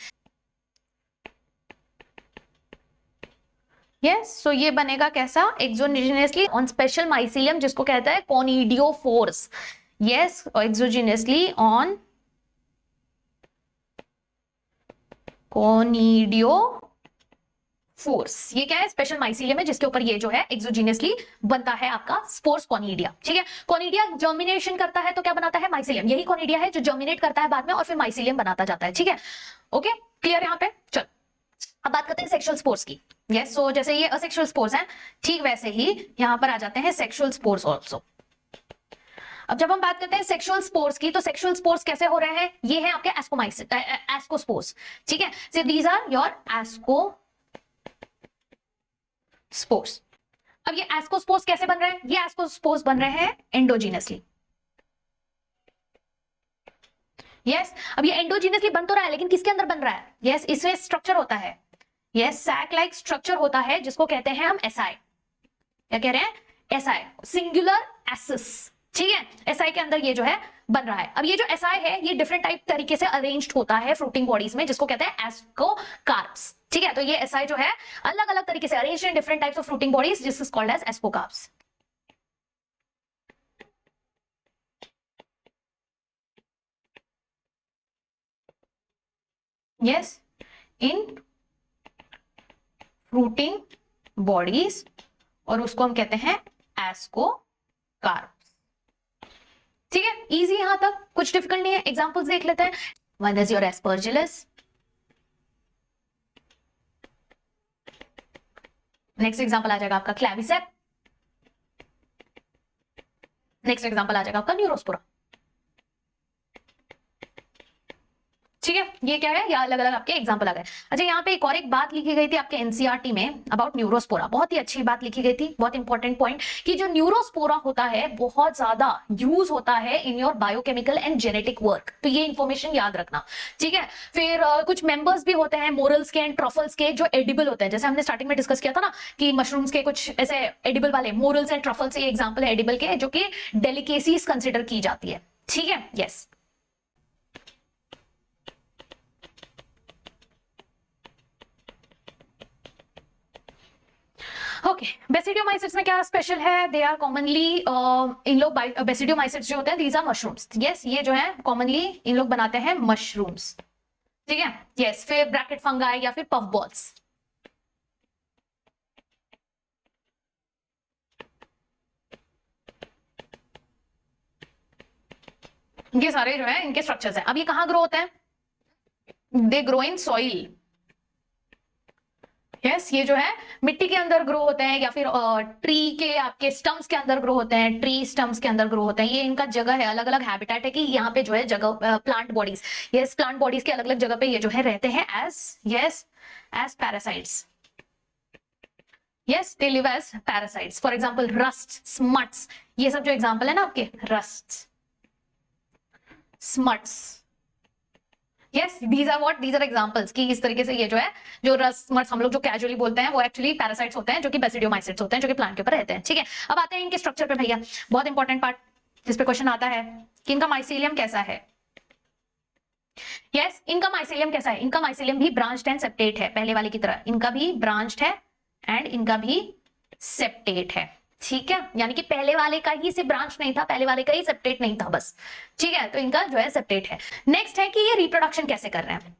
यस, सो ये बनेगा कैसा? एक्सोजीनियसली ऑन स्पेशल माइसीलियम, जिसको कहता है conidiophores. Yes, exogenously on conidiophores. ये क्या है? स्पेशल माइसीलियम है, जिसके ऊपर ये जो है एक्सोजीनियसली बनता है आपका स्पोर्स कोनिडिया। ठीक है, कोनिडिया जर्मिनेशन करता है तो क्या बनाता है? माइसीलियम। यही कोनिडिया है जो जर्मिनेट करता है बाद में और फिर माइसीलियम बनाता जाता है। ठीक है, ओके, क्लियर यहाँ पे? चल, अब बात करते हैं सेक्सुअल स्पोर्स की। यस, सो जैसे ये असेक्सुअल स्पोर्स हैं, ठीक वैसे ही यहां पर आ जाते हैं सेक्सुअल स्पोर्स ऑल्सो। अब जब हम बात करते हैं सेक्सुअल स्पोर्स की, तो सेक्सुअल स्पोर्स कैसे हो रहे हैं? ये है आपके एस्कोस्पोर्स। ठीक है, so these are your ascospores. अब ये एस्कोस्पोर्स कैसे बन रहे हैं? ये एस्कोस्पोर्स बन रहे हैं एंडोजीनियसली। यस, अब ये एंडोजीनियसली बन तो रहा है, लेकिन किसके अंदर बन रहा है? यस, इसमें स्ट्रक्चर होता है। यस, सैक लाइक स्ट्रक्चर होता है, जिसको कहते हैं हम एसआई। क्या कह रहे हैं? एसआई, सिंगुलर एसिस। ठीक है, एसआई के अंदर ये जो है बन रहा है। अब ये जो एसआई है, ये डिफरेंट टाइप तरीके से अरेंज्ड होता है फ्रूटिंग बॉडीज में, जिसको कहते हैं एस्कोकार्प्स। ठीक है, तो ये एसआई जो है अलग अलग तरीके से arranged in different types of fruiting bodies, this is called as ascocarps. Yes, in fruiting bodies, और उसको हम कहते हैं एस्कोकार्प्स। ठीक है, इजी यहां तक, कुछ डिफिकल्ट नहीं है। एग्जांपल्स देख लेते हैं। One is your Aspergillus, next example आ जाएगा आपका क्लैविसेप, नेक्स्ट एग्जांपल आ जाएगा आपका न्यूरोस्पोरा। ठीक है, ये क्या है? ये अलग अलग आपके एग्जांपल आ गए। अच्छा, यहाँ पे एक और एक बात लिखी गई थी आपके एनसीईआरटी में अबाउट न्यूरोस्पोरा, बहुत ही अच्छी बात लिखी गई थी, बहुत इंपॉर्टेंट पॉइंट, कि जो न्यूरोस्पोरा होता है बहुत ज्यादा यूज होता है in your biochemical and genetic work, तो ये इंफॉर्मेशन याद रखना। ठीक है, फिर कुछ मेंबर्स भी होते हैं मोरल्स के एंड ट्रफल्स के, जो एडिबल होते हैं, जैसे हमने स्टार्टिंग में डिस्कस किया था ना कि मशरूम्स के कुछ ऐसे एडिबल वाले मोरल्स एंड ट्रफल्स, ये एग्जाम्पल है एडिबल के, जो कि डेलिकेसीज कंसिडर की जाती है। ठीक है, यस। ओके, बेसिडियोमाइसिट्स में क्या स्पेशल है? दे आर कॉमनली इन लोग बेसिडियोमाइसिट्स जो होते हैं, दीज आर मशरूम्स। यस, ये जो है कॉमनली इन लोग बनाते हैं मशरूम्स। ठीक है, यस, फिर ब्रैकेट फंगाई या फिर पफ बॉल्स। ये सारे जो है इनके स्ट्रक्चर्स हैं। अब ये कहां ग्रो होते हैं? They grow in soil. Yes, ये जो है मिट्टी के अंदर ग्रो होते हैं, या फिर ट्री के आपके स्टम्स के अंदर ग्रो होते हैं, ट्री स्टम्स के अंदर ग्रो होते हैं। ये इनका जगह है, अलग अलग हैबिटेट है कि यहाँ पे जो है जगह plant bodies, yes, plant bodies के अलग अलग जगह पे ये जो है रहते हैं as parasites. Yes, they live as parasites. For example rust, smuts, ये सब जो एग्जाम्पल है ना आपके, rust, smuts. Yes, these are what, these are examples कि इस तरीके से ये जो है, जो रस्मट्स हम लोग जो कैजुअली बोलते हैं, वो एक्चुअली पैरासाइट्स होते हैं, जो कि बेसिडियोमाइसिट्स होते हैं, जो कि प्लांट के ऊपर रहते हैं। ठीक है, अब आते हैं इनके स्ट्रक्चर पे भैया, बहुत इंपॉर्टेंट पार्ट जिस पे क्वेश्चन आता है कि इनका माइसीलियम कैसा है। यस, इनका माइसीलियम कैसा है? इनका माइसीलियम भी ब्रांच्ड एंड सेप्टेट है, पहले वाले की तरह इनका भी ब्रांच्ड है एंड इनका भी सेप्टेट है। ठीक है, यानी कि पहले वाले का ही से ब्रांच नहीं था, पहले वाले का ही सेप्टेट नहीं था बस। ठीक है, तो इनका जो है सेप्टेट है। नेक्स्ट है कि ये रिप्रोडक्शन कैसे कर रहे हैं।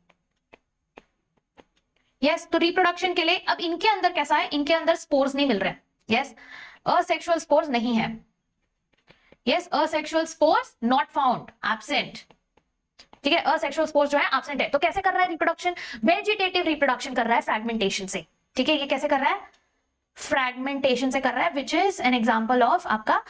यस, तो रिप्रोडक्शन के लिए अब इनके अंदर कैसा है? इनके अंदर स्पोर्स नहीं मिल रहे। यस, असेक्सुअल स्पोर्स नहीं है। Yes, asexual spores not found, absent. ठीक है, असेक्सुअल स्पोर्स जो है एब्सेंट है। तो कैसे कर रहा है रिप्रोडक्शन? वेजिटेटिव रिप्रोडक्शन कर रहा है, फ्रैगमेंटेशन से। ठीक है, ये कैसे कर रहा है? फ्रैगमेंटेशन से कर रहा है, which is an example of आपका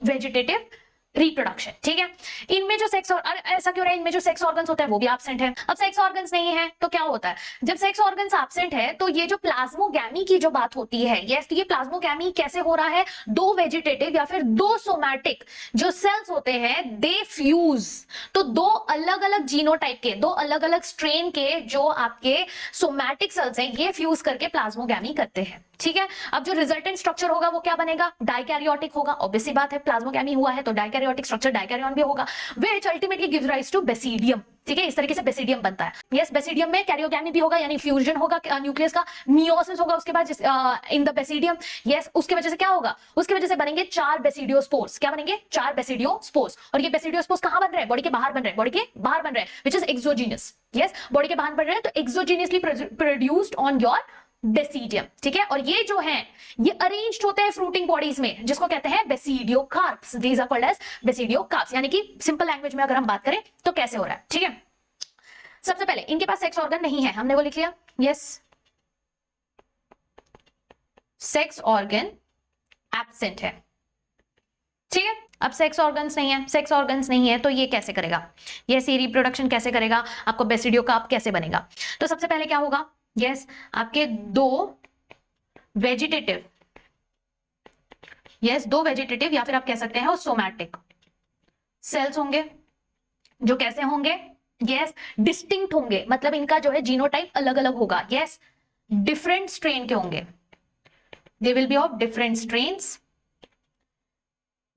वेजिटेटिव रिप्रोडक्शन। ठीक है, इनमें जो सेक्स और ऐसा क्यों रहा है? इनमें जो सेक्स ऑर्गन्स होते हैं वो भी एब्सेंट है। अब सेक्स ऑर्गन्स नहीं है तो क्या होता है? जब सेक्स ऑर्गन्स एब्सेंट है तो ये जो प्लाज्मोगैमी की जो बात होती है, यस, तो ये प्लाज्मोगैमी कैसे हो रहा है? दो वेजिटेटिव या फिर दो सोमैटिक जो सेल्स होते हैं, दे फ्यूज। तो दो अलग अलग जीनोटाइप के, दो अलग अलग स्ट्रेन के जो आपके सोमैटिक सेल्स हैं, ये फ्यूज करके प्लाज्मोगैमी करते हैं। ठीक है, अब जो रिजल्टेंट स्ट्रक्चर होगा वो क्या बनेगा, डाइकैरियोटिक होगा, ऑब्वियस सी बात है, प्लाज्मोगैमी हुआ है तो डाइकैरियोटिक स्ट्रक्चर डाइकैरियन भी होगा, which ultimately gives rise to basidium. ठीक है, इस तरीके से बेसिडियम बनता है। यस, बेसिडियम में कैरियोगैमी भी होगा, यानी फ्यूजन होगा न्यूक्लियस का, मियोसिस होगा उसके बाद इन द बेसिडियम। यस, उसकी वजह से क्या होगा, उसकी वजह से बनेंगे 4 बेसिडियोस्पोर्स। क्या बनेंगे, 4 बेसिडियोस्पोर्स। और ये बेसिडियोस्पोर्स कहां बन रहे हैं, बॉडी के बाहर बन रहे हैं, बॉडी के बाहर बन रहे हैं, which is exogenous. Yes, body के बाहर बन रहे हैं तो एक्सोजीनियसली प्रोड्यूस्ड ऑन योर बेसिडियम। ठीक है, और ये जो है ये अरेंज्ड होते हैं फ्रूटिंग बॉडीज में, जिसको कहते हैं बेसिडियोकार्प्स। दीज आर कॉल्ड एज बेसिडियोकार्प्स, यानी कि सिंपल लैंग्वेज में अगर हम बात करें तो कैसे हो रहा है। ठीक है, सबसे पहले इनके पास सेक्स ऑर्गन नहीं है, हमने वो लिख लिया। यस, सेक्स ऑर्गन एब्सेंट है। ठीक है, अब सेक्स ऑर्गन्स नहीं है, सेक्स ऑर्गन्स नहीं है तो ये कैसे करेगा, ये सी रिप्रोडक्शन कैसे करेगा, आपको बेसिडियोकार्प कैसे बनेगा। तो सबसे पहले क्या होगा, यस, आपके दो वेजिटेटिव, यस, दो वेजिटेटिव या फिर आप कह सकते हैं सोमैटिक सेल्स होंगे, जो कैसे होंगे, यस, डिस्टिंक्ट होंगे, मतलब इनका जो है जीनोटाइप अलग अलग होगा। यस, डिफरेंट स्ट्रेन के होंगे, they will be of different strains,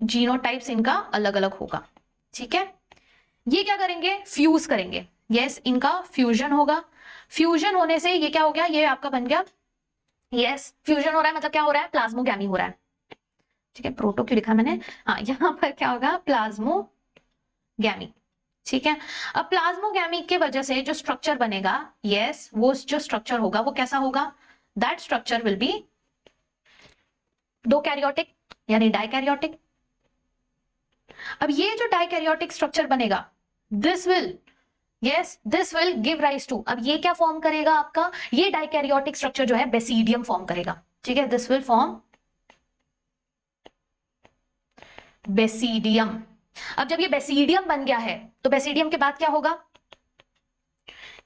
genotypes इनका अलग अलग होगा। ठीक है, ये क्या करेंगे, फ्यूज करेंगे। यस, इनका फ्यूजन होगा, फ्यूजन होने से ये क्या हो गया, ये आपका बन गया, यस, फ्यूजन हो रहा है मतलब क्या हो रहा है, प्लाज्मोगैमी हो रहा है। ठीक है, प्रोटो क्यों लिखा मैंने, हाँ, यहां पर क्या होगा, प्लाज्मोगैमी। ठीक है, अब प्लाज्मोगैमी के वजह से जो स्ट्रक्चर बनेगा, यस, वो जो स्ट्रक्चर होगा वो कैसा होगा, दैट स्ट्रक्चर विल बी दो कैरियोटिक यानी डाइकैरियोटिक। अब ये जो डाइकैरियोटिक स्ट्रक्चर बनेगा, this will, yes, this will give rise to, अब ये क्या फॉर्म करेगा आपका, ये डाइकैरियोटिक स्ट्रक्चर जो है बेसिडियम फॉर्म करेगा। ठीक है, दिस विल फॉर्म बेसिडियम। अब जब ये बेसिडियम बन गया है तो बेसिडियम के बाद क्या होगा,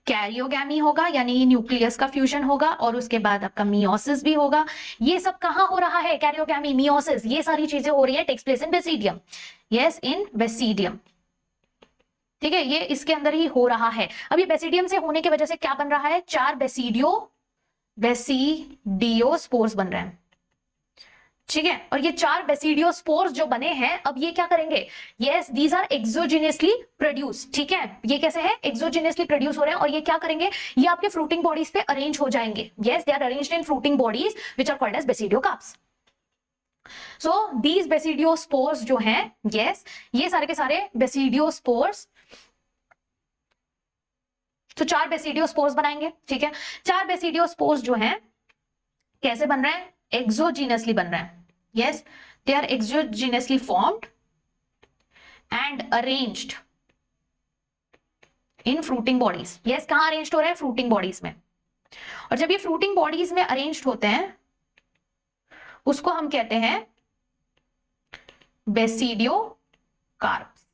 कैरियोगैमी होगा, यानी न्यूक्लियस का फ्यूजन होगा, और उसके बाद आपका मियोसिस भी होगा। ये सब कहां हो रहा है, कैरियोगैमी, मियोसिस, ये सारी चीजें हो रही है, takes place in basidium. Yes, in basidium. ठीक है, ये इसके अंदर ही हो रहा है। अब ये बेसिडियम से होने की वजह से क्या बन रहा है, 4 बेसिडियोस्पोर्स बन रहे हैं। ठीक है, और ये 4 बेसिडियोस्पोर्स जो बने हैं, अब ये क्या करेंगे, यस, दीज आर एक्सोजेनियसली प्रोड्यूस। ठीक है, ये कैसे है, एक्सोजेनियसली प्रोड्यूस हो रहे हैं, और ये क्या करेंगे, ये आपके फ्रूटिंग बॉडीज पे अरेंज हो जाएंगे। Yes, they are arranged in fruiting bodies which are called as basidiocarps. So these basidiospores जो हैं, यस, ये सारे के सारे बेसिडियोस्पोर्स, तो 4 बेसिडियोस्पोर्स बनाएंगे। ठीक है, 4 बेसिडियोस्पोर्स जो हैं कैसे बन रहे हैं, एक्सोजीनियसली बन रहे हैं। Yes, they are exogenously formed and arranged in fruiting bodies. Yes, कहां अरेंज्ड हो रहे हैं, फ्रूटिंग बॉडीज में। और जब ये फ्रूटिंग बॉडीज में अरेंज्ड होते हैं उसको हम कहते हैं basidiocarps.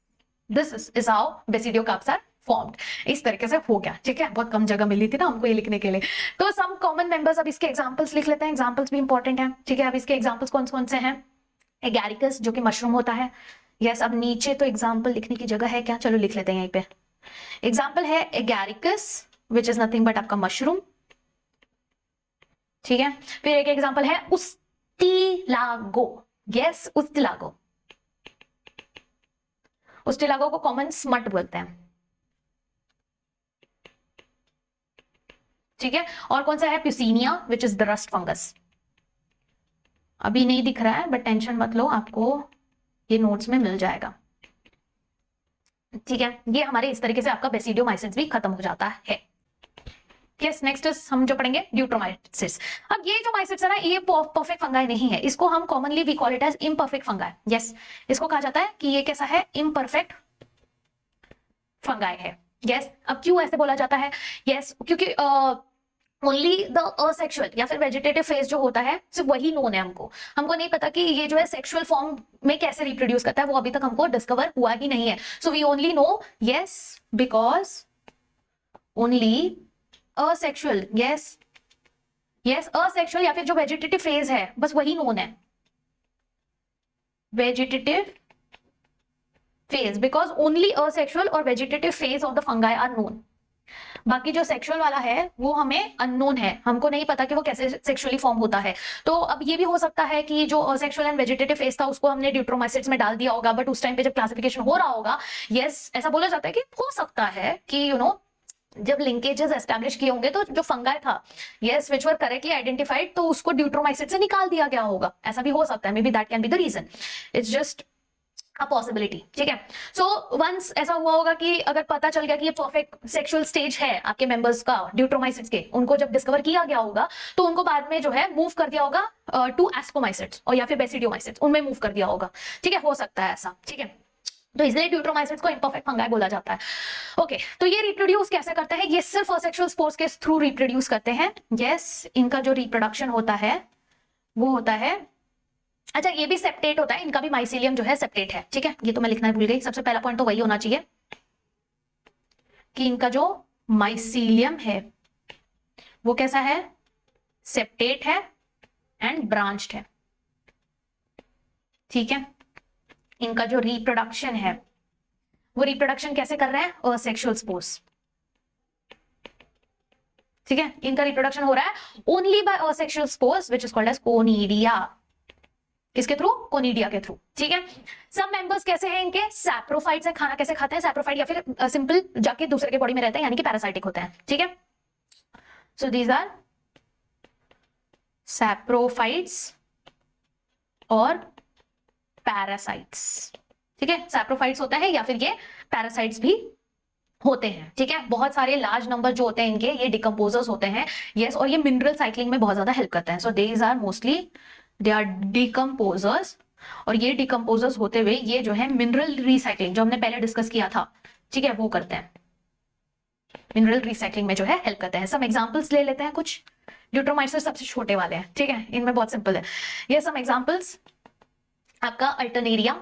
This is how basidiocarps are formed. इस तरीके से हो गया। ठीक है, बहुत कम जगह मिली थी ना हमको ये लिखने के लिए, तो सम कॉमन मेंबर्स, अब इसके एग्जांपल्स लिख लेते हैं, एग्जांपल्स भी इंपॉर्टेंट है। ठीक है, अब इसके एग्जांपल्स कौन कौन से हैं, एगैरिकस जो कि मशरूम होता है। यस, अब नीचे तो एग्जांपल लिखने की जगह है क्या, चलो लिख लेते हैं यहीं पे। एग्जांपल है एगैरिकस विच इज नथिंग बट आपका मशरूम। ठीक है, फिर एक एग्जांपल है उस्टिलागो। यस, उस्टिलागो, उस्टिलागो को कॉमन स्मट बोलते हैं। ठीक है, और कौन सा है, Puccinia which is the rust fungus. अभी नहीं दिख रहा है बट टेंशन मत लो, आपको ये नोट्स में मिल जाएगा। ठीक है, ये हमारे इस तरीके से आपका बेसिडियोमाइसिस भी खत्म हो जाता है। यस, नेक्स्ट हम जो पढ़ेंगे ड्यूट्रोमाइसिस। अब ये जो माइसिट्स है ना, ये परफेक्ट फंगाई नहीं है, इसको हम commonly we call it as imperfect fungi. Yes, इसको कहा जाता है कि ये कैसा है, इम्परफेक्ट फंगाई है। यस, अब क्यों ऐसे बोला जाता है, यस, क्योंकि ओनली द असेक्सुअल या फिर वेजिटेटिव फेज जो होता है सिर्फ वही नोन है हमको। हमको नहीं पता कि ये जो है सेक्सुअल फॉर्म में कैसे रिप्रोड्यूस करता है, वो अभी तक हमको डिस्कवर हुआ ही नहीं है। So we only know, yes, because only asexual, yes, yes, asexual या फिर जो वेजिटेटिव फेज है बस वही नोन है, vegetative phase, because only asexual or vegetative phase of the fungi are known. बाकी जो सेक्सुअल वाला है वो हमें अननोन है, हमको नहीं पता कि वो कैसे सेक्सुअली फॉर्म होता है। तो अब ये भी हो सकता है कि जो सेक्सुअल एंड वेजिटेटिव फेज था उसको हमने ड्यूट्रोमाइसिट्स में डाल दिया होगा, बट उस टाइम पे जब क्लासिफिकेशन हो रहा होगा, यस ऐसा बोला जाता है कि हो सकता है कि जब लिंकेजेस एस्टैब्लिश किए होंगे तो जो फंगाई था, yes which were correctly identified, तो उसको ड्यूट्रोमाइसिट से निकाल दिया गया होगा, ऐसा भी हो सकता है, maybe that can be the reason, it's just a possibility. ठीक है, सो वंस ऐसा हुआ होगा कि अगर पता चल गया कि ये परफेक्ट सेक्सुअल स्टेज है आपके मेंबर्स का ड्यूट्रोमाइसिट्स के, उनको जब डिस्कवर किया गया होगा तो उनको बाद में जो है मूव कर दिया होगा टू एस्कोमाइसिट्स और या फिर बेसिडियोमाइसिट्स, उनमें मूव कर दिया होगा। ठीक है, हो सकता है ऐसा। ठीक है, तो इसलिए ड्यूट्रोमाइसिट्स को इम्परफेक्ट फंगाई बोला जाता है। ओके, तो ये रिप्रोड्यूस कैसे करते हैं? ये सिर्फ असेक्सुअल स्पोर्स के थ्रू रिप्रोड्यूस करते हैं। यस, इनका जो रिप्रोडक्शन होता है वो होता है, अच्छा ये भी सेप्टेट होता है, इनका भी माइसीलियम जो है सेप्टेट है। ठीक है, ये तो मैं लिखना भूल गई, सबसे पहला पॉइंट तो वही होना चाहिए कि इनका जो माइसीलियम है वो कैसा है? सेप्टेट है एंड ब्रांच्ड है। ठीक है, इनका जो रिप्रोडक्शन है वो रिप्रोडक्शन कैसे कर रहे हैं? Asexual spores. ठीक है, इनका रिप्रोडक्शन हो रहा है only by asexual spores which is called as conidia. किसके थ्रू? कोनिडिया के थ्रू। ठीक है, सब मेंबर्स कैसे हैं इनके? सैप्रोफाइट्स है। खाना कैसे खाते हैं? सैप्रोफाइट या फिर सिंपल जाके दूसरे के बॉडी में रहते हैं, यानी कि पैरासाइटिक होते हैं। ठीक है, सो दीज आर सैप्रोफाइट्स और पैरासाइट्स। ठीक है, सैप्रोफाइट्स होता है या फिर ये पैरासाइट्स भी होते हैं। ठीक है, बहुत सारे लार्ज नंबर जो होते हैं इनके, ये डिकम्पोजर्स होते हैं। यस, और ये मिनरल साइक्लिंग में बहुत ज्यादा हेल्प करते हैं। So these are mostly they are decomposers, और ये डिकम्पोजर्स होते हुए ये जो है मिनरल रिसाइक्लिंग जो हमने पहले डिस्कस किया था, ठीक है, वो करते हैं। मिनरल रिसाइक्लिंग में जो है हेल्प करते हैं। सम एग्जांपल्स ले लेते हैं कुछ। ड्यूट्रोमाइसिट्स सबसे छोटे वाले हैं। ठीक है, इनमें बहुत सिंपल है। ये सम एग्जांपल्स, आपका अल्टरनेरिया।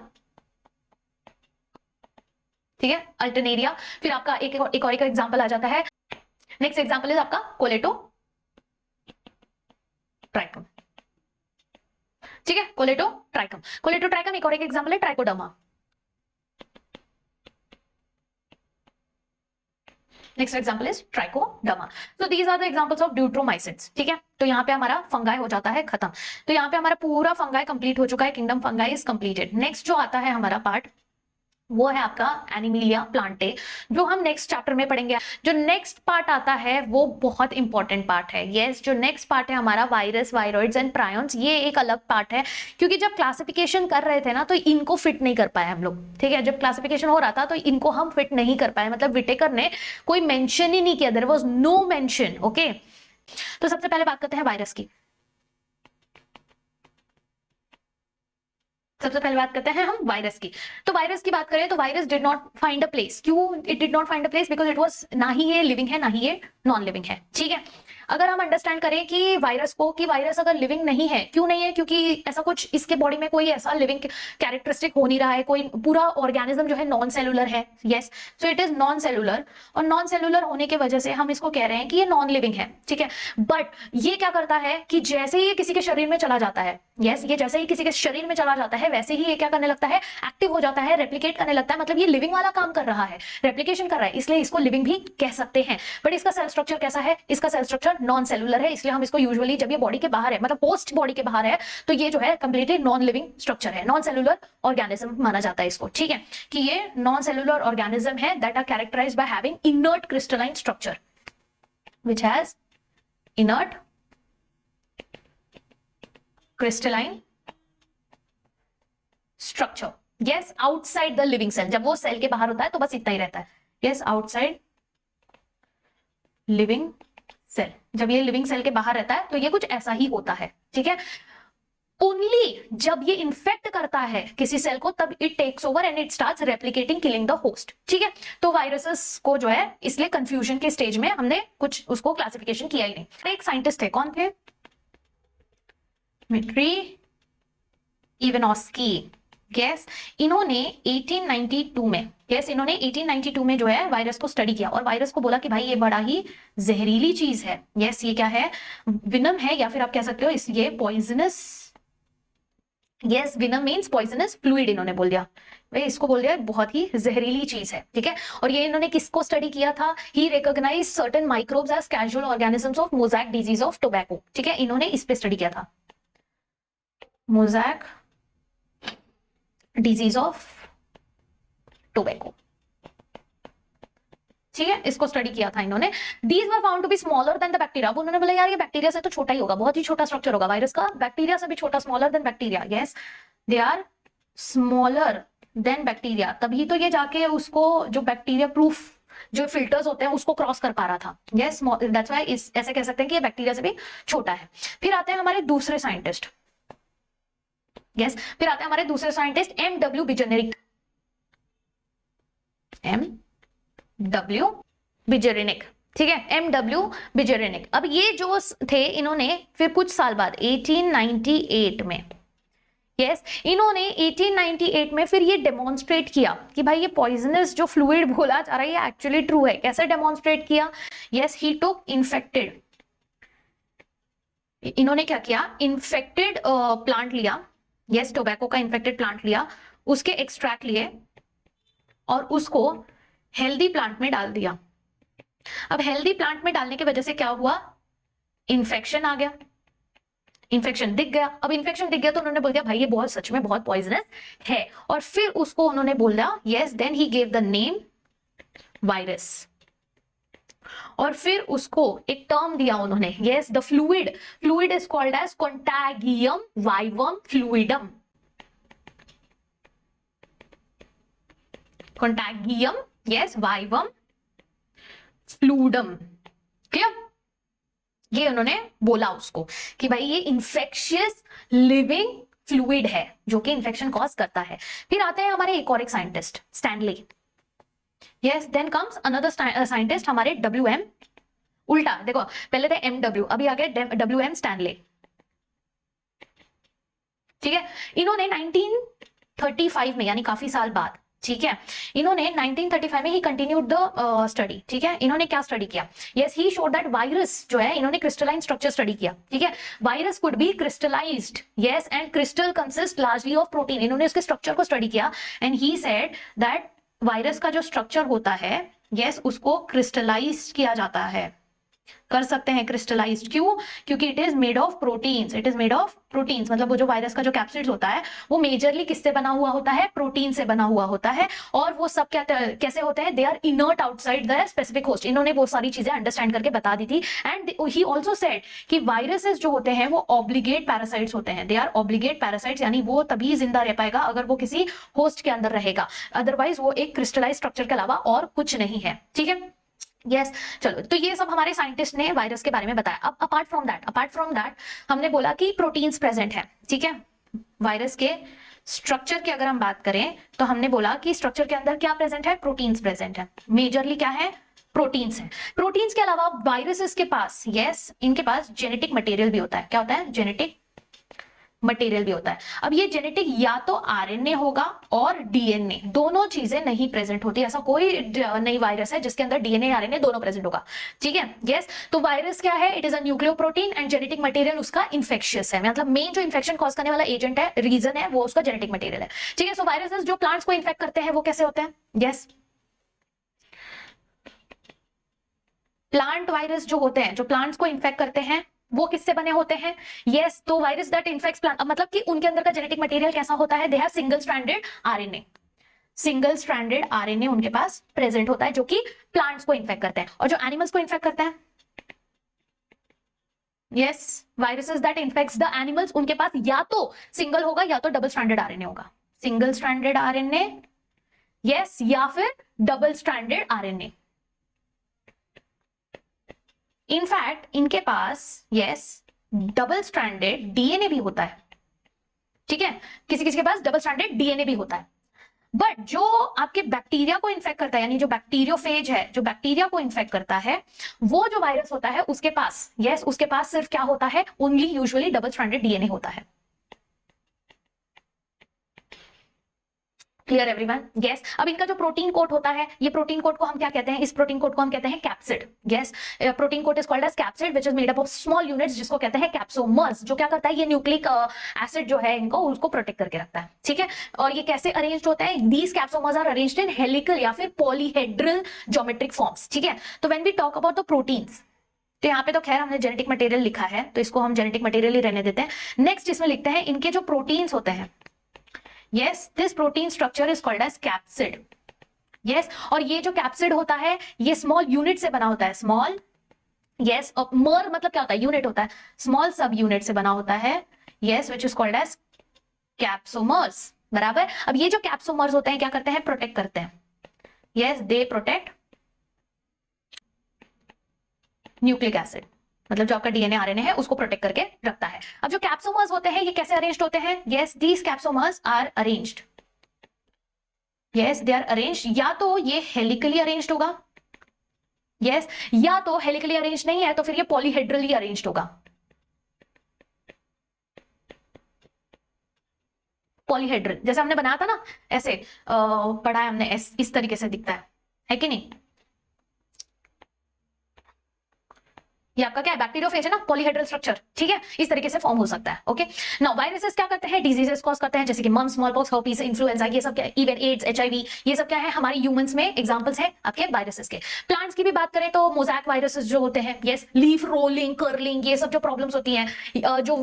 ठीक है, अल्टरनेरिया। फिर आपका एक और एग्जांपल आ जाता है, नेक्स्ट एग्जांपल इज आपका कोलेटो ट्राइकम। ठीक है, कोलेटो ट्राइकम। कोलेटो ट्राइकम एक और एक एग्जांपल है Trichoderma. Next example is Trichoderma. So these are the examples of deuteromycetes. ठीक है, तो यहाँ पे हमारा फंगाई हो जाता है खत्म। तो यहाँ पे हमारा पूरा फंगाई कंप्लीट हो चुका है, kingdom fungi is completed. Next जो आता है हमारा पार्ट वो है आपका एनिमिलिया प्लांटे, जो हम नेक्स्ट चैप्टर में पढ़ेंगे। जो नेक्स्ट पार्ट आता है वो बहुत इंपॉर्टेंट पार्ट है। यस, जो नेक्स्ट पार्ट है हमारा वायरस, वायरॉइड्स एंड प्रायॉन्स, ये एक अलग पार्ट है, क्योंकि जब क्लासिफिकेशन कर रहे थे ना तो इनको फिट नहीं कर पाए हम लोग। ठीक है, जब क्लासिफिकेशन हो रहा था तो इनको हम फिट नहीं कर पाए, मतलब विटेकर ने कोई मेंशन ही नहीं किया, there was no mention. Okay, तो सबसे पहले बात करते हैं वायरस की। सबसे पहले बात करते हैं हम वायरस की। तो वायरस की बात करें तो virus did not find a place. क्यों it did not find a place? Because it was, ना ही ये लिविंग है ना ही ये नॉन लिविंग है। ठीक है, अगर हम अंडरस्टैंड करें कि वायरस को, कि वायरस अगर लिविंग नहीं है, क्यों नहीं है? क्योंकि ऐसा कुछ इसके बॉडी में कोई ऐसा लिविंग कैरेक्टरिस्टिक हो नहीं रहा है, कोई पूरा ऑर्गेनिज्म जो है नॉन सेलुलर है। Yes, so it is non cellular, और नॉन सेलुलर होने की वजह से हम इसको कह रहे हैं कि ये नॉन लिविंग है। ठीक है, बट ये क्या करता है कि जैसे ही ये किसी के शरीर में चला जाता है, यस, ये जैसे ही किसी के शरीर में चला जाता है वैसे ही ये क्या करने लगता है? एक्टिव हो जाता है, रेप्लिकेट करने लगता है। मतलब ये लिविंग वाला काम कर रहा है, रेप्लिकेशन कर रहा है, इसलिए इसको लिविंग भी कह सकते हैं। बट इसका सेल स्ट्रक्चर कैसा है? इसका सेल स्ट्रक्चर नॉन सेलुलर है, इसलिए हम इसको यूजुअली जब ये बॉडी के बाहर है, मतलब पोस्ट बॉडी के बाहर है, तो ये जो है कंप्लीटली नॉन लिविंग स्ट्रक्चर है, नॉन सेलुलर ऑर्गेनिज्म माना जाता है इसको। ठीक है, कि ये नॉन सेलुलर ऑर्गेनिज्म है that are characterised by having inert crystalline structure which has inert crystalline structure. Yes, outside the living cell. जब वो सेल के बाहर होता है तो बस इतना ही रहता है। Yes, outside living cell. जब ये लिविंग सेल के बाहर रहता है तो ये कुछ ऐसा ही होता है। ठीक है, ओनली जब ये इन्फेक्ट करता है किसी सेल को तब it takes over and it starts replicating, killing the host. ठीक है, तो वायरसेस को जो है इसलिए कंफ्यूजन के स्टेज में हमने कुछ उसको क्लासिफिकेशन किया ही नहीं। एक साइंटिस्ट थे, कौन थे? मिट्री इवानोस्की। यस, इन्होंने 1892 में, यस, इन्होंने 1892 में जो है वायरस को स्टडी किया और वायरस को बोला कि भाई ये बड़ा ही जहरीली चीज है। यस, ये क्या है? विनम है, या फिर आप कह सकते हो इस ये poisonous yes, venom means poisonous fluid, इन्होंने बोल दिया भाई, इसको बोल दिया बहुत ही जहरीली चीज है, ठीक है। और ये इन्होंने किसको स्टडी किया था? He recognise certain microbes as causal organisms of mosaic disease of tobacco, ठीक है, इन्होंने इस पे स्टडी किया था, मोज़ैक डिजीज ऑफ टोबैको, ठीक है, इसको स्टडी किया था इन्होंने। These were found to be smaller than the bacteria. अब उन्होंने बोला यार ये बैक्टीरिया से तो छोटा ही होगा, बहुत ही छोटा स्ट्रक्चर होगा वायरस का, बैक्टीरिया से भी छोटा, smaller than bacteria, yes they are smaller than bacteria, तभी तो ये जाके उसको जो बैक्टीरिया प्रूफ जो फिल्टर्स होते हैं उसको क्रॉस कर पा रहा था, यस दैट्स व्हाई ऐसे कह सकते हैं कि ये बैक्टीरिया से भी छोटा है। फिर आते हैं हमारे दूसरे साइंटिस्ट, यस फिर आते हैं हमारे दूसरे साइंटिस्ट MW बिजनेरिक, MW बिजेरेनिक, ठीक है, MW बिजेरेनिक। अब ये जो थे इन्होंने फिर कुछ साल बाद 1898 में, यस इन्होंने 1898 में फिर ये डेमोन्स्ट्रेट किया कि भाई ये पॉइजनस जो फ्लूइड बोला जा रहा है ये एक्चुअली ट्रू है। कैसे डेमोन्स्ट्रेट किया? यस ही टुक इन्फेक्टेड, इन्होंने क्या किया, इन्फेक्टेड प्लांट लिया, यस टोबैको का इन्फेक्टेड प्लांट लिया, उसके एक्सट्रैक्ट लिए और उसको हेल्दी प्लांट में डाल दिया। अब हेल्दी प्लांट में डालने की वजह से क्या हुआ, इन्फेक्शन आ गया, इन्फेक्शन दिख गया। अब इन्फेक्शन दिख गया तो उन्होंने बोल दिया भाई ये बहुत सच में बहुत पॉइजनस है, और फिर उसको उन्होंने बोला yes then he gave the name virus, और फिर उसको एक टर्म दिया उन्होंने, yes the fluid is called as contagium vivum fluidum, contagium yes vivum fluidum, clear? ये उन्होंने बोला उसको कि भाई ये इन्फेक्शियस लिविंग फ्लूइड है जो कि इन्फेक्शन कॉज करता है। फिर आते हैं हमारे एक और एक scientist Stanley, yes then comes another scientist हमारे WM, उल्टा देखो पहले थे MW अभी आ गए WM स्टैनली, ठीक है। इन्होंने 1935 में यानी काफी साल बाद, ठीक है, इन्होंने 1935 में ही कंटिन्यूड द स्टडी, ठीक है। इन्होंने क्या स्टडी किया? Yes he showed that virus जो है, इन्होंने क्रिस्टलाइन स्ट्रक्चर स्टडी किया, ठीक है। Virus could be crystallised, yes and crystal consist largely of protein, इन्होंने उसके स्ट्रक्चर को स्टडी किया and he said that virus का जो स्ट्रक्चर होता है यस उसको क्रिस्टलाइज किया जाता है, कर सकते हैं क्रिस्टलाइज्ड, क्यों? क्योंकि it is made of proteins, it is made of proteins, मतलब वो जो वायरस का जो कैप्सिड होता है वो मेजरली किससे बना हुआ होता है? प्रोटीन से बना हुआ होता है, और वो सब क्या कैसे होते हैं? They are inert outside the specific host, इन्होंने वो सारी चीजें अंडरस्टैंड करके बता दी थी। एंड ही ऑल्सो सेड कि वायरसेस जो होते हैं वो ऑब्लिगेट पैरासाइट्स होते हैं, दे आर ऑब्लिगेट पैरासाइट्स, यानी वो तभी जिंदा रह पाएगा अगर वो किसी होस्ट के अंदर रहेगा, अदरवाइज वो एक क्रिस्टलाइज स्ट्रक्चर के अलावा और कुछ नहीं है, ठीक है। यस चलो, तो ये सब हमारे साइंटिस्ट ने वायरस के बारे में बताया। अब अपार्ट फ्रॉम दैट हमने बोला कि प्रोटीन्स प्रेजेंट है, ठीक है। वायरस के स्ट्रक्चर की अगर हम बात करें तो हमने बोला कि स्ट्रक्चर के अंदर क्या प्रेजेंट है? प्रोटीन्स प्रेजेंट है, मेजरली क्या है? प्रोटीन्स है। प्रोटीन्स के अलावा वायरसेस के पास यस इनके पास जेनेटिक मटेरियल भी होता है। क्या होता है? जेनेटिक मटेरियल भी होता है। अब ये जेनेटिक या तो RNA होगा और DNA, दोनों चीजें नहीं प्रेजेंट होती, ऐसा कोई नई वायरस है जिसके अंदर DNA RNA दोनों प्रेजेंट होगा, ठीक है। यस तो वायरस क्या है? It is a nucleoprotein and genetic material उसका इन्फेक्शियस है, मतलब मेन जो इन्फेक्शन कॉज करने वाला एजेंट है, रीजन है, वो उसका जेनेटिक मटेरियल है, ठीक है। सो वायरसेस जो प्लांट्स को इन्फेक्ट करते हैं वो कैसे होते हैं? यस प्लांट वायरस जो होते हैं, जो प्लांट्स को इन्फेक्ट करते हैं वो किससे बने होते हैं? यस तो वायरस दैट इन्फेक्ट्स प्लांट, मतलब कि उनके अंदर का जेनेटिक मटेरियल कैसा होता है? They have single stranded RNA, single stranded RNA उनके पास प्रेजेंट होता है जो कि प्लांट्स को इन्फेक्ट करते हैं। और जो एनिमल्स को इन्फेक्ट करते हैं yes viruses that infects the animals, उनके पास या तो सिंगल होगा या तो डबल स्ट्रैंडेड RNA होगा, सिंगल स्ट्रैंडेड RNA यस या फिर डबल स्ट्रैंडेड RNA। इनफैक्ट इनके पास यस डबल स्ट्रैंडेड DNA भी होता है, ठीक है, किसी किसी के पास डबल स्ट्रैंडेड DNA भी होता है। बट जो आपके बैक्टीरिया को इन्फेक्ट करता है, यानी जो बैक्टीरियोफेज है, जो बैक्टीरिया को इन्फेक्ट करता है, वो जो वायरस होता है उसके पास यस उसके पास सिर्फ क्या होता है? Only usually double stranded DNA होता है। Clear everyone? यस। अब इनका जो प्रोटीन कोट होता है, ये प्रोटीन कोट को हम क्या कहते हैं? इस प्रोटीन कोट को हम कहते हैं capsid. Yes, protein coat is called as capsid which is made up of small units, जिसको कहते हैं कैप्सोमर्स, जो क्या करता है? ये न्यूक्लिक एसिड जो है इनको उसको प्रोटेक्ट करके रखता है, ठीक है। और ये कैसे अरेंज्ड होता है? These capsomeres are arranged in helical या फिर पॉलीहेड्रल ज्योमेट्रिक फॉर्म्स, ठीक है। तो when we talk about the proteins, तो यहाँ पे तो खैर हमने जेनेटिक मटेरियल लिखा है, तो इसको हम जेनेटिक मटेरियल ही रहने देते हैं। नेक्स्ट इसमें लिखते हैं इनके जो प्रोटीन्स होते हैं। Yes, this protein structure is called as capsid. Yes, और ये जो कैप्सिड होता है ये स्मॉल यूनिट से बना होता है। स्मॉल, यस, और मर मतलब क्या होता है? यूनिट होता है। स्मॉल सब यूनिट से बना होता है। Yes, which is called as capsomeres, बराबर। अब ये जो कैप्सोमर्स होते हैं क्या करते हैं? प्रोटेक्ट करते हैं। Yes, they protect nucleic acid, मतलब जो आपका डीएनए आरएनए है उसको प्रोटेक्ट करके रखता है। अब जो कैप्सोमर्स होते हैं ये कैसे अरेंज्ड होते हैं? Yes, these capsomeres are arranged, yes they are arranged, या तो ये हेलिकली अरेंज्ड होगा, यस, या तो हेलिकली अरेंज्ड नहीं है तो फिर ये पॉलीहेड्रली अरेंज्ड होगा। पॉलीहेड्रल जैसे हमने बनाया था ना, ऐसे पढ़ा है हमने, इस तरीके से दिखता है कि नहीं? ये आपका क्या है? बैक्टीरियोफेज है ना, पॉलीहेड्रल स्ट्रक्चर, ठीक है, इस तरीके से फॉर्म हो सकता है। ओके, नाउ वायरसेस क्या करते हैं? डिजीजेस कॉज करते हैं, जैसे कि मम्स, स्मॉलपॉक्स, हर्पीस, इन्फ्लुएंजा, ये सब क्या है? इवन एड्स, एचआईवी, ये सब क्या है? हमारे ह्यूमंस में एग्जांपल्स हैं आपके वायरसेस के। प्लांट्स की भी बात करें तो मोज़ैक वायरसेस जो होते हैं, यस, लीफ रोलिंग, कर्लिंग, ये सब जो प्रॉब्लम्स होती हैं, जो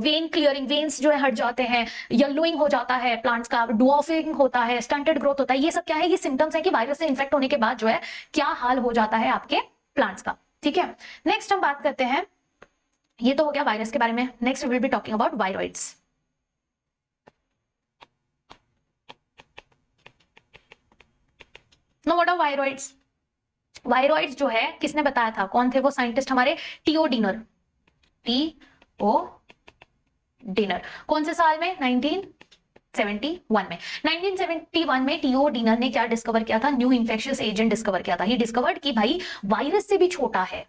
वेन क्लियरिंग, वेन्स जो है हट जाते हैं, येलोइंग हो जाता है प्लांट्स का, डॉर्फिंग होता है, स्टंटेड ग्रोथ होता है, ये सब क्या है? ये सिम्टम्स है कि वायरस से इन्फेक्ट होने के बाद जो है क्या हाल हो जाता है आपके प्लांट्स का, ठीक है। नेक्स्ट हम बात करते हैं, ये तो हो गया वायरस के बारे में। Next we will be talking about viroids. No what are viroids? Viroids जो है किसने बताया था? कौन थे वो साइंटिस्ट हमारे? TO dinner. टीओ डिनर कौन से साल में? 1971 में। 1971 में टीओ डिनर ने क्या डिस्कवर किया था? न्यू इन्फेक्शियस एजेंट डिस्कवर किया था। ही डिस्कवर्ड कि भाई वायरस से भी छोटा है।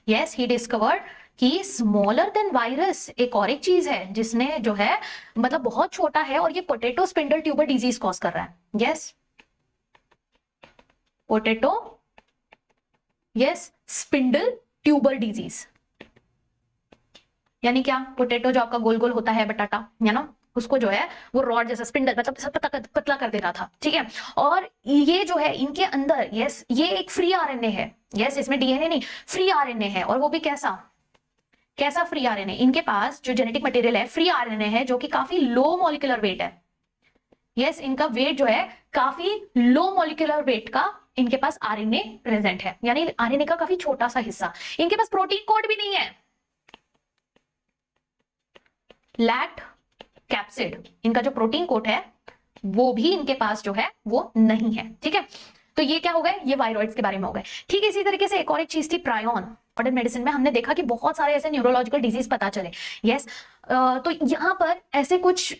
यस, ही डिस्कवर्ड कि स्मॉलर देन वायरस एक और एक चीज है जिसने जो है मतलब बहुत छोटा है, और ये potato spindle tuber disease cause कर रहा है। Yes, potato, yes, spindle tuber disease, यानी क्या? पोटैटो जो आपका गोल गोल होता है, बटाटा, है ना, उसको जो है वो रॉड जैसा स्पिंडल मतलब पतला कर दे रहा था, ठीक है। और ये जो है इनके अंदर, यस, ये एक फ्री आरएनए है। यस, इसमें डीएनए नहीं, फ्री आरएनए है। और वो भी कैसा कैसा फ्री आरएनए? इनके पास जो जेनेटिक मटेरियल है फ्री आरएनए है, जो कि काफी लो मॉलिक्यूलर वेट है। यस, इनका वेट जो है काफी लो मॉलिक्यूलर वेट का इनके पास आरएनए प्रेजेंट है, यानी आरएनए का काफी छोटा सा हिस्सा। इनके पास प्रोटीन कोड भी नहीं है। लैक्ट कैप्सिड, इनका जो प्रोटीन कोड है वो भी इनके पास जो है वो नहीं है, ठीक है। तो ये क्या हो गए? ये वायरॉइड्स के बारे में हो गए, ठीक है। इसी तरीके से एक और एक चीज थी प्रायोन। मॉडर्न मेडिसिन में हमने देखा कि बहुत सारे ऐसे न्यूरोलॉजिकल डिजीज पता चले। यस, तो यहाँ पर ऐसे कुछ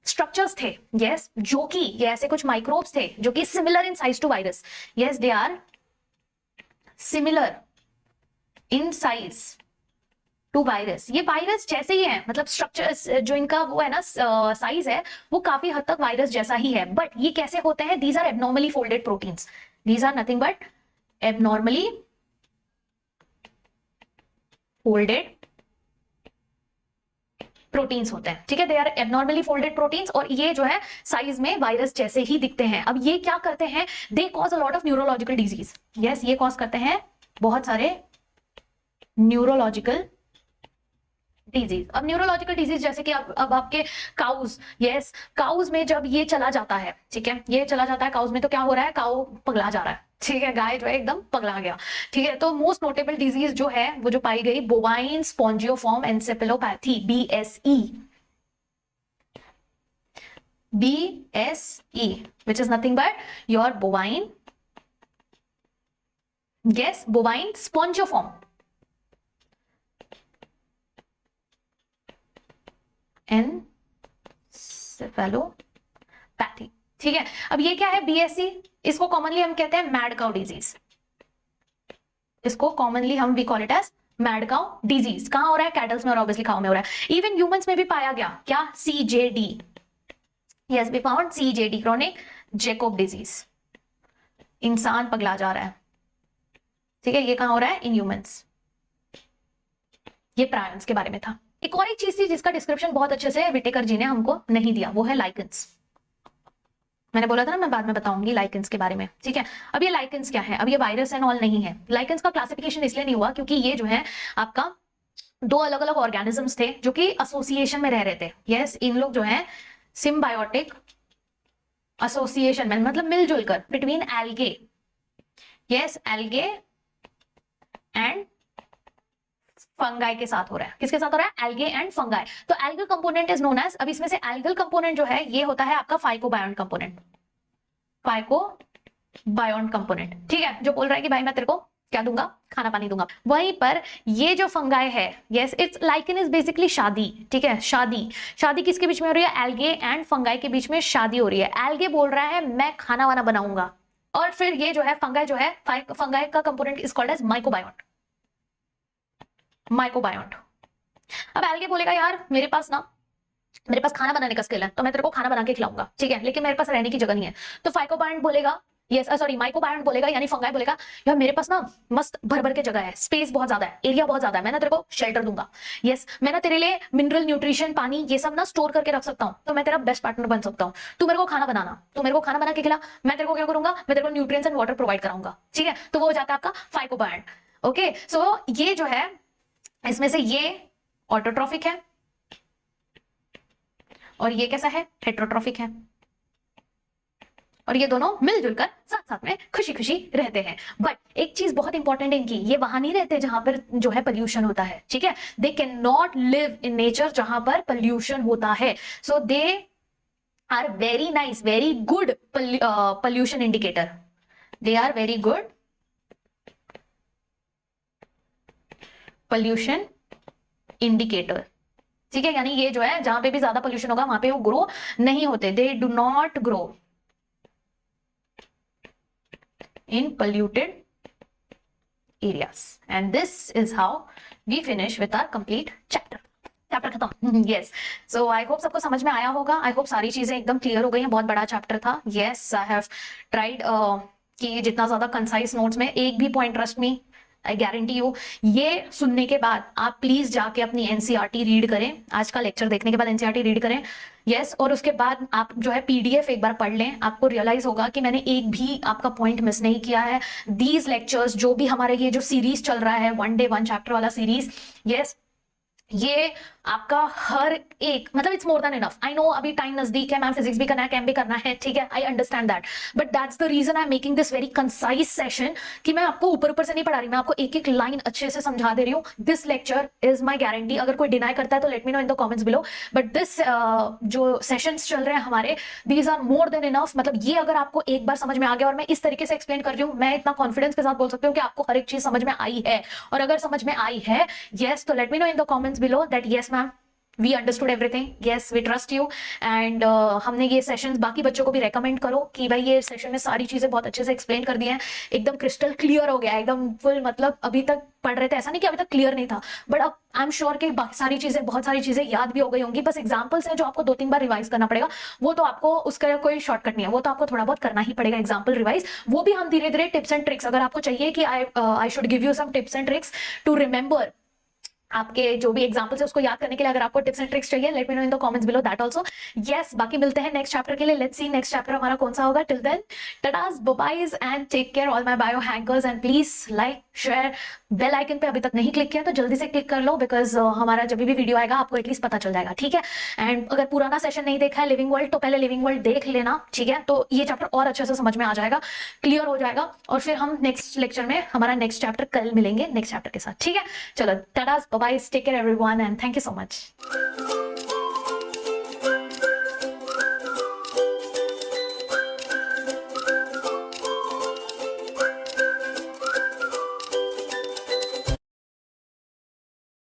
स्ट्रक्चर्स थे, यस, जो कि ये ऐसे कुछ माइक्रोब्स थे जो कि similar in size to virus. Yes, they are similar in size to virus. ये वायरस जैसे ही है, मतलब स्ट्रक्चर जो इनका वो है ना, साइज है, वो काफी हद तक वायरस जैसा ही है। बट ये कैसे होते हैं? These are abnormally folded proteins. These are nothing but abnormally folded proteins होते हैं, ठीक है। They are abnormally folded proteins, और ये जो है साइज में वायरस जैसे ही दिखते हैं। अब ये क्या करते हैं? They cause a lot of neurological disease. Yes, ये कॉज करते हैं बहुत सारे न्यूरोलॉजिकल डिजीज। अब न्यूरोलॉजिकल डिजीज जैसे कि अब आपके काउज, यस, काउज में जब ये चला जाता है, ठीक है, ये चला जाता है काउज में, तो क्या हो रहा है? काउ पगला जा रहा है, ठीक है, गाय जो है एकदम पगला गया, ठीक है। तो मोस्ट नोटेबल डिजीज जो है वो जो पाई गई, bovine spongiform encephalopathy, BSE, BSE, which is nothing but your bovine, yes, bovine spongiform encephalopathy, ठीक है। अब ये क्या है? BSE, इसको कॉमनली हम कहते हैं मैड काउ डिजीज। इसको कॉमनली हम we call it as mad cow disease. कहां हो रहा है? कैटल्स में, और ऑब्वियसली काउ में हो रहा है। इवन ह्यूमंस में भी पाया गया क्या? CJD, yes we found CJD, chronic Jacob disease, इंसान पगला जा रहा है, ठीक है। ये कहां हो रहा है? In humans. ये प्रायंस के बारे में था। एक और एक चीज थी जिसका डिस्क्रिप्शन बहुत अच्छे से विटेकर जी ने हमको नहीं दिया, वो है लाइकेंस। मैंने बोला था ना मैं बाद में बताऊंगी लाइकेंस के बारे में, ठीक है। अब ये लाइकेंस क्या है? अब ये वायरस एंड ऑल नहीं है। लाइकेंस का क्लासिफिकेशन इसलिए नहीं हुआ क्योंकि ये जो है आपका दो अलग अलग ऑर्गेनिजम्स थे जो कि एसोसिएशन में रह रहे थे। यस, इन लोग जो है सिम्बायोटिक एसोसिएशन में, मतलब मिलजुल कर, between algae, yes algae and fungi के साथ हो रहा है। किसके साथ हो रहा है? Algae and fungi. तो algal component is known as, अब इसमें से एल्गल कंपोनेंट जो है ये होता है आपका फाइकोबायोन कंपोनेंट, फाइकोबायोन कंपोनेंट, ठीक है। जो बोल रहा है कि भाई मैं तेरे को क्या दूंगा? खाना पानी दूंगा। वहीं पर ये जो फंगाई है, yes it's lichen is basically शादी, ठीक है। शादी किसके बीच में हो रही है? एल्गे एंड फंगाई के बीच में शादी हो रही है। एल्गे बोल रहा है मैं खाना वाना बनाऊंगा, और फिर ये जो है फंगाई जो है, फंगाई का कंपोनेंट इज कॉल्ड एज माइकोबायोट, माइकोबायोट। अब एल्गे बोलेगा यार मेरे पास खाना बनाने का स्किल है तो मैं तेरे को खाना बना के खिलाऊंगा, ठीक है, लेकिन मेरे पास रहने की जगह नहीं है। तो फाइकोबायोट बोलेगा, यस सॉरी माइकोबायोट बोलेगा यानी फंगाई बोलेगा यार मेरे पास ना मस्त भर भर के जगह है, स्पेस बहुत ज्यादा है, एरिया बहुत ज्यादा है, मैं ना तेरे को शेल्टर दूंगा। यस, मैं ना तेरे लिए मिनरल, न्यूट्रिशन, पानी ये सब ना स्टोर करके रख सकता हूँ, तो मैं तेरा बेस्ट पार्टनर बन सकता हूँ। तू मेरे को खाना बनाना, तू मेरे को खाना बना के खिला, मैं तेरे को क्या करूंगा? मैं तेरे को न्यूट्रिएंट्स एंड वाटर प्रोवाइड कराऊंगा, ठीक है। तो वो हो जाता है आपका फाइकोबायोट। ओके, सो ये जो है इसमें से ये ऑटोट्रॉफिक है और ये कैसा है? हेट्रोट्रॉफिक है, और ये दोनों मिलजुल कर साथ साथ में खुशी खुशी रहते हैं। बट एक चीज बहुत इंपॉर्टेंट है इनकी, ये वहां नहीं रहते जहां पर जो है पोल्यूशन होता है, ठीक है। They can not live in nature जहां पर पोल्यूशन होता है। So they are very nice, very good pollution indicator, they are very good pollution indicator, ठीक है। यानी ये जो है जहां पे भी ज्यादा पोल्यूशन होगा वहां पे वो ग्रो नहीं होते, they do not grow in polluted areas, and this is how we finish with our complete chapter खत्म। yes, so I hope सबको समझ में आया होगा। I hope सारी चीजें एकदम क्लियर हो गई हैं। बहुत बड़ा चैप्टर था। yes, I have tried कि जितना ज्यादा कंसाइज नोट्स में, एक भी point, trust me, I guarantee you, ये सुनने के बाद आप प्लीज जाके अपनी एनसीईआरटी रीड करें। आज का लेक्चर देखने के बाद एनसीईआरटी रीड करें, यस और उसके बाद आप जो है पीडीएफ एक बार पढ़ लें। आपको रियलाइज होगा कि मैंने एक भी आपका पॉइंट मिस नहीं किया है। दीज लेक्चर्स, जो भी हमारे ये जो सीरीज चल रहा है, 1 डे 1 चैप्टर वाला सीरीज, यस ये आपका हर एक, मतलब it's more than enough. I know अभी टाइम नजदीक है, मैम फिजिक्स भी करना है, केम भी करना है, ठीक है, I understand that, but that's the reason I am making this very concise session, कि मैं आपको ऊपर ऊपर से नहीं पढ़ा रही, मैं आपको एक एक लाइन अच्छे से समझा दे रही हूँ। This lecture is my guarantee. अगर कोई डिनाई करता है तो let me know in the comments below, but this जो सेशंस चल रहे हैं हमारे, these are more than enough. मतलब ये अगर आपको एक बार समझ में आ गया और मैं इस तरीके से एक्सप्लेन कर रही हूँ, मैं इतना कॉन्फिडेंस के साथ बोल सकती हूँ कि आपको हर एक चीज समझ में आई है। और अगर समझ में आई है, yes, तो let me know in the comments below that yes ma'am, we understood everything, yes we trust you. And हमने ये सेशंस बाकी बच्चों को भी रेकमेंड करो कि भाई ये सेशन में सारी चीजें बहुत अच्छे से एक्सप्लेन कर दी हैं, एकदम क्रिस्टल क्लियर हो गया, एकदम फुल। मतलब अभी तक पढ़ रहे थे, ऐसा नहीं कि अभी तक क्लियर नहीं था, बट अब आई एम श्योर कि बाकी सारी चीजें, बहुत सारी चीजें याद भी हो गई होंगी। बस एग्जाम्पल्स हैं जो आपको 2-3 बार रिवाइज करना पड़ेगा, वो तो आपको, उसका कोई शॉर्टकट नहीं है, वो तो आपको थोड़ा बहुत करना ही पड़ेगा एग्जाम्पल रिवाइज। वो भी हम धीरे धीरे टिप्स एंड ट्रिक्स, अगर आपको चाहिए कि I should give you some tips and tricks to remember आपके जो भी एग्जांपल्स है उसको याद करने के लिए, अगर आपको टिप्स एंड ट्रिक्स चाहिए, late me know in the comments below that also. Yes, बाकी मिलते हैं नेक्स्ट चैप्टर के लिए। लेट्स सी नेक्स्ट चैप्टर हमारा कौन सा होगा। Till then tatas, byes and take care all my bio hankers, and please like share, bell icon पे अभी तक नहीं क्लिक किया तो जल्दी से क्लिक कर लो, बिकॉज हमारा जब भी वीडियो आएगा आपको एटलीस्ट पता चल जाएगा, ठीक है। एंड अगर पुराना सेशन नहीं देखा है लिविंग वर्ल्ड, तो पहले लिविंग वर्ल्ड देख लेना, ठीक है, तो ये चैप्टर और अच्छे से समझ में आ जाएगा, क्लियर हो जाएगा, और फिर हम नेक्स्ट लेक्चर में हमारा नेक्स्ट चैप्टर कल मिलेंगे नेक्स्ट चैप्टर के साथ, ठीक है। चलो tatas, bye, take care everyone, and thank you so much.